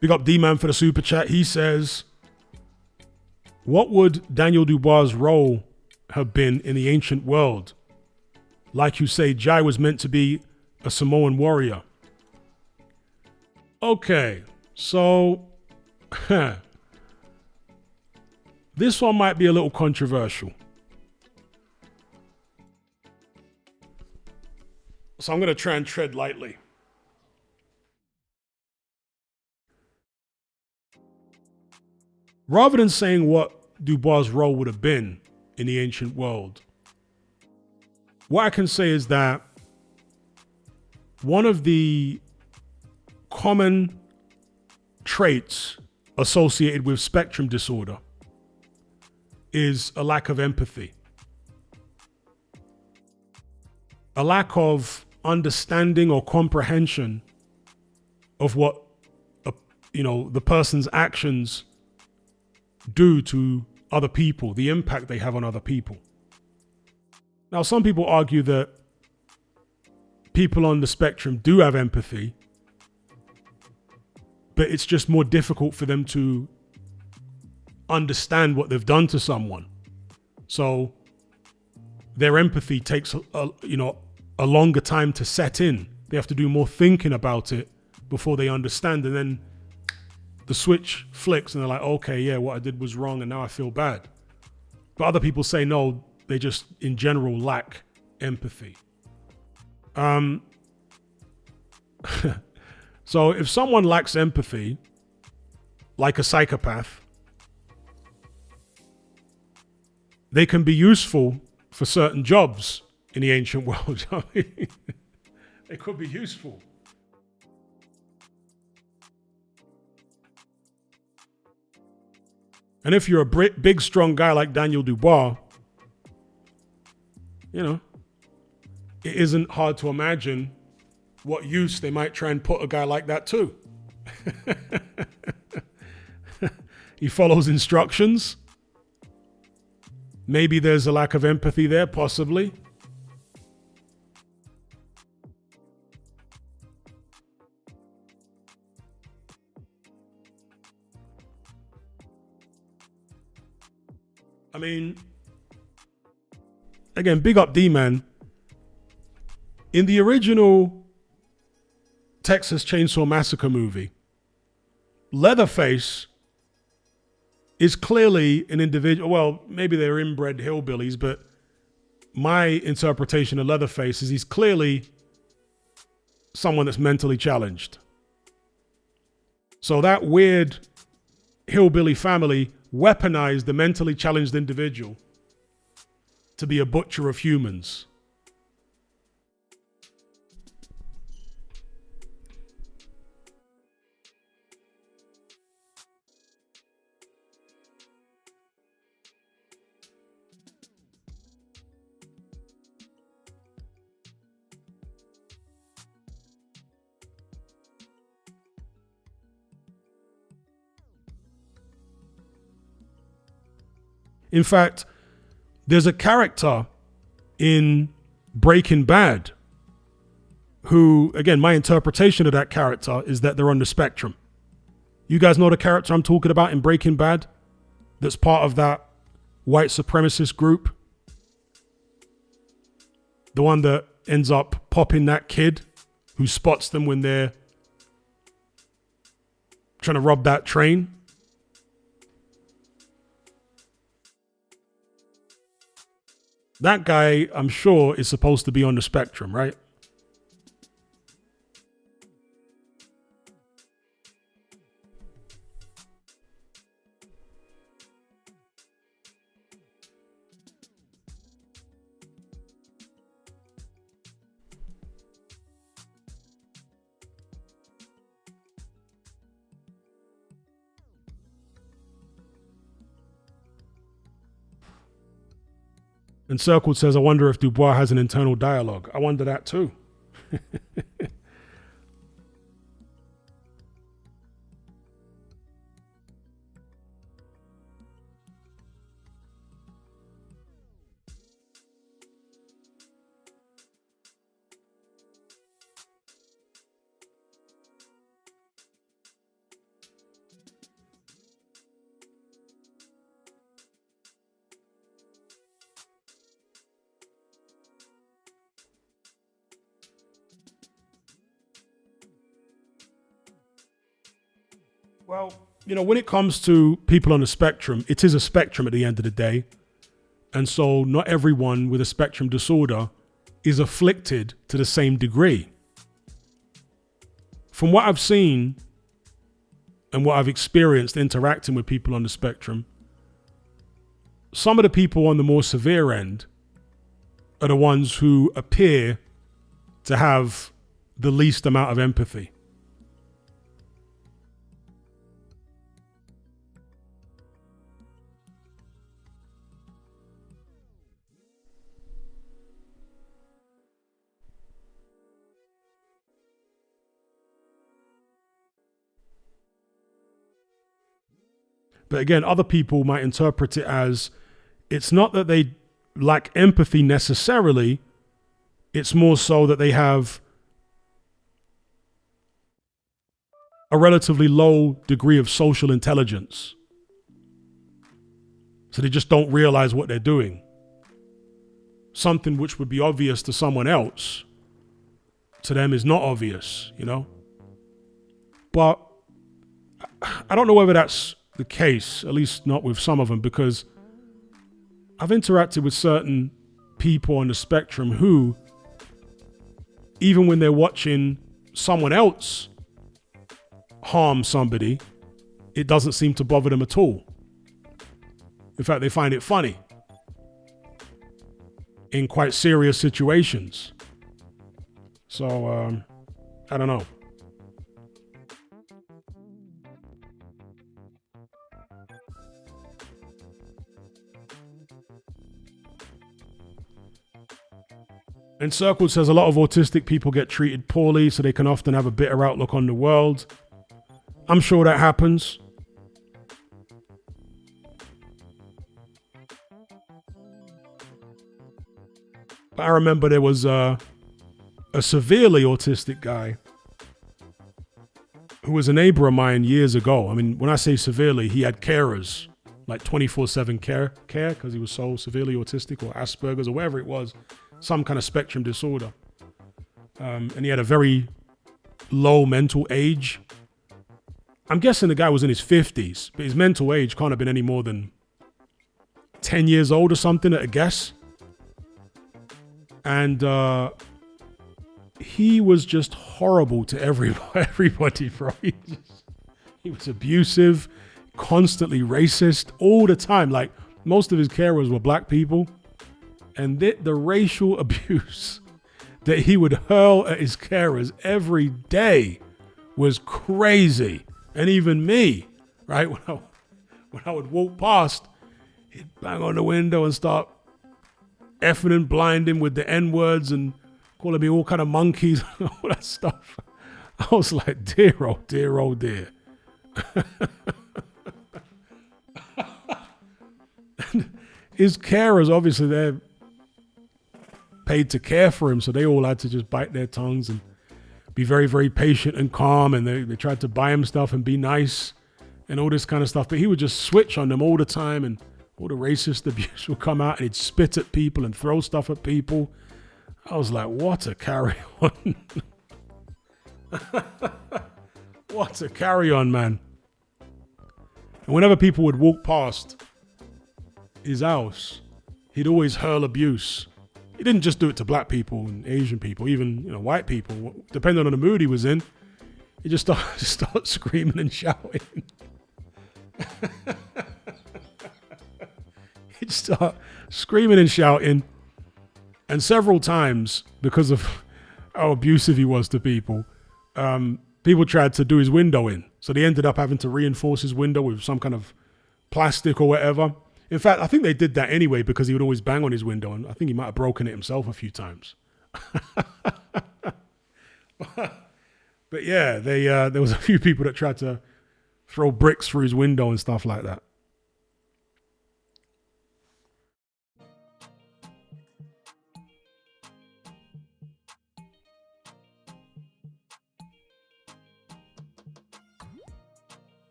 Big up D-Man for the super chat. He says, what would Daniel Dubois' role have been in the ancient world? Like you say, Jai was meant to be a Samoan warrior. Okay, so this one might be a little controversial. So I'm going to try and tread lightly. Rather than saying what Dubois' role would have been in the ancient world, what I can say is that one of the common traits associated with spectrum disorder is a lack of empathy, a lack of understanding or comprehension of what the person's actions do to other people, the impact they have on other people. Now, some people argue that people on the spectrum do have empathy, but it's just more difficult for them to understand what they've done to someone. So their empathy takes a longer time to set in. They have to do more thinking about it before they understand, and then the switch flicks and they're like, okay, yeah, what I did was wrong and now I feel bad. But other people say no, they just in general lack empathy. So if someone lacks empathy, like a psychopath, they can be useful for certain jobs in the ancient world. They could be useful. And if you're a big, strong guy like Daniel Dubois, it isn't hard to imagine what use they might try and put a guy like that to. He follows instructions. Maybe there's a lack of empathy there, possibly. I mean, again, big up D-Man. In the original Texas Chainsaw Massacre movie, Leatherface is clearly an individual. Well, maybe they're inbred hillbillies, but my interpretation of Leatherface is he's clearly someone that's mentally challenged. So that weird hillbilly family weaponized the mentally challenged individual to be a butcher of humans. In fact, there's a character in Breaking Bad who, again, my interpretation of that character is that they're on the spectrum. You guys know the character I'm talking about in Breaking Bad that's part of that white supremacist group? The one that ends up popping that kid who spots them when they're trying to rob that train. That guy, I'm sure, is supposed to be on the spectrum, right? And Circled says, I wonder if Dubois has an internal dialogue. I wonder that too. Well, when it comes to people on the spectrum, it is a spectrum at the end of the day. And so not everyone with a spectrum disorder is afflicted to the same degree. From what I've seen and what I've experienced interacting with people on the spectrum, some of the people on the more severe end are the ones who appear to have the least amount of empathy. But again, other people might interpret it as it's not that they lack empathy necessarily. It's more so that they have a relatively low degree of social intelligence. So they just don't realize what they're doing. Something which would be obvious to someone else, to them is not obvious, But I don't know whether that's the case, at least not with some of them, because I've interacted with certain people on the spectrum who, even when they're watching someone else harm somebody, it doesn't seem to bother them at all. In fact, they find it funny in quite serious situations. So, I don't know. Encircled says a lot of autistic people get treated poorly, so they can often have a bitter outlook on the world. I'm sure that happens. But I remember there was a severely autistic guy who was a neighbor of mine years ago. I mean, when I say severely, he had carers, like 24/7 care because he was so severely autistic, or Asperger's, or whatever it was. Some kind of spectrum disorder. And he had a very low mental age. I'm guessing the guy was in his 50s, but his mental age can't have been any more than 10 years old or something at a guess. And he was just horrible to everybody, bro. He was abusive, constantly racist all the time. Like, most of his carers were black people. And the racial abuse that he would hurl at his carers every day was crazy. And even me, right? When I would walk past, he'd bang on the window and start effing and blinding with the N-words and calling me all kind of monkeys and all that stuff. I was like, dear, oh dear, oh dear. His carers, obviously, they're paid to care for him, so they all had to just bite their tongues and be very, very patient and calm, and they tried to buy him stuff and be nice and all this kind of stuff, but he would just switch on them all the time, and all the racist abuse would come out, and he'd spit at people and throw stuff at people. I was like, what a carry on. What a carry on, man. And whenever people would walk past his house, he'd always hurl abuse. He didn't just do it to black people and Asian people, even white people. Depending on the mood he was in, he just start screaming and shouting. He'd start screaming and shouting. And several times, because of how abusive he was to people, people tried to do his window in. So they ended up having to reinforce his window with some kind of plastic or whatever. In fact, I think they did that anyway because he would always bang on his window, and I think he might have broken it himself a few times. But yeah, there was a few people that tried to throw bricks through his window and stuff like that.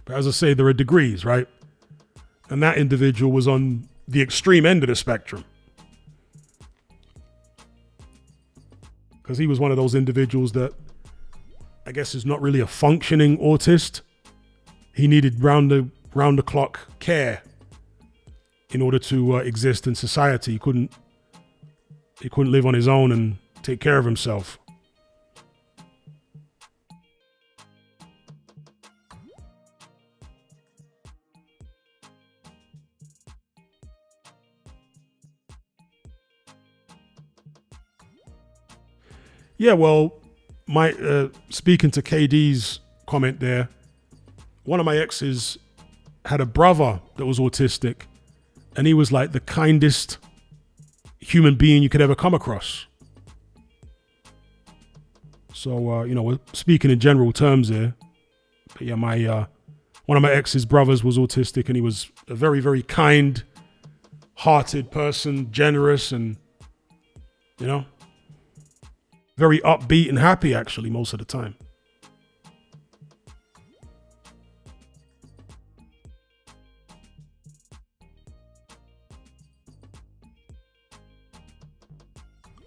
But as I say, there are degrees, right? And that individual was on the extreme end of the spectrum. because he was one of those individuals that I guess is not really a functioning autist. He needed round the clock care in order to exist in society. He couldn't live on his own and take care of himself. Yeah, well, my speaking to KD's comment there, one of my exes had a brother that was autistic, and he was like the kindest human being you could ever come across. So, we're speaking in general terms here. But yeah, one of my ex's brothers was autistic, and he was a very, very kind-hearted person, generous, and, very upbeat and happy, actually, most of the time.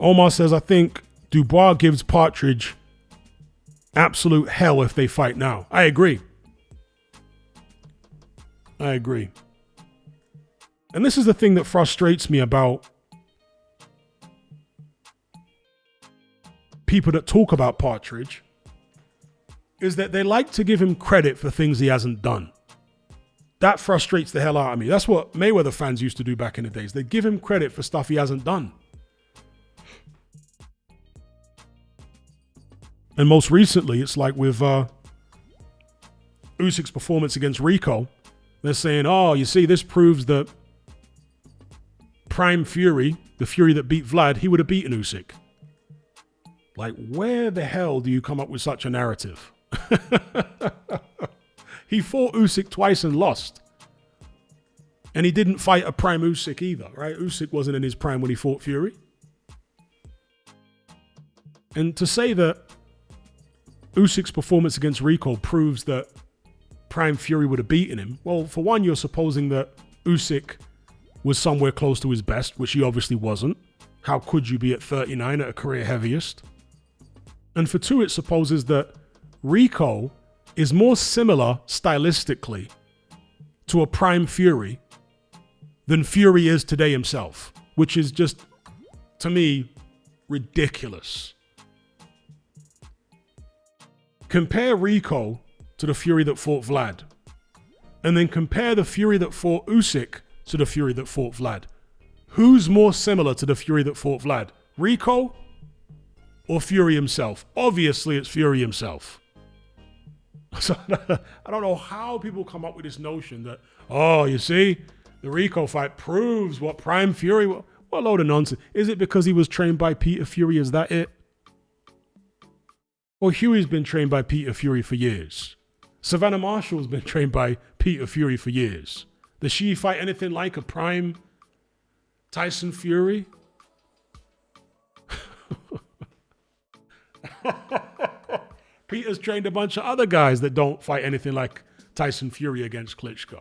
Omar says, I think Dubois gives Partridge absolute hell if they fight now. I agree. And this is the thing that frustrates me about people that talk about Partridge, is that they like to give him credit for things he hasn't done. That frustrates the hell out of me. That's what Mayweather fans used to do back in the days. They give him credit for stuff he hasn't done. And most recently, it's like with Usyk's performance against Rico. They're saying, oh, you see, this proves that Prime Fury, the Fury that beat Vlad, he would have beaten Usyk. Like, where the hell do you come up with such a narrative? He fought Usyk twice and lost. And he didn't fight a prime Usyk either, right? Usyk wasn't in his prime when he fought Fury. And to say that Usyk's performance against Rico proves that Prime Fury would have beaten him, well, for one, you're supposing that Usyk was somewhere close to his best, which he obviously wasn't. How could you be at 39 at a career heaviest? And for two, it supposes that Rico is more similar stylistically to a Prime Fury than Fury is today himself, which is just, to me, ridiculous. Compare Rico to the Fury that fought Vlad, and then compare the Fury that fought Usyk to the Fury that fought Vlad. Who's more similar to the Fury that fought Vlad? Rico or Fury himself? Obviously, it's Fury himself. So I don't know how people come up with this notion that, oh, you see, the Rico fight proves what Prime Fury was. What a load of nonsense. Is it because he was trained by Peter Fury? Is that it? Well, Huey's been trained by Peter Fury for years. Savannah Marshall's been trained by Peter Fury for years. Does she fight anything like a Prime Tyson Fury? Peter's trained a bunch of other guys that don't fight anything like Tyson Fury against Klitschko.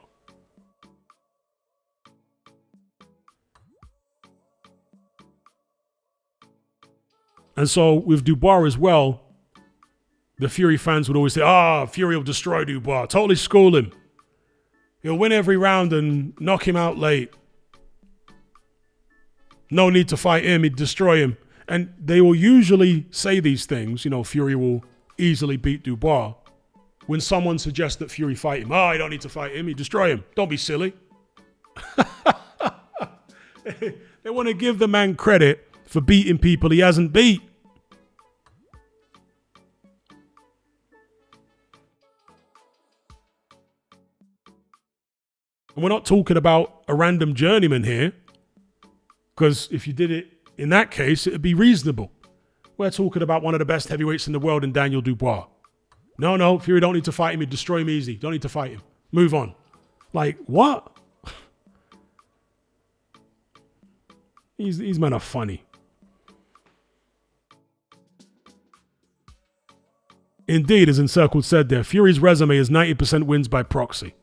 And so with Dubois as well, the Fury fans would always say, Fury will destroy Dubois, totally school him. He'll win every round and knock him out late. No need to fight him, he'd destroy him. And they will usually say these things, Fury will easily beat Dubois. When someone suggests that Fury fight him, you don't need to fight him, he'd destroy him. Don't be silly. They want to give the man credit for beating people he hasn't beat. And we're not talking about a random journeyman here, because if you did it in that case, it'd be reasonable. We're talking about one of the best heavyweights in the world in Daniel Dubois. No, Fury don't need to fight him. He'd destroy him easy. Don't need to fight him. Move on. Like, what? These men are funny. Indeed, as Encircled said there, Fury's resume is 90% wins by proxy.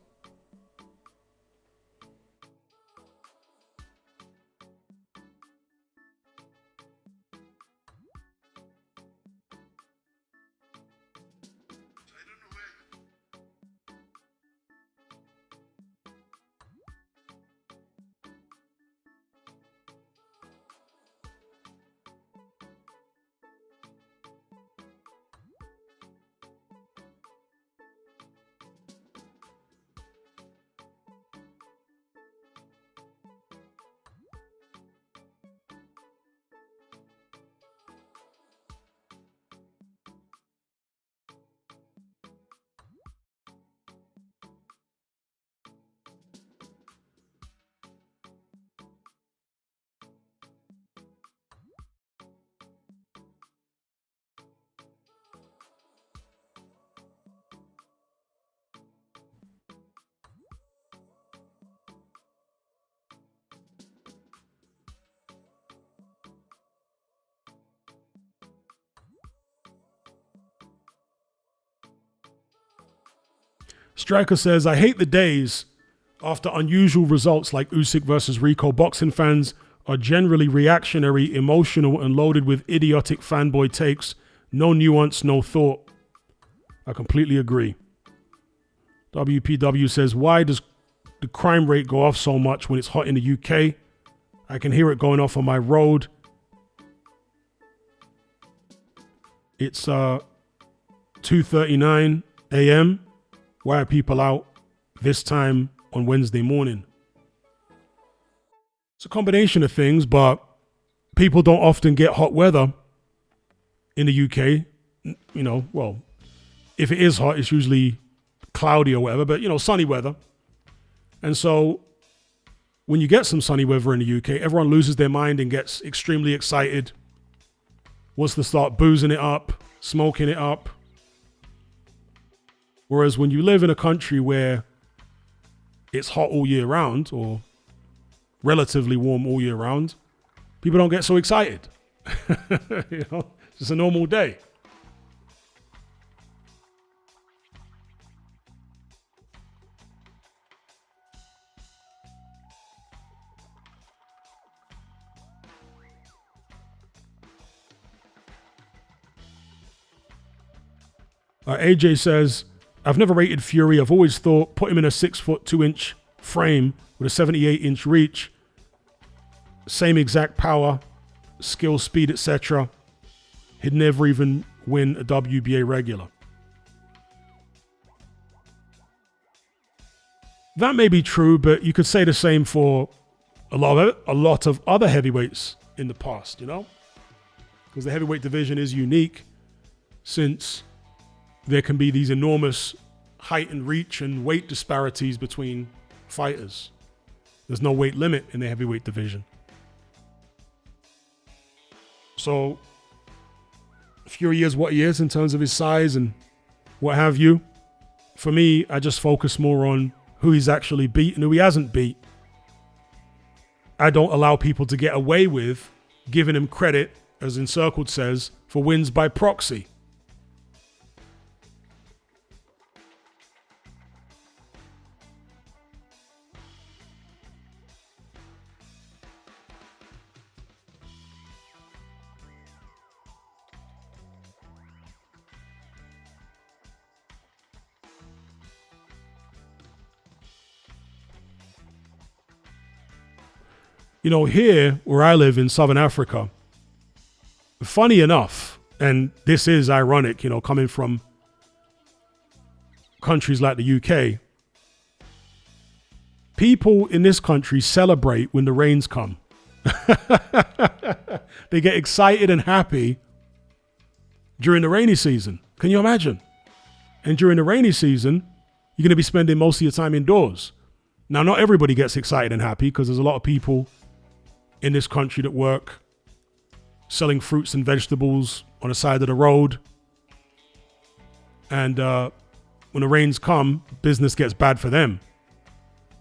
Striker says, I hate the days after unusual results like Usyk versus Rico. Boxing fans are generally reactionary, emotional, and loaded with idiotic fanboy takes. No nuance, no thought. I completely agree. WPW says, why does the crime rate go off so much when it's hot in the UK? I can hear it going off on my road. It's 2:39 a.m. Why are people out this time on Wednesday morning? It's a combination of things, but people don't often get hot weather in the UK. You know, well, if it is hot, it's usually cloudy or whatever, but, you know, sunny weather. And so when you get some sunny weather in the UK, everyone loses their mind and gets extremely excited, wants to start boozing it up, smoking it up. Whereas when you live in a country where it's hot all year round, or relatively warm all year round, people don't get so excited. You know, it's just a normal day. AJ says, I've never rated Fury. I've always thought put him in a 6'2" frame with a 78-inch reach, same exact power, skill, speed, etc. He'd never even win a WBA regular. That may be true, but you could say the same for a lot of other heavyweights in the past, you know? Because the heavyweight division is unique, since there can be these enormous height and reach and weight disparities between fighters. There's no weight limit in the heavyweight division. So Fury is what he is in terms of his size and what have you. For me, I just focus more on who he's actually beat and who he hasn't beat. I don't allow people to get away with giving him credit, as Encircled says, for wins by proxy. You know, here where I live in Southern Africa, funny enough, and this is ironic, you know, coming from countries like the UK, people in this country celebrate when the rains come. They get excited and happy during the rainy season. Can you imagine? And during the rainy season, you're going to be spending most of your time indoors. Now, not everybody gets excited and happy, because there's a lot of people in this country that work selling fruits and vegetables on the side of the road. And when the rains come, business gets bad for them.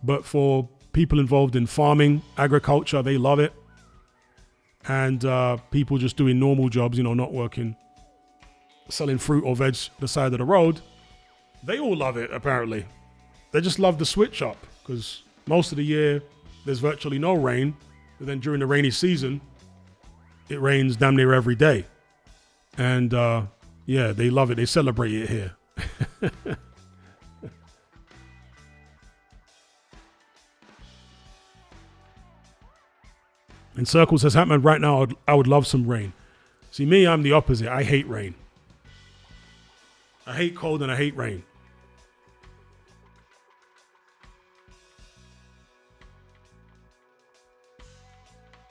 But for people involved in farming, agriculture, they love it. And people just doing normal jobs, you know, not working, selling fruit or veg the side of the road, they all love it, apparently. They just love the switch up, because most of the year there's virtually no rain. But then during the rainy season, it rains damn near every day. And yeah, they love it. They celebrate it here. And Circle says, Hatman, right now, I would love some rain. See, me, I'm the opposite. I hate rain. I hate cold and I hate rain.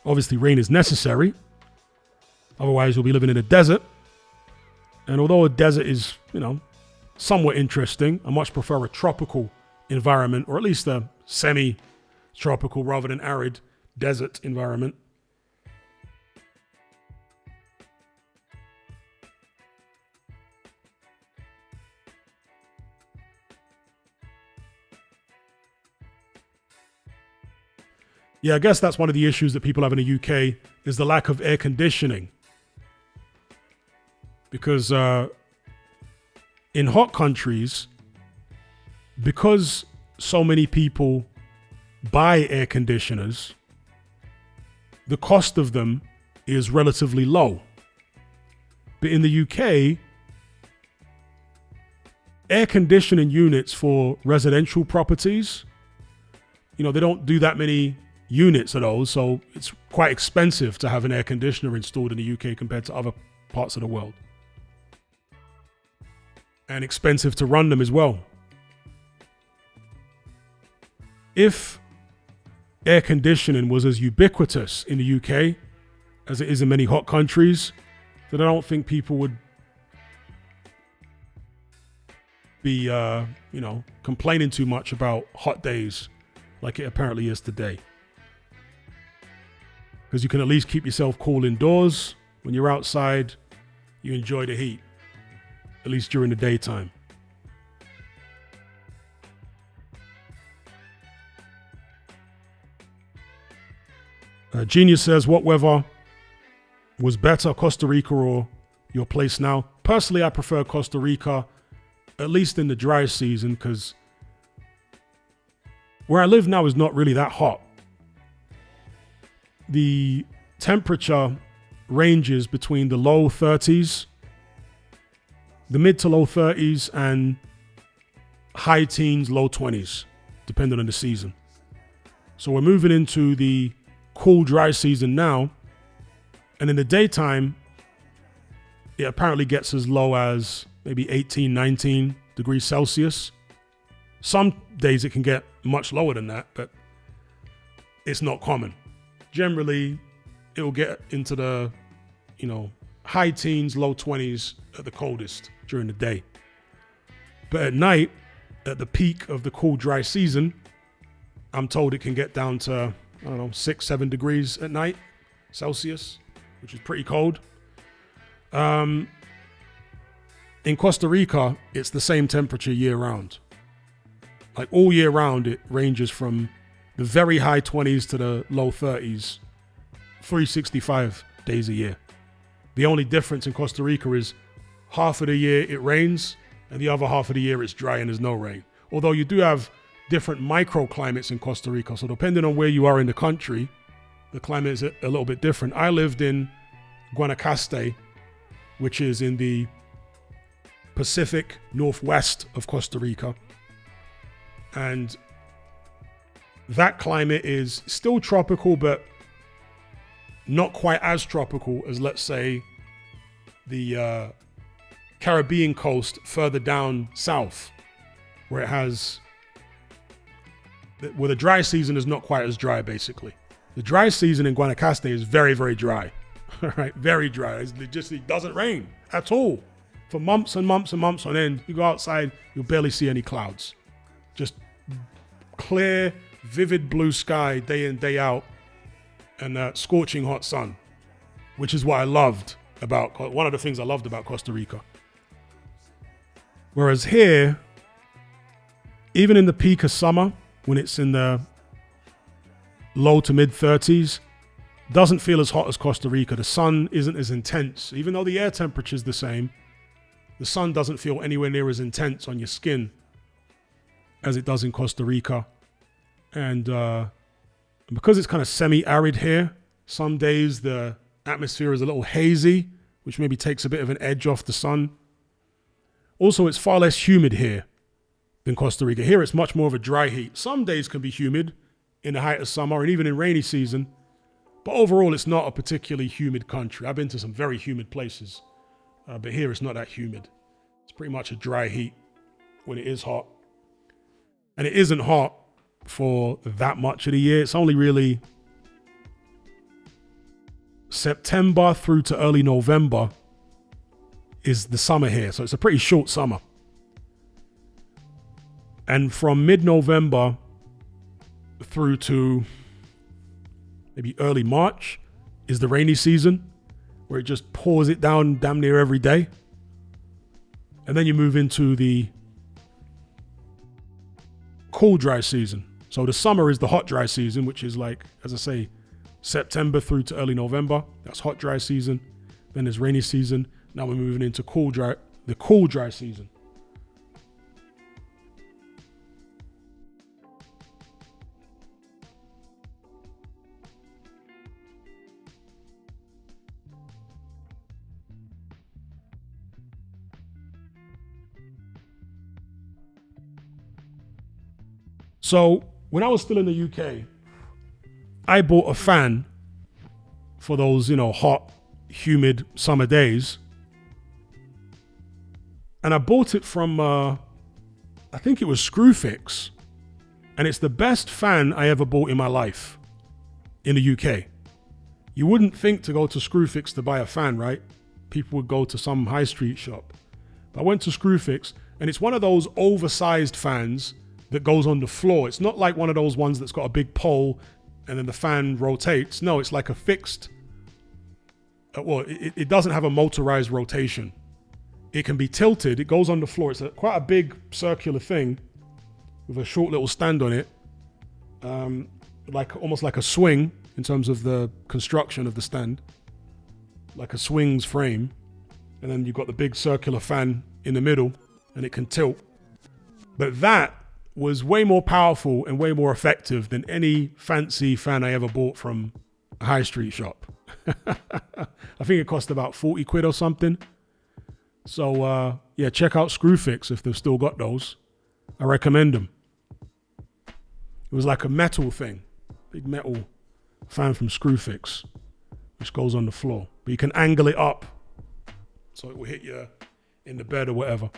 Obviously, rain is necessary. Otherwise, you'll be living in a desert. And although a desert is, you know, somewhat interesting, I much prefer a tropical environment, or at least a semi-tropical rather than arid desert environment. Yeah, I guess that's one of the issues that people have in the UK is the lack of air conditioning. Because in hot countries, because so many people buy air conditioners, the cost of them is relatively low. But in the UK, air conditioning units for residential properties, they don't do that many units of those, so it's quite expensive to have an air conditioner installed in the UK compared to other parts of the world. And expensive to run them as well. If air conditioning was as ubiquitous in the UK as it is in many hot countries, then I don't think people would be, complaining too much about hot days like it apparently is today. Because you can at least keep yourself cool indoors. When you're outside, you enjoy the heat, at least during the daytime. Genius says, what weather was better, Costa Rica or your place now? Personally, I prefer Costa Rica, at least in the dry season, because where I live now is not really that hot. The temperature ranges between the low 30s, the mid to low 30s, and high teens, low 20s, depending on the season. So we're moving into the cool, dry season now. And in the daytime, it apparently gets as low as maybe 18, 19 degrees Celsius. Some days it can get much lower than that, but it's not common. Generally, it will get into the, high teens, low 20s at the coldest during the day. But at night, at the peak of the cool, dry season, I'm told it can get down to, 6, 7 degrees at night Celsius, which is pretty cold. In Costa Rica, it's the same temperature year round. Like all year round, it ranges from the very high 20s to the low 30s, 365 days a year. The only difference in Costa Rica is half of the year it rains and the other half of the year it's dry and there's no rain. Although you do have different microclimates in Costa Rica. So depending on where you are in the country, the climate is a little bit different. I lived in Guanacaste, which is in the Pacific Northwest of Costa Rica. And that climate is still tropical, but not quite as tropical as, let's say, the Caribbean coast further down south, where the dry season is not quite as dry, basically. The dry season in Guanacaste is very, very dry. All right, very dry. It doesn't rain at all for months and months and months on end. You go outside, you'll barely see any clouds. Just clear, vivid blue sky day in, day out, and scorching hot sun, which is what I loved about, one of the things I loved about Costa Rica. Whereas here, even in the peak of summer, when it's in the low to mid 30s, doesn't feel as hot as Costa Rica. The sun isn't as intense. Even though the air temperature is the same, the sun doesn't feel anywhere near as intense on your skin as it does in Costa Rica. And because it's kind of semi-arid here, some days the atmosphere is a little hazy, which maybe takes a bit of an edge off the sun. Also, it's far less humid here than Costa Rica. Here, it's much more of a dry heat. Some days can be humid in the height of summer and even in rainy season. But overall, it's not a particularly humid country. I've been to some very humid places, but here it's not that humid. It's pretty much a dry heat when it is hot. And it isn't hot for that much of the year. It's only really September through to early November is the summer here. So it's a pretty short summer. And from mid-November through to maybe early March is the rainy season, where it just pours it down damn near every day. And then you move into the cool, dry season. So the summer is the hot, dry season, which is like, as I say, September through to early November. That's hot, dry season. Then there's rainy season. Now we're moving into the cool, dry season. So when I was still in the UK, I bought a fan for those, hot, humid summer days. And I bought it from, I think it was Screwfix. And it's the best fan I ever bought in my life in the UK. You wouldn't think to go to Screwfix to buy a fan, right? People would go to some high street shop. But I went to Screwfix, and it's one of those oversized fans that goes on the floor. It's not like one of those ones that's got a big pole and then the fan rotates. No, it's like a fixed, it doesn't have a motorized rotation. It can be tilted. It goes on the floor. It's quite a big circular thing with a short little stand on it, almost like a swing in terms of the construction of the stand, like a swing's frame. And then you've got the big circular fan in the middle, and it can tilt. But that was way more powerful and way more effective than any fancy fan I ever bought from a high street shop. I think it cost about 40 quid or something. So check out Screwfix if they've still got those. I recommend them. It was like a metal thing, big metal fan from Screwfix, which goes on the floor. But you can angle it up so it will hit you in the bed or whatever.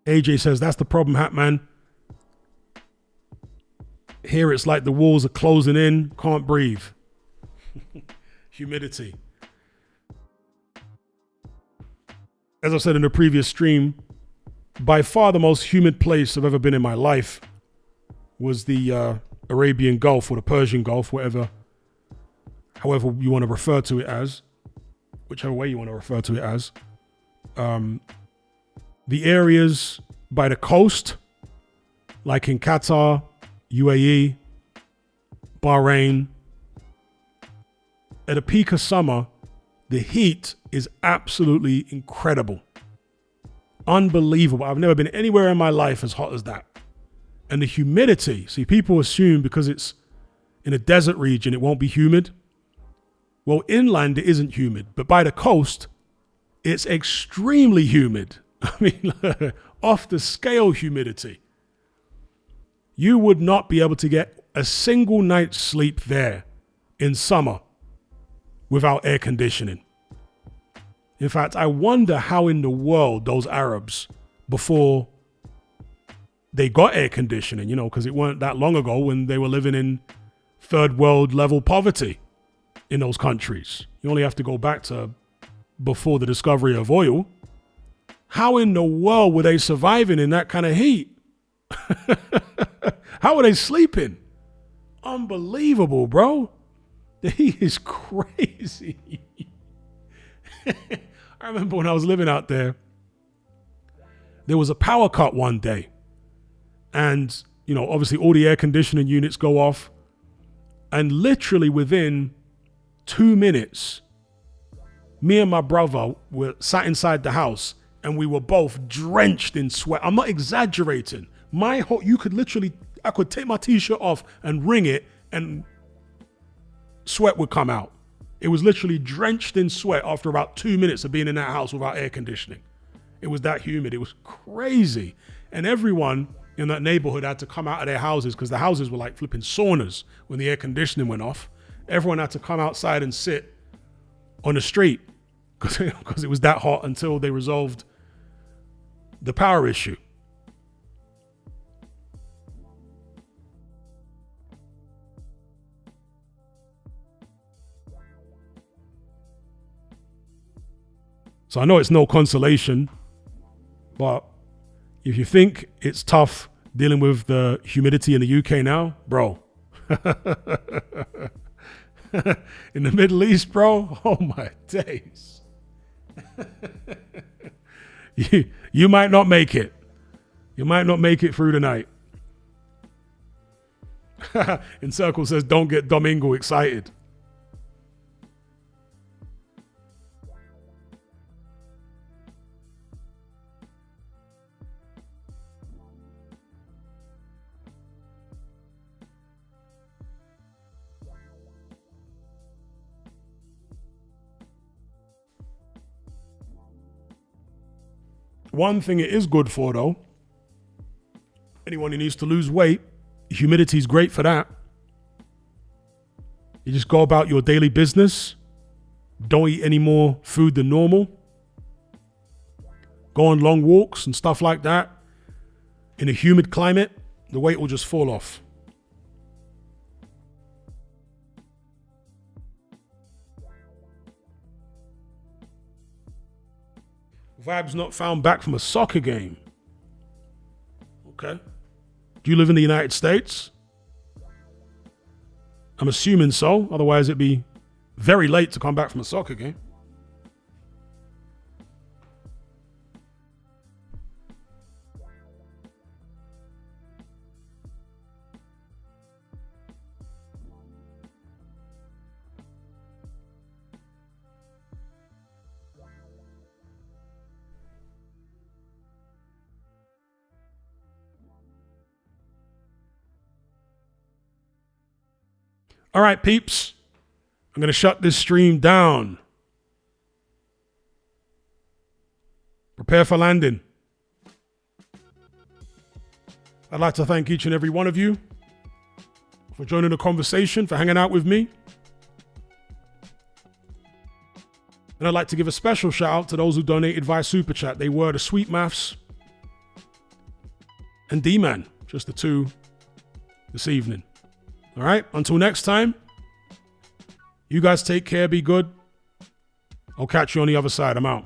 AJ says, that's the problem, Hatman. Here it's like the walls are closing in, can't breathe. Humidity. As I said in the previous stream, by far the most humid place I've ever been in my life was the Arabian Gulf or the Persian Gulf, however you want to refer to it as, whichever way you want to refer to it as. The areas by the coast, like in Qatar, UAE, Bahrain, at the peak of summer, the heat is absolutely incredible. Unbelievable. I've never been anywhere in my life as hot as that. And the humidity, see, people assume because it's in a desert region, it won't be humid. Well, inland, it isn't humid, but by the coast, it's extremely humid. I mean, off the scale humidity. You would not be able to get a single night's sleep there in summer without air conditioning. In fact, I wonder how in the world those Arabs, before they got air conditioning, because it weren't that long ago when they were living in third world level poverty in those countries. You only have to go back to before the discovery of oil. How in the world were they surviving in that kind of heat? How were they sleeping? Unbelievable, bro. The heat is crazy. I remember when I was living out there, there was a power cut one day. And, obviously all the air conditioning units go off. And literally within 2 minutes, me and my brother were sat inside the house and we were both drenched in sweat. I'm not exaggerating. I could take my t-shirt off and wring it and sweat would come out. It was literally drenched in sweat after about 2 minutes of being in that house without air conditioning. It was that humid. It was crazy. And everyone in that neighborhood had to come out of their houses because the houses were like flipping saunas when the air conditioning went off. Everyone had to come outside and sit on the street because it was that hot until they resolved the power issue. So I know it's no consolation, but if you think it's tough dealing with the humidity in the UK now, bro, in the Middle East, bro, oh my days. You might not make it. You might not make it through the night. In Circle says, don't get Domingo excited. One thing it is good for, though, anyone who needs to lose weight, humidity is great for that. You just go about your daily business. Don't eat any more food than normal. Go on long walks and stuff like that. In a humid climate, the weight will just fall off. Vibes not found back from a soccer game. Okay. Do you live in the United States? I'm assuming so. Otherwise, it'd be very late to come back from a soccer game. All right, peeps. I'm going to shut this stream down. Prepare for landing. I'd like to thank each and every one of you for joining the conversation, for hanging out with me. And I'd like to give a special shout out to those who donated via Super Chat. They were the Sweet Maths and D-Man, just the two this evening. All right, until next time, you guys take care, be good. I'll catch you on the other side. I'm out.